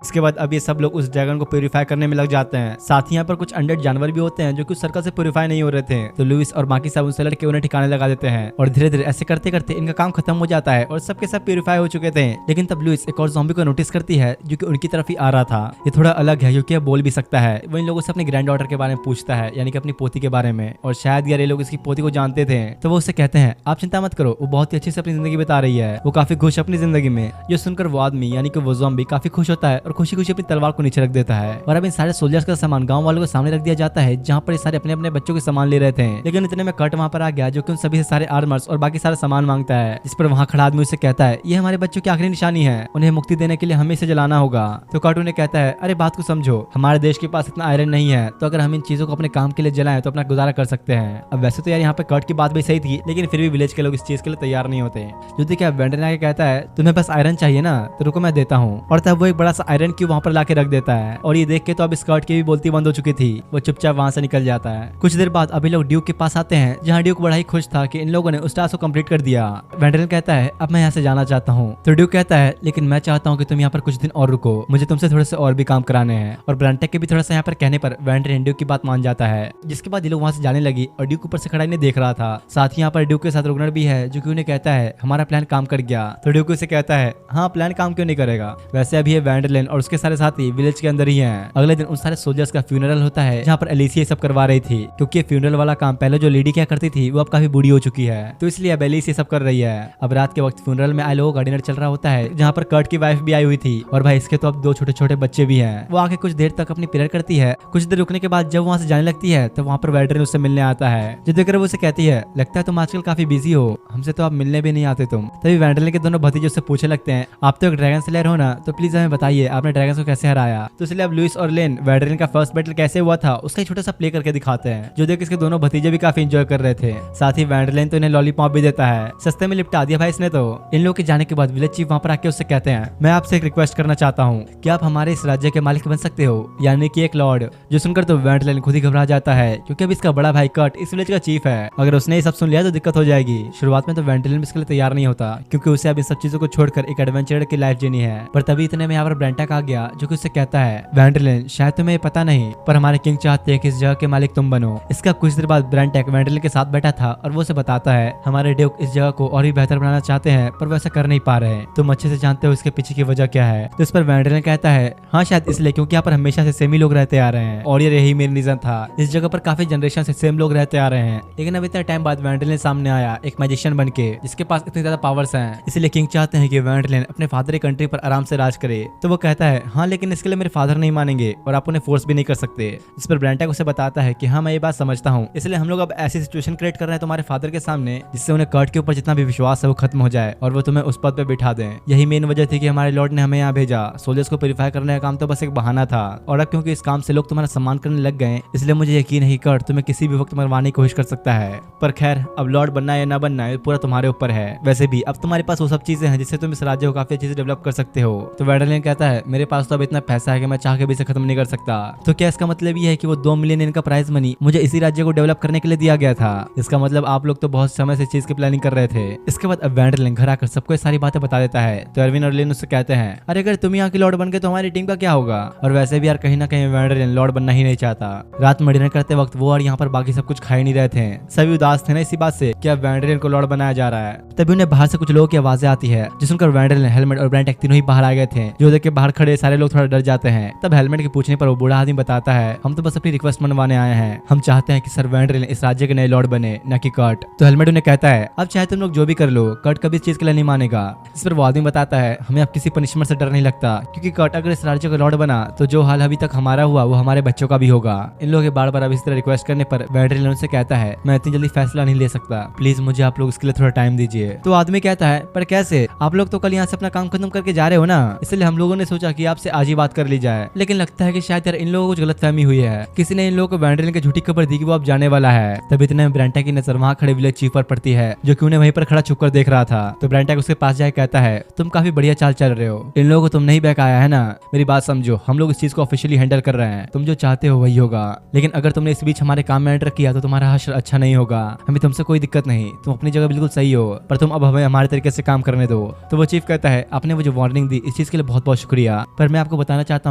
इसके बाद अब ये सब लोग उस ड्रैगन को प्यूरीफाई करने में लग जाते हैं। साथ ही यहाँ पर कुछ अनडेड जानवर भी होते हैं जो कि उस सर्कल से प्यूरीफाई नहीं हो रहे थे, तो लुइस और बाकी सब उनसे लड़के उन्हें ठिकाने लगा देते हैं और धीरे धीरे ऐसे करते करते इनका काम खत्म हो जाता है और सबके सब प्यूरीफाई हो चुके थे। लेकिन तब लुइस एक और ज़ॉम्बी को नोटिस करती है जो कि उनकी तरफ ही आ रहा था। ये थोड़ा अलग है क्योंकि बोल भी सकता है। वो इन लोगों से अपनी ग्रैंड डॉटर के बारे में पूछता है, यानी कि अपनी पोती के बारे में, और शायद यार ये लोग इसकी पोती को जानते थे। तो वो उससे कहते हैं आप चिंता मत करो, वो बहुत ही अच्छे से अपनी जिंदगी बिता रही है, वो काफी खुश अपनी जिंदगी में। ये सुनकर वो आदमी यानी कि वो ज़ॉम्बी काफी खुश होता है और खुशी खुशी अपनी तलवार को नीचे रख देता है। और अब इन सारे सोल्जर्स का सामान गाँव वालों के सामने रख दिया जाता है, जहाँ पर ये सारे अपने अपने बच्चों के सामान ले रहे थे। लेकिन इतने में कट वहाँ पर आ गया, जो कि उन सभी से सारे आर्मर्स और बाकी सारा सामान मांगता है, जिस पर वहाँ खड़ा आदमी उससे कहता है ये हमारे बच्चों की आखिरी निशानी है, उन्हें मुक्ति देने के लिए हमें इसे जलाना होगा। तो कट उन्हें कहता है अरे बात को समझो, हमारे देश के पास इतना आयरन नहीं है, तो अगर हम इन चीजों को अपने काम के लिए जलाएं तो अपना गुजारा कर सकते हैं। अब वैसे तो यार यहाँ पे कट की बात भी सही थी, लेकिन फिर भी विलेज के लोग इस चीज के लिए तैयार नहीं होते। जो देखिए वेंडर आके कहता है तुम्हें बस आयरन चाहिए ना, तो रुको मैं देता हूँ। और तब वो एक बड़ा सा आयरन क्यूब वहाँ पर लाके रख देता है। और ये देख के तो अब स्कर्ट की भी बोलती बंद हो चुकी थी, वो चुपचाप वहाँ से निकल जाता है। कुछ देर बाद अभी लोग ड्यूक के पास आते हैं, जहाँ ड्यूक बड़ा ही खुश था कि इन लोगों ने उस टास्क को कंप्लीट कर दिया। वेंडर कहता है अब मैं यहाँ से जाना चाहता हूँ। तो ड्यूक कहता है लेकिन मैं चाहता हूँ कि तुम यहाँ पर कुछ दिन और रुको, मुझे तुमसे थोड़े से और भी काम कराने हैं। और ब्रांटेक के भी थोड़ा सा यहाँ पर कहने पर वेंडर ड्यूक की बात मान जाता है। जिसके बाद ये लोग वहाँ से जाने लगी और ड्यूक ऊपर से खड़ा इन्हें देख रहा था। साथ ही यहाँ पर ड्यूक के साथ रुगनर भी है, जो कि उन्हें कहता है हमारा प्लान काम कर गया। तो ड्यूक उसे कहता है हाँ प्लान काम क्यों नहीं करेगा, वैसे अभी ये वेंडरलैंड और उसके सारे साथी विलेज के अंदर ही हैं। अगले दिन उन सारे सोल्जर्स का फ्यूनरल होता है, जहाँ पर एलिसिया सब करवा रही थी, क्योंकि फ्यूनरल वाला काम पहले जो लेडी क्या करती थी वो अब काफी बूढ़ी हो चुकी है, तो इसलिए अब एलिसिया सब कर रही है। अब रात के वक्त फ्यूनरल में आए लोगों का डिनर चल रहा होता है, जहाँ पर कर्ट की वाइफ भी आई हुई थी। और भाई इसके तो अब 2 छोटे छोटे बच्चे भी हैं। वो आके कुछ देर तक अपनी प्रेयर करती है। कुछ देर रुकने के बाद जब वहाँ से जाने लगती है, तो वहाँ पर वेंडरलैंड उससे मिलने आता है। जो देखकर वो उसे कहती है लगता है तुम आजकल काफी बिजी हो, हमसे तो आप मिलने भी नहीं आते तुम। तभी वेंडरलैंड के दोनों भतीजे उससे पूछने लगते हैं आप तो एक ड्रैगन स्लेयर हो ना, तो प्लीज हमें बताइए आपने ड्रैगन को कैसे हराया। तो इसलिए अब लुइस और लेन वेंडरलैंड का फर्स्ट बैटल कैसे हुआ था उसका एक छोटा सा प्ले करके दिखाते हैं, जो देख इसके दोनों भतीजे भी काफी एंजॉय कर रहे थे। साथ ही वेंडरलैंड तो इन्हें लॉलीपॉप भी देता है, सस्ते में लिपटा दिया भाई इसने तो। इन लोगों के जाने के बाद विलेज चीफ वहाँ पर आके उससे कहते हैं मैं आपसे एक रिक्वेस्ट करना चाहता हूँ कि आप हमारे इस राज्य के मालिक बन सकते हो, यानी कि एक लॉर्ड। जो सुनकर तो वेंडरलैंड खुद ही घबरा जाता है, क्योंकि अब इसका बड़ा भाई कट इस विलेज का चीफ है। अगर उसने ये सब सुन लिया तो दिक्कत हो जाएगी। शुरुआत में तो वेंडरलैंड इसके लिए तैयार नहीं होता, क्योंकि उसे अब इन सब चीजों को छोड़कर एक एडवेंचर की लाइफ जीनी है। पर तभी इतने में यहाँ पर ब्रेंटक आ गया, जो कि उससे कहता है वेंडरलैंड शायद तुम्हें पता नहीं, पर हमारे किंग चाहते हैं कि इस जगह के मालिक तुम बनो। इसका कुछ देर बाद ब्रेंटक वेंडरलैंड के साथ बैठा था और वो उसे बताता है हमारे ड्यूक इस जगह को और भी बेहतर बनाना चाहते हैं, पर वैसा कर नहीं पा रहे। तुम अच्छे से जानते हो इसके पीछे की वजह क्या है। तो इस पर वेंडरलैंड कहता है हाँ शायद इसलिए क्योंकि यहाँ पर हमेशा से सेम ही लोग रहते आ रहे हैं, और ये यही मेन रीजन था। इस जगह पर काफी जनरेशन से सेम लोग रहते आ रहे हैं। लेकिन अब इतने टाइम बाद वेंडरलैंड सामने आया एक मैजिशियन बन के, जिसके पास इतनी ज्यादा पावर्स हैं, इसलिए किंग चाहते हैं कि वेंडरलैंड अपने फादर की कंट्री पर आराम से राज करे। तो वो कहता है हाँ लेकिन इसके लिए मेरे फादर नहीं मानेंगे और आप उन्हें फोर्स भी नहीं कर सकते। इस पर ब्रेंटक उसे बताता है कि हाँ मैं ये बात समझता हूँ, इसलिए हम लोग अब ऐसी सिचुएशन क्रिएट कर रहे हैं तुम्हारे फादर के सामने, जिससे उन्हें कर्ट के ऊपर जितना भी विश्वास है वो खत्म हो जाए और वो तुम्हें उस पद पे बिठा दें। यही मेन वजह थी कि हमारे लॉर्ड ने हमें यहाँ भेजा। सोल्जर्स को प्यूरिफाई करने का काम तो बस एक बहाना था, और अब क्योंकि इस काम से लोग तुम्हारा सम्मान करने लग गए, इसलिए मुझे यकीन है कि कर्ट तुम्हें किसी भी वक्त मरवाने की कोशिश कर सकता है। पर खैर अब लॉर्ड बनना या ना बनना है पूरा तुम्हारे ऊपर है। वैसे भी अब तुम्हारे पास वो सब चीजें हैं जिससे तुम इस राज्य को काफी अच्छे से डेवलप कर सकते हो। तो वेंडरलैंड कहता है मेरे पास तो अब इतना पैसा है कि मैं चाह के भी इसे खत्म नहीं कर सकता। तो क्या इसका मतलब ये है कि वो 2 मिलियन इनका प्राइज मनी मुझे इसी राज्य को डेवलप करने के लिए दिया गया था? इसका मतलब आप लोग तो बहुत समय से इस चीज की प्लानिंग कर रहे थे। इसके बाद अब वेंडरलैंड घर आकर सबको सारी बातें बता देता है। तो एरविन और लिन उससे कहते हैं अरे अगर तुम यहाँ की लॉर्ड बन गए तो हमारी टीम का क्या होगा? और वैसे भी यार कहीं ना कहीं वेंडरलैंड लॉर्ड बनना ही नहीं चाहता। रात में डिनर करते वक्त वो और यहाँ पर बाकी सब कुछ खा ही नहीं रहे थे। सभी उदास थे ना इसी बात से कि अब वेंडरलैंड को लॉर्ड बनाया जा रहा है। तभी उन्हें बाहर से कुछ लोगों की आवाजें आती है, जिस सुनकर वेंडरलैंड, हेलमेट और ब्रेंटक तीनों ही बाहर आ गए थे। जो देख के बाहर खड़े सारे लोग थोड़ा डर जाते हैं। तब हेलमेट के पूछने पर वो बूढ़ा आदमी बताता है हम तो बस अपनी रिक्वेस्ट मनवाने आए हैं, हम चाहते हैं कि सर वेंडरलैंड इस राज्य के नए लॉर्ड बने, न कि कर्ट। तो हेलमेट उन्हें कहता है अब चाहे तुम लोग जो भी कर लो, कर्ट कभी इस चीज के लिए नहीं मानेगा। इस पर वो आदमी बताता है हमें अब किसी पनिशमेंट से डर नहीं लगता, क्योंकि कर्ट अगर इस राज्य का लॉर्ड बना तो जो हाल अभी तक हमारा हुआ वो हमारे बच्चों का भी होगा। इन लोगों के बार बार अब इस तरह रिक्वेस्ट करने पर वेंडरलैंड उनसे कहता है मैं इतनी जल्दी फैसला नहीं ले सकता, प्लीज मुझे आप लोग इसके लिए थोड़ा टाइम दीजिए। तो आदमी कहता है पर कैसे? आप लोग तो कल यहाँ से अपना काम खत्म करके जा रहे हो ना, इसलिए हम लोगों ने सोचा कि आपसे आज ही बात कर ली जाए। लेकिन लगता है कि शायद यार इन लोगों को कुछ गलतफहमी हुई है, किसी ने इन लोगों को वेंडरलैंड की झूठी खबर दी कि वो अब जाने वाला है। तब इतने में ब्रेंटक की नजर वहाँ खड़े विलेज चीफ पर पड़ती है, जो कि उन्हें वहीं पर खड़ा छुपकर देख रहा था। तो ब्रेंटक उसके पास जाके कहता है तुम काफी बढ़िया चाल चल रहे हो, इन लोगों को तुम नहीं बहकाया है ना, मेरी बात समझो, हम लोग इस चीज को ऑफिशियली हैंडल कर रहे हैं, तुम जो चाहते हो वही होगा। लेकिन अगर तुमने इस बीच हमारे काम में एंटर किया तो तुम्हारा हश्र अच्छा नहीं होगा। हमें तुमसे कोई दिक्कत नहीं, तुम अपनी जगह बिल्कुल सही हो, पर तुम अब हमें हमारे तरीके से काम करने दो। तो वो चीफ कहता है आपने मुझे वार्निंग दी, इस चीज के लिए बहुत बहुत शुक्रिया, पर मैं आपको बताना चाहता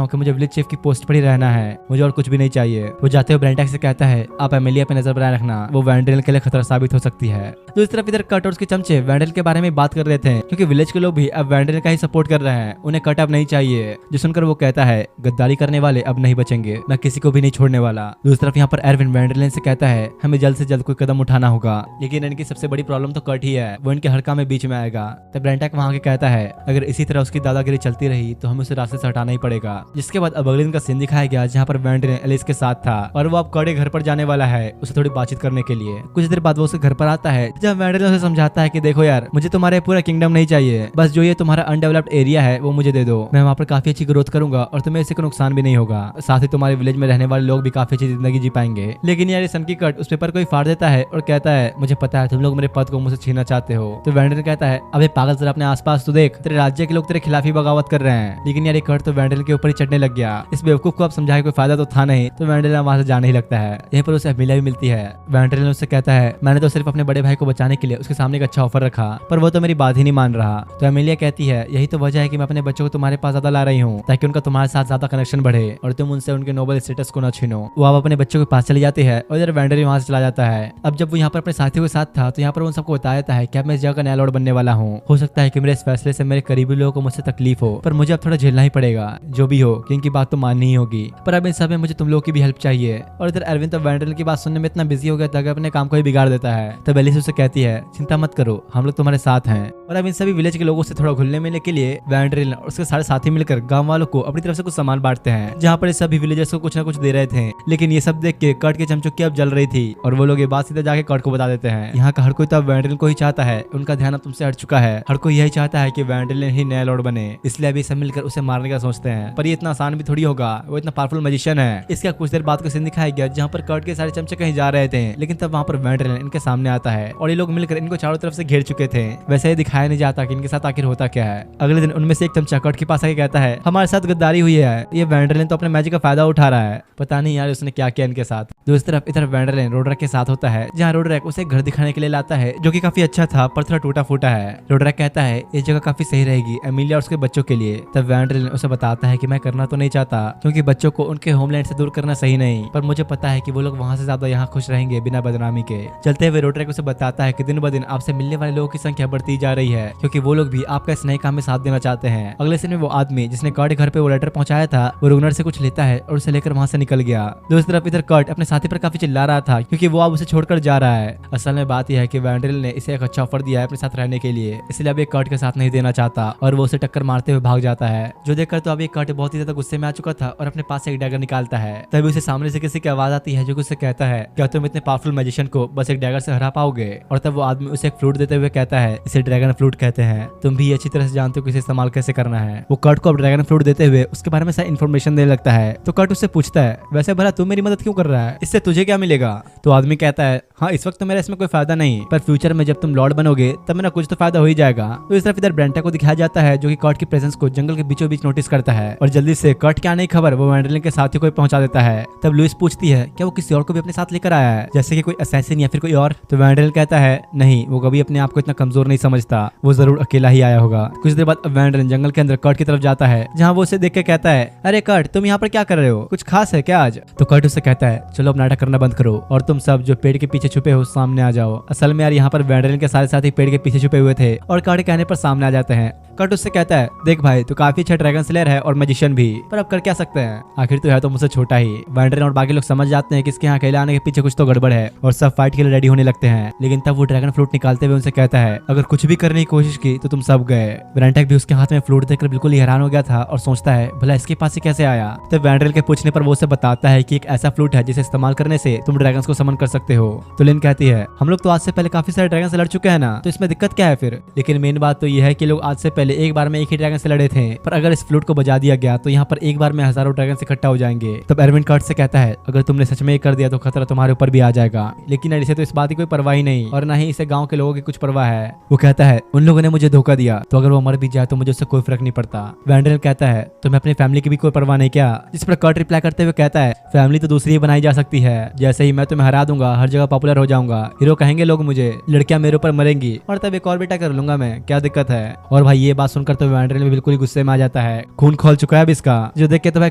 हूँ कि मुझे विलेज चीफ की पोस्ट पर ही रहना है, मुझे और कुछ भी नहीं चाहिए। वो जाते हुए ब्रेंटक से कहता है आप एमिलिया पे नजर बनाए रखना, वो वेंडरलैंड के लिए खतरा साबित हो सकती है। तो इस तरफ इधर कट और उसके चमचे वेंडरलैंड के बारे में बात कर रहे थे, क्योंकि विलेज के लोग भी अब वेंडरलैंड का ही सपोर्ट कर रहे हैं, उन्हें कट अब नहीं चाहिए। जो सुनकर वो कहता है गद्दारी करने वाले अब नहीं बचेंगे, मैं किसी को भी नहीं छोड़ने वाला। दूसरी तरफ यहाँ पर एरविन वेंडरलैंड से कहता है हमें जल्द से जल्द कोई कदम उठाना होगा, लेकिन इनकी सबसे बड़ी प्रॉब्लम तो कट ही है, वो इनके हड़का में बीच में आएगा। तब ब्रेंटक वहाँ के कहता है अगर इसी तरह उसकी दादागिरी चलती रही तो हमें उसे रास्ते से हटाना ही पड़ेगा। जिसके बाद अब अगले दिन का सीन दिखाया गया जहाँ पर वैंड्रेन एलिस के साथ था और वो अब कर्ट के घर पर जाने वाला है उसे थोड़ी बातचीत करने के लिए। कुछ देर बाद वो उसके घर पर आता है जब वैंड्रेन उसे समझाता है कि देखो यार, मुझे तुम्हारे पूरा किंगडम नहीं चाहिए, बस जो ये तुम्हारा अनडेवलप्ड एरिया है वो मुझे दे दो। मैं वहाँ पर काफी अच्छी ग्रोथ करूंगा और तुम्हें इससे कोई नुकसान भी नहीं होगा, साथ ही तुम्हारे विलेज में रहने वाले लोग भी काफी अच्छी जिंदगी जी पाएंगे। लेकिन यार सन की कट उस पेपर को ही फाड़ देता है और कहता है मुझे पता है तुम लोग मेरे पद को मुझसे छीनना चाहते हो। तो वैंड्रेन कहता है अबे पागल, जरा अपने आसपास तो देख, तेरे राज्य के लोग तेरे खिलाफ ही बगावत कर रहे हैं। लेकिन यार कट तो वैंड्रेन के ऊपर ही चढ़ने लग गया। इस बेवकूफ को अब समझाए कोई फायदा तो था नहीं, तो वैंड्रेन वहां से जाने ही लगता है। यहीं पर उसे एमिलिया भी मिलती है। वैंड्रेन उससे कहता है मैंने तो सिर्फ अपने बड़े भाई को बचाने के लिए उसके सामने एक अच्छा ऑफर रखा, पर वो तो मेरी बात ही नहीं मान रहा। तो एमिलिया कहती है यही तो वजह है कि मैं अपने बच्चों को तुम्हारे पास ज्यादा ला रही हूँ ताकि उनका तुम्हारे साथ ज्यादा कनेक्शन बढ़े और तुम उनसे उनके नोबल स्टेटस को न छीनो। वो अब अपने बच्चों के पास चली जाती है और इधर वैंड्रेन वहां से चला जाता है। अब जब वो यहाँ पर अपने साथियों के साथ था तो यहाँ पर उन सबको बताया था कि अब मैं इस जगह का नया लॉर्ड बनने वाला हूँ। हो सकता है कि मेरे इस फैसले से मेरे करीबी लोगों को मुझसे तकलीफ हो, पर मुझे अब थोड़ा झेलना ही पड़ेगा। जो भी हो किंग की बात तो माननी ही होगी, पर अब इन सब में मुझे तुम लोगों की भी हेल्प चाहिए। और इधर अरविंद तो वैंड्रेन की बात सुनने में इतना बिजी हो गया था कि अपने काम को ही बिगाड़ देता है। तब एलिस उसे कहती है चिंता मत करो, हम लोग तुम्हारे साथ हैं। और अब इन सभी विलेज के लोगों से थोड़ा घुलने मिलने के लिए वैंड्रेन और उसके सारे साथी मिलकर गांव वालों को अपनी तरफ से कुछ सामान बांटते हैं, जहाँ पर सभी विलेजर्स को कुछ ना कुछ दे रहे थे। लेकिन ये सब देख के कर्ट की चमचुक्की अब जल रही थी और वो लोग ये बात सीधे जाके कर्ट को बता देते हैं। यहाँ का हर कोई तो अब वैंड्रेन को ही चाहता है, उनका ध्यान अब तुमसे हट चुका है। हर कोई यही चाहता है कि वैंड्रेन ही नया लॉर्ड बने, इसलिए अभी सब मिलकर उसे मारने का सोचते हैं। पर ये इतना आसान भी थोड़ी होगा, वो इतना पावरफुल मैजिशियन है। इसका कुछ देर बाद का सीन दिखाया गया जहाँ पर कर्ट के सारे चमचे कहीं जा रहे थे, लेकिन तब वहाँ पर वैंड्रेन इनके सामने आता है और ये लोग मिलकर इनको चारों तरफ से घेर चुके थे। वैसे ही दिखाया नहीं जाता कि इनके साथ आखिर होता क्या है। अगले दिन उनमें से एक चमचा कर्ट के पास आके कहता है हमारे साथ गद्दारी हुई है, ये वैंड्रेन तो अपने मैजिक का फायदा उठा रहा है, पता नहीं यार उसने क्या किया इनके साथ। दूसरी तरफ इधर वैंड्रेन रोडरैक के साथ होता है, जहाँ रोडरैक उसे एक घर दिखाने के लिए लाता है जो कि काफी अच्छा था पर थोड़ा टूटा फूटा है। रोडरैक कहता है ये जगह काफी सही रहेगी एमिलिया और उसके बच्चों के लिए। तब वैंड्रेन उसे बताता है कि मैं करना तो नहीं चाहता क्योंकि बच्चों को उनके होमलैंड से दूर करना सही नहीं, पर मुझे पता है कि वो लोग वहाँ से ज्यादा यहाँ खुश रहेंगे बिना बदनामी के। चलते हुए रोडरैक उसे बताता है कि दिन ब दिन आपसे मिलने वाले लोगों की संख्या बढ़ती जा रही है क्योंकि वो लोग भी आपका इस नए काम में साथ देना चाहते हैं। अगले दिन में वो आदमी जिसने कर्ट घर पे वो लेटर पहुंचाया था वो रुगनर से कुछ लेता है और उसे लेकर वहां से निकल गया। दूसरी तरफ इधर कर्ट अपने साथी पर काफी चिल्ला रहा था क्योंकि वो अब उसे छोड़कर जा रहा है। असल में बात यह है कि वैंड्रेन ने इसे एक अच्छा ऑफर दिया है अपने साथ रहने के लिए, इसलिए अब ये कर्ट के साथ नहीं देना चाहता और वो उसे टक्कर मारते हुए भाग जाता है। जो देखकर तो अब ये कर्ट बहुत ही ज्यादा गुस्से में आ चुका था और अपने पास से एक डैगर निकालता है। तभी उसे सामने से किसी की आवाज आती है जो कि उसे कहता है क्या तुम इतने पावरफुल मैजिशियन को बस एक डैगर से हरा पाओगे। और तब वो आदमी उसे एक फ्लूट देते हुए कहता है इसे ड्रैगन फ्लूट कहते हैं, तुम भी अच्छी तरह से जानते हो कि इसे इस्तेमाल कैसे करना है। वो कर्ट को अब ड्रैगन फ्लूट देते हुए उसके बारे में सारी इन्फॉर्मेशन देने लगता है। तो कर्ट उससे पूछता है वैसे भला तू मेरी मदद क्यों कर रहा है, इससे तुझे क्या मिलेगा। तो आदमी कहता है हाँ इस वक्त तो मेरा इसमें कोई फायदा नहीं, पर फ्यूचर में जब तुम लॉर्ड बनोगे तब मेरा कुछ तो फायदा हो ही जाएगा। तो इस तरफ इधर ब्रेंटा को दिखाया जाता है जो कि कर्ट की प्रेजेंस को जंगल के बीचों बीच नोटिस करता है और जल्दी से कर्ट के आने की खबर वो वैंड्रेन के साथी को पहुंचा देता है। तब लुइस पूछती है क्या वो किसी और को भी अपने साथ लेकर आया है जैसे कि कोई असैसिन या फिर कोई और। तो वैंड्रेन कहता है नहीं, वो कभी अपने आप को इतना कमजोर नहीं समझता, वो जरूर अकेला ही आया होगा। कुछ देर बाद वैंड्रेन जंगल के अंदर कर्ट की तरफ जाता है जहाँ वो उसे देख के कहता है अरे कर्ट तुम यहाँ पर क्या कर रहे हो, कुछ खास है क्या आज। तो कर्ट उससे कहता है चलो अब नाटक करना बंद करो और तुम सब जो पेड़ के पीछे छुपे हो सामने आ जाओ। असल में यार यहाँ पर वैंड्रेन के सारे साथी पेड़ के पीछे छुपे हुए थे और कर्ट के कहने पर सामने आ जाते हैं। कर्ट उससे कहता है देख भाई तू काफी अच्छा ड्रैगन स्लेयर है और मैजिशियन भी, पर अब कर क्या सकते हैं, आखिर तो है तो मुझसे छोटा ही। वैंड्रेन और बाकी लोग समझ जाते हैं कि इसके यहाँ अकेले आने के पीछे कुछ तो गड़बड़ है और सब फाइट के लिए रेडी होने लगते हैं। लेकिन तब वो ड्रैगन फ्लूट निकालते हुए उनसे कहता है अगर कुछ भी करने की कोशिश की तो तुम सब गए। ब्रेंटेक भी उसके हाथ में फ्लूट देखकर बिल्कुल ही हैरान हो गया था और सोचता है भला इसके पास ही कैसे आया। तब वैंड्रेन के पूछने पर वो उसे बताता है कि एक ऐसा फ्लूट है जिसे इस्तेमाल करने से तुम ड्रैगन को समन कर सकते हो। तो लिन कहती है हम लोग तो आज से पहले काफी सारे ड्रैगन से लड़ चुके हैं ना, तो इसमें दिक्कत क्या है फिर। लेकिन मेन बात तो यह है कि लोग आज से पहले एक बार में एक ही ड्रैगन से लड़े थे, पर अगर इस फ्लूट को बजा दिया गया तो यहाँ पर एक बार में हजारों ड्रैगन इकट्ठा हो जाएंगे। तब एरविन कर्ट से कहता है अगर तुमने सच में ये कर दिया तो खतरा तुम्हारे ऊपर भी आ जाएगा। लेकिन इसे तो इस बात की कोई परवाह ही नहीं और ना ही इसे गांव के लोगों की कुछ परवाह है। वो कहता है उन लोगों ने मुझे धोखा दिया तो अगर वो मर भी जाए तो मुझे उससे कोई फर्क नहीं पड़ता। वैंड्रेन कहता है तुम्हें अपनी फैमिली की भी कोई परवाह नहीं क्या, जिस पर कर्ट रिप्लाई करते हुए कहता है फैमिली तो दूसरी ही बनाई जा सकती है, जैसे ही मैं तुम्हें हरा दूंगा हर जगह पॉपुलर हो जाऊंगा, हीरो कहेंगे लोग मुझे, लड़कियां मेरे ऊपर मरेंगी और तब एक और बेटा कर लूंगा मैं, क्या दिक्कत है। और भाई ये बात सुनकर तो वैंड्रेन भी बिल्कुल ही गुस्से में आ जाता है, खून खोल चुका है अब इसका, जो देख के तो भाई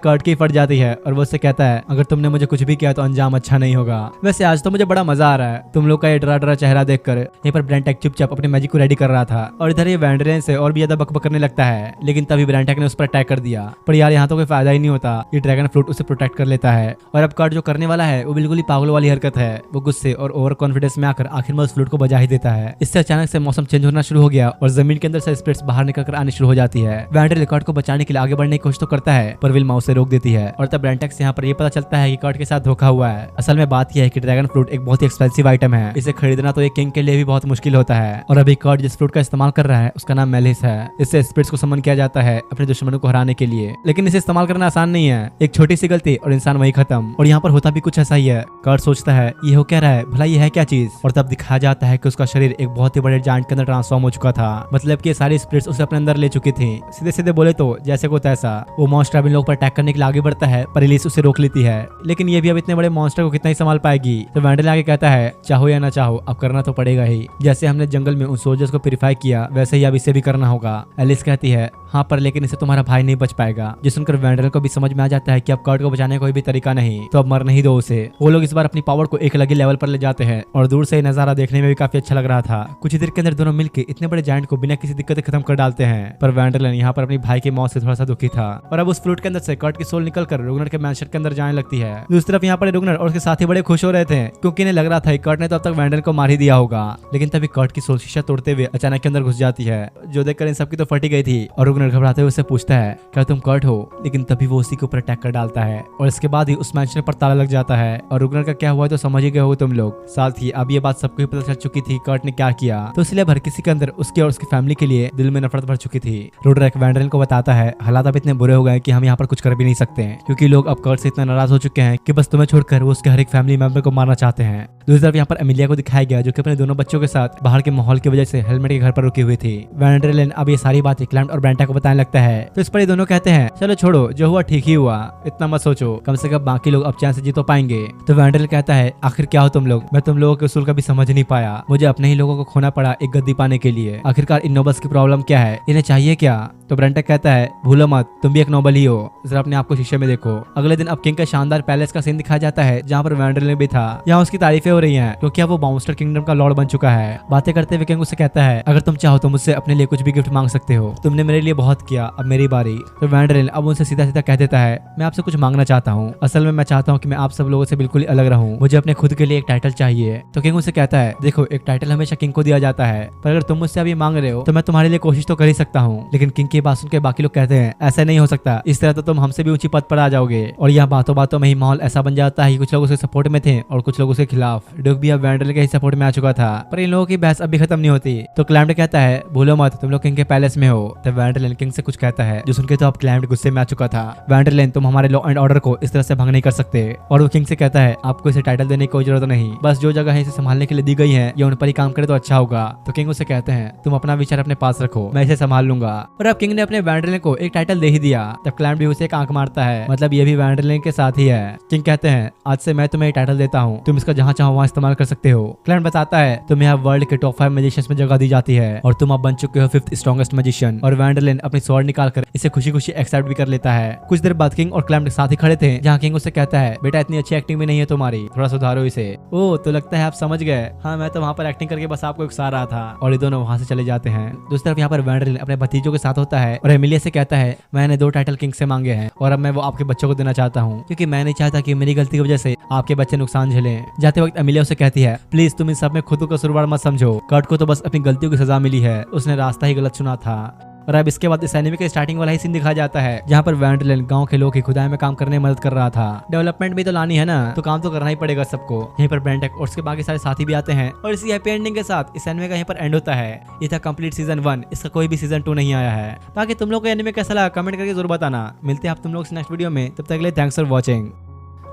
कर्ट की फट जाती है और वो उससे कहता है अगर तुमने मुझे कुछ भी किया तो अंजाम अच्छा नहीं होगा। वैसे आज तो मुझे बड़ा मजा आ रहा है तुम लोग का ये डरा डरा चेहरा देखकर। यहीं पर ब्रेंटेक चुपचाप अपने मैजिक को रेडी कर रहा था और इधर ये वैंड्रेन से और भी ज्यादा बकबक करने लगता है। लेकिन तभी ब्रेंटेक ने उस पर अटैक कर दिया, पर यार यहाँ तो कोई फायदा ही नहीं होता, ये ड्रैगन फ्लूट उसे प्रोटेक्ट कर लेता है। और अब कर्ट जो करने वाला है वो बिल्कुल ही पागलों वाली हरकत है, वो गुस्से और ओवर कॉन्फिडेंस में आकर आखिर में उस फ्लूट को बजा ही देता है। इससे अचानक से मौसम चेंज होना शुरू हो गया और जमीन के अंदर से स्पिरिट्स बाहर निकलकर आने शुरू हो जाती है। वैंड्रेन कर्ट कर्ट को बचाने के लिए आगे बढ़ने की कोशिश तो करता है, पर विल्मा उसे रोक देती है। और तब ब्रेंटेक्स यहाँ पर ये पता चलता है कि कर्ट के साथ धोखा हुआ है। असल में बात यह है कि ड्रैगन फ्रूट एक बहुत ही एक्सपेंसिव आइटम है, इसे खरीदना तो एक किंग के लिए भी बहुत मुश्किल होता है। और अभी कर्ट जिस फ्रूट का इस्तेमाल कर रहा है उसका नाम मेलिस है। इससे स्पिरिट्स को समन किया जाता है अपने दुश्मनों को हराने के लिए, लेकिन इसे इस्तेमाल करना आसान नहीं है। एक छोटी सी गलती और इंसान वही खत्म। और यहाँ पर होता भी कुछ ऐसा ही है। कर्ट सोचता है ये हो क्या रहा है, भला ये है क्या चीज। और तब दिखाया जाता है कि उसका शरीर एक बहुत ही बड़े जायंट के अंदर ट्रांसफॉर्म हो चुका था, मतलब कि सारी स्पिरिट्स उसे अपने अंदर ले चुकी थी। सीधे सीधे बोले तो जैसे को तैसा। वो मॉन्स्टर अब इन लोगों पर अटैक करने के लिए आगे बढ़ता है, पर एलिस उसे रोक लेती है। लेकिन ये भी अब इतने बड़े मॉन्स्टर को कितना ही संभाल पाएगी। तो वैंडल आगे कहता है चाहो या ना चाहो अब करना तो पड़ेगा ही। जैसे हमने जंगल में उन सोल्जर्स को प्यूरिफाई किया वैसे ही अब इसे भी करना होगा। एलिस कहती है हाँ पर लेकिन इससे तुम्हारा भाई नहीं बच पाएगा। जो सुनकर वैंडल को भी समझ में आ जाता है कि अब कर्ट को बचाने का कोई भी तरीका नहीं, तो अब मर नहीं दो उसे। वो लोग इस बार अपनी पावर को एक अलग ही लेवल पर ले जाते हैं और दूर से नजारा देखने में भी काफी अच्छा लग रहा था। कुछ ही देर के अंदर दोनों मिलकर इतने बड़े जायंट को बिना किसी दिक्कत खत्म कर डालते हैं। पर वैंडल यहाँ पर अपनी भाई के मौत से थोड़ा सा दुखी था और अब उस फ्लूट के अंदर से कर्ट की सोल निकलकर रुगनर के मैंशन के अंदर जाने लगती है। दूसरी तरफ यहाँ पर रुगनर और उसके साथी बड़े खुश हो रहे थे क्योंकि इन्हें लग रहा था कर्ट ने तो अब तक वैंडल को मार ही दिया होगा। लेकिन तभी कर्ट की सोल शीशा तोड़ते हुए अचानक के अंदर घुस जाती है, जो देखकर इन सबकी तो फटी गई थी। और रुगनर घबराते हुए उससे पूछता है क्या तुम कर्ट हो, लेकिन तभी वो उसी के ऊपर अटैक कर डालता है और इसके बाद ही उस मैंशन पर ताला लग जाता है। और रुगनर का क्या हुआ तो समझ ही गए हो तुम लोग। साथ ही अब ये बात सबको ही पता चल चुकी थी कर्ट ने क्या किया, तो इसलिए हर किसी के अंदर उसके और उसकी फैमिली के लिए दिल में नफरत भर चुकी थी। रोड्रिक वैंडल को बताता है हालात अब इतने बुरे हो गए कि हम यहाँ पर कुछ कर भी नहीं सकते क्योंकि लोग अब कर्ट से इतना नाराज हो चुके हैं कि बस तुम्हें छोड़कर वो उसके हर एक फैमिली मेंबर को मारना चाहते हैं। दूसरी तरफ यहाँ पर एमिलिया को दिखाया गया जो कि अपने दोनों बच्चों के साथ बाहर के माहौल की वजह से हेलमेट के घर पर रुकी हुई थी। वैंडरलेन अब ये सारी बातें क्लैम्प्ट और ब्रेंटा को बताने लगता है, तो इस पर ये दोनों कहते हैं चलो छोड़ो, जो हुआ ठीक ही हुआ, इतना मत सोचो, कम से कम बाकी लोग अब चैन से जी तो पाएंगे। तो वैंडरलेन कहता है आखिर क्या हो तुम लोग, मैं तुम लोगों के उसूल का भी समझ नहीं पाया, मुझे अपने ही लोगों को खोना पड़ा एक गद्दी पाने के लिए। आखिरकार इन नोबल्स की प्रॉब्लम क्या है, इन्हें चाहिए क्या। तो ब्रेंटक कहता है भूलो मत तुम भी एक नोबल ही हो, जरा अपने आप को शीशे में देखो। अगले दिन अब किंग का शानदार पैलेस का सीन दिखाया जाता है जहाँ पर वैंडरलेन भी था। यहाँ उसकी तारीफें हो रही हैं क्योंकि अब वो मॉन्स्टर किंगडम का लॉर्ड बन चुका है। बातें करते हुए किंग उससे कहता है अगर तुम चाहो तो मुझसे अपने लिए कुछ भी गिफ्ट मांग सकते हो, तुमने मेरे लिए बहुत किया, अब मेरी बारी। तो वैंडरलेन अब उनसे सीधा सीधा कह देता है मैं आपसे कुछ मांगना चाहता हूँ। असल में मैं चाहता हूँ कि मैं आप सब लोगों से बिल्कुल अलग रहूँ, मुझे अपने खुद के लिए एक टाइटल चाहिए। तो किंग उससे कहता है देखो एक टाइटल हमेशा किंग को दिया जाता है, पर अगर तुम मुझसे अभी मांग रहे हो तो मैं तुम्हारे लिए कोशिश तो कर ही सकता हूँ। लेकिन किंग की बात सुन के बाकी लोग कहते हैं ऐसा नहीं हो सकता, इस तरह तो तुम हमसे भी ऊंची पद पर आ जाओगे। और यह बातों बातों में ही माहौल ऐसा बन जाता है कि कुछ लोग उसके सपोर्ट में थे और कुछ लोग उसके खिलाफ। ड्यूक भी अब वैंडरलेन के ही सपोर्ट में आ चुका था, पर इन लोगों की बहस अभी खत्म नहीं होती। तो क्लैम्प्ट कहता है भूलो मत तुम लोग किंग के पैलेस में हो। तब वैंडरलेन किंग से कुछ कहता है जो सुन के तो अब क्लैम्प्ट गुस्से में आ चुका था। वैंडरलेन तुम हमारे लॉ एंड ऑर्डर को इस तरह से भंग नहीं कर सकते। और वो किंग से कहता है आपको इसे टाइटल देने की कोई जरूरत नहीं, बस जो जगह है इसे संभालने के लिए दी गई है ये उन पर ही काम करे तो अच्छा होगा। तो किंग उससे कहते हैं तुम अपना विचार अपने पास रखो, मैं इसे संभाल लूंगा। और अब किंग ने अपने वैंडरलेन को एक टाइटल दे ही दिया। तब क्लैम्प्ट भी उसे एक आंख मारता है, मतलब ये भी वैंडरलेन के साथ ही है। किंग कहते हैं आज से मैं तुम्हें टाइटल देता हूँ, तुम इसका जहाँ चाहो वहाँ इस्तेमाल कर सकते हो। क्लैम्प्ट बताता है तुम्हें अब वर्ल्ड के टॉप 5 मैजिशियंस में जगह दी जाती है और तुम अब बन चुके हो 5th स्ट्रॉन्गेस्ट मैजिशियन। और वैंडरलेन अपनी स्वॉर्ड निकालकर इसे खुशी खुशी एक्सेप्ट भी कर लेता है। कुछ देर बाद किंग और क्लैम्प्ट साथ ही खड़े थे जहाँ किंग उससे कहता है बेटा इतनी अच्छी एक्टिंग भी नहीं है तुम्हारी, थोड़ा सुधारो इसे। ओ तो लगता है आप समझ गए, हाँ मैं तो वहाँ पर एक्टिंग करके बस आपको उकसा रहा था। और ये दोनों वहाँ से चले जाते हैं। दूसरी तरफ यहाँ पर वैंडरलेन अपने भतीजों के साथ होता है और एमिलिया से कहता है मैंने 2 टाइटल किंग से मांगे हैं और अब मैं वो आपके बच्चों को देना चाहता हूँ क्योंकि मैं नहीं चाहता कि मेरी गलती की वजह से आपके बच्चे नुकसान झेलें। जाते वक्त एमिलिया उसे कहती है प्लीज तुम इन सब में खुद को कसूरवार मत समझो, कर्ट को तो बस अपनी गलतियों की सजा मिली है, उसने रास्ता ही गलत चुना था। और अब इसके बाद इस एनिमे के स्टार्टिंग वाला ही सीन दिखाया जाता है जहाँ पर वैंडरलेन गांव के लोग की खुदाई में काम करने में मदद कर रहा था। डेवलपमेंट भी तो लानी है ना, तो काम तो करना ही पड़ेगा सबको। यहीं पर ब्रेंटक और उसके बाकी सारे साथी भी आते हैं और इसी हैप्पी एंडिंग के साथ इस एनिमे का यहीं पर एंड होता है। ये था कंप्लीट सीजन 1, इसका कोई भी सीजन 2 नहीं आया है। बाकी तुम लोग को एनिमे कैसा लगा कमेंट करके जरूर बताना। मिलते हैं आप तुम लोग नेक्स्ट वीडियो में, तब तक के लिए थैंक्स फॉर वॉचिंग।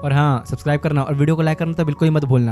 और हाँ सब्सक्राइब करना और वीडियो को लाइक करना तो बिल्कुल ही मत भूलना।